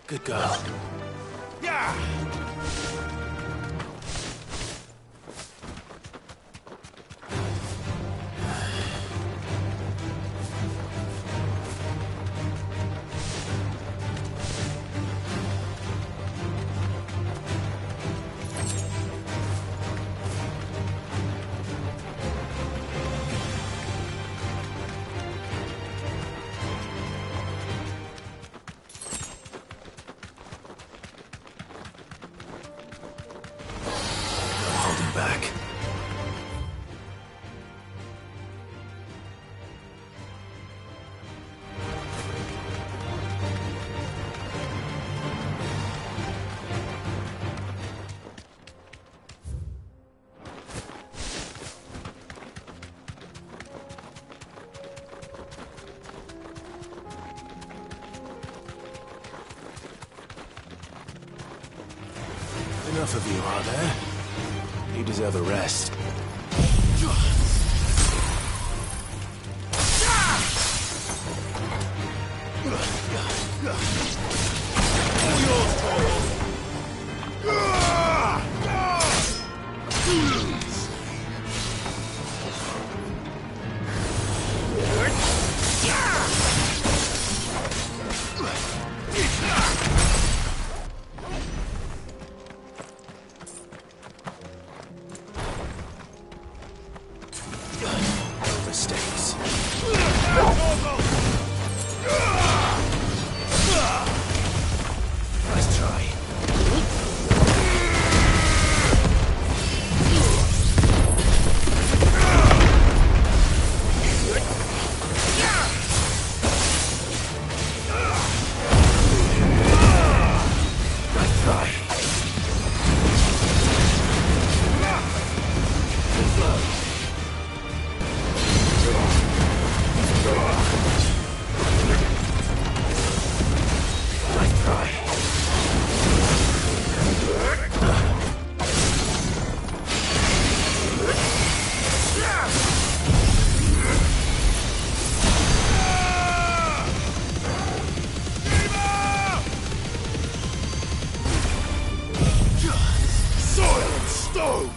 [SPEAKER 2] Good girl.
[SPEAKER 8] Yeah!
[SPEAKER 2] Back. Enough of you, are there? You deserve a rest.
[SPEAKER 8] All yours, Toro.
[SPEAKER 2] Mistakes. Nice try. Nice try. Nice try.
[SPEAKER 8] Soil and stone!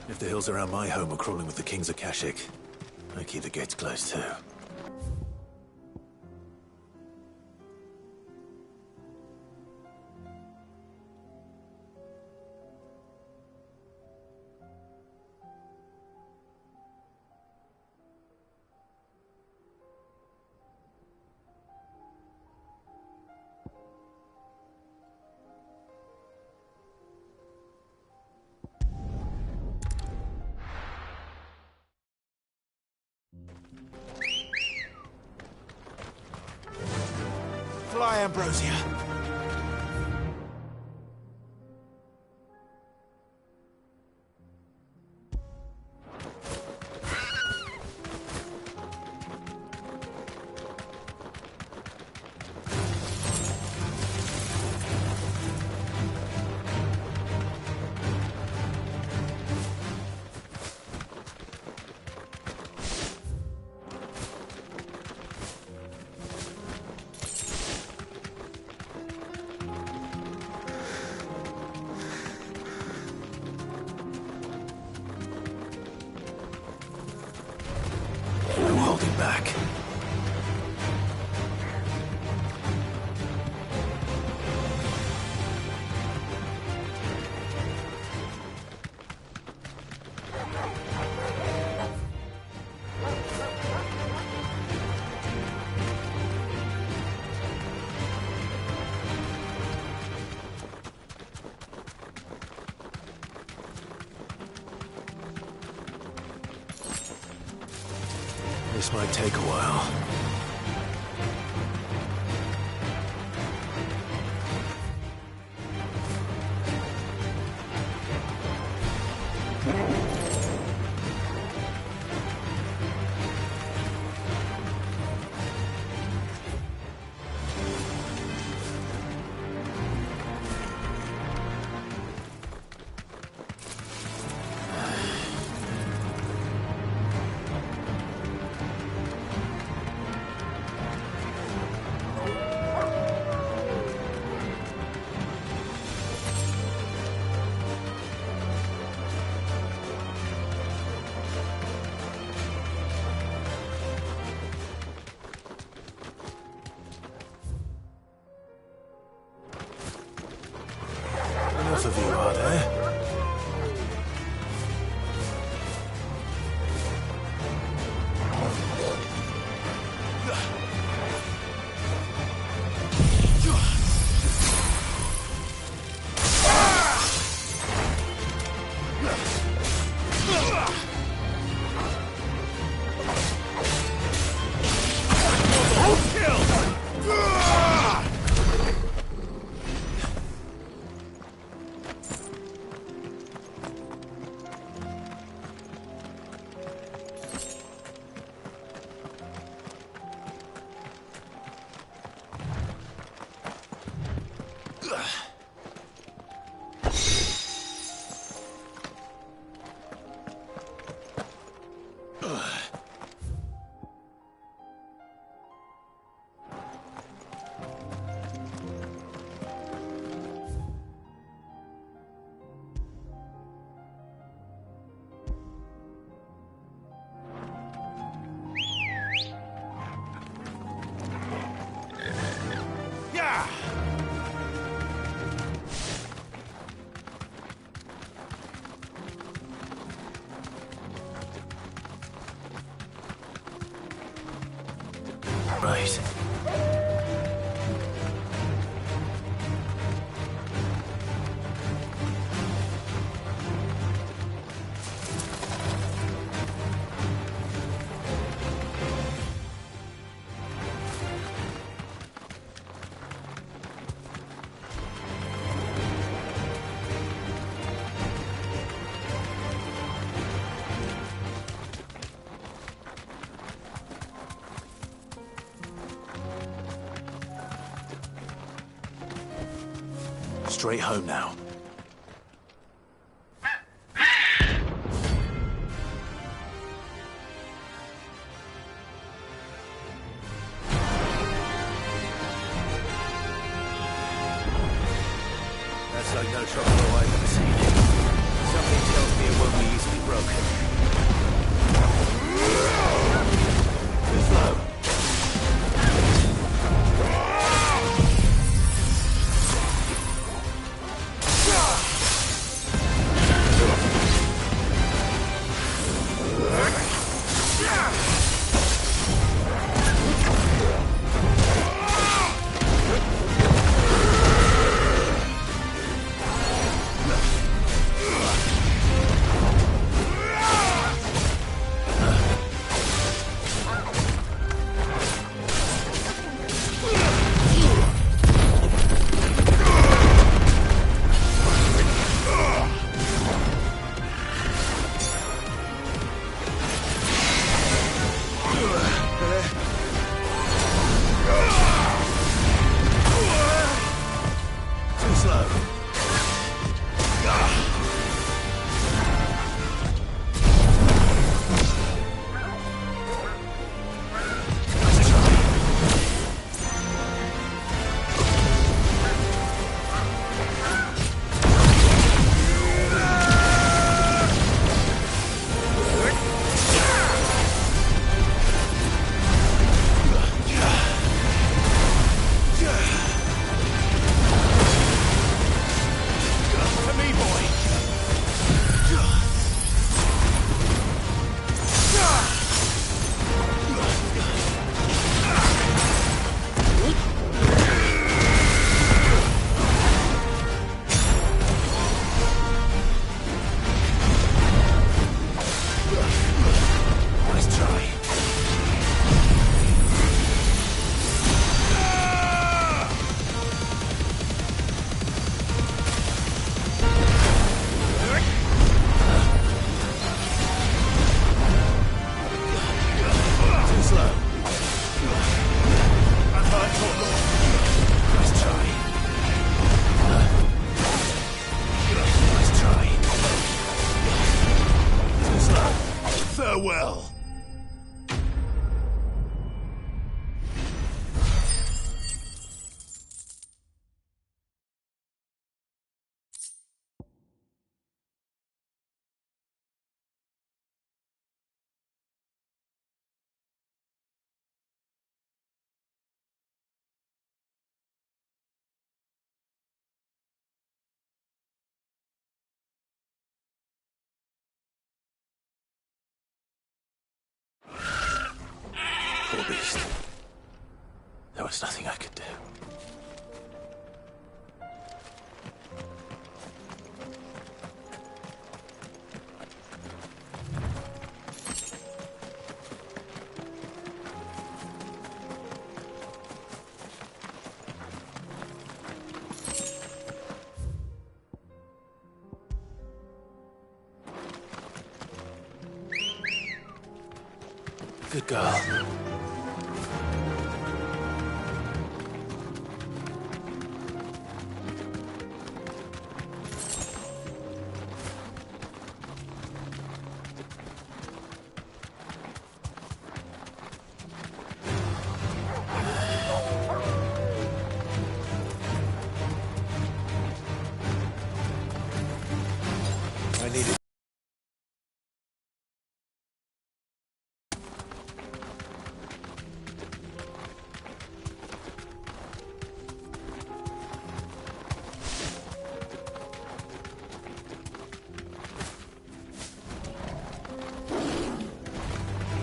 [SPEAKER 2] If the hills around my home are crawling with the King's Akashic, I keep the gates closed too.
[SPEAKER 8] Fly, Ambrosia.
[SPEAKER 2] No holding back. This might take a while. Enough of you, are there? Straight home now.
[SPEAKER 8] That's like no trouble I've ever seen. Something tells me it won't be easily broken. Too slow.
[SPEAKER 2] Farewell. Poor beast. There was nothing I could do. Good girl. I needed.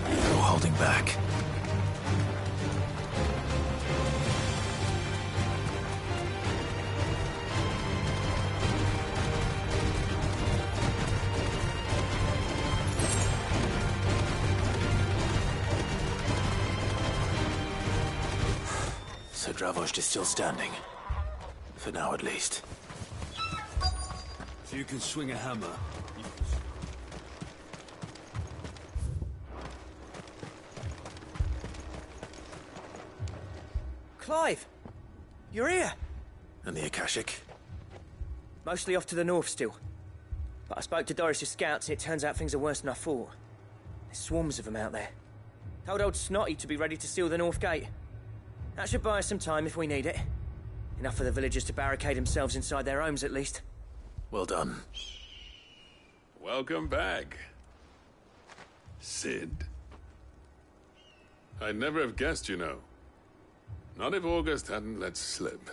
[SPEAKER 2] No holding back. So Dravost is still standing. For now, at least.
[SPEAKER 7] If you can swing a hammer, you can...
[SPEAKER 8] Clive! You're here!
[SPEAKER 2] And the Akashic?
[SPEAKER 11] Mostly off to the north still. But I spoke to Doris's scouts, and it turns out things are worse than I thought. There's swarms of them out there. Told old Snotty to be ready to seal the north gate. That should buy us some time if we need it. Enough for the villagers to barricade themselves inside their homes, at least.
[SPEAKER 2] Well done.
[SPEAKER 16] Welcome back, Sid. I'd never have guessed, you know. Not if August hadn't let slip.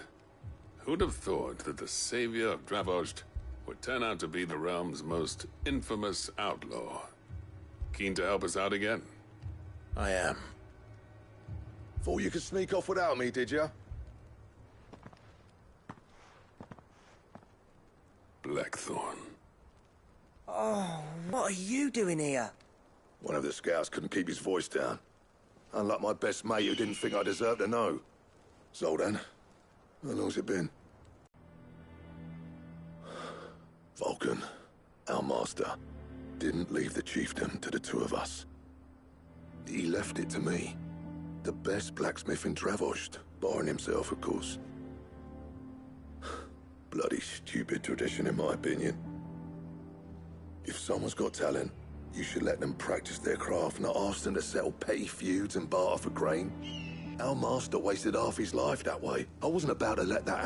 [SPEAKER 16] Who'd have thought that the savior of Dravost would turn out to be the realm's most infamous outlaw? Keen to help us out again?
[SPEAKER 2] I am.
[SPEAKER 4] Thought you could sneak off without me, did you?
[SPEAKER 16] Blackthorn.
[SPEAKER 11] Oh, what are you doing here?
[SPEAKER 4] One of the scouts couldn't keep his voice down. Unlike my best mate who didn't think I deserved to know. So then, how long's it been? Vulcan, our master, didn't leave the chiefdom to the two of us. He left it to me. The best blacksmith in Dravost, barring himself, of course. Bloody stupid tradition, in my opinion. If someone's got talent, you should let them practice their craft, not ask them to settle petty feuds and barter for grain. Our master wasted half his life that way. I wasn't about to let that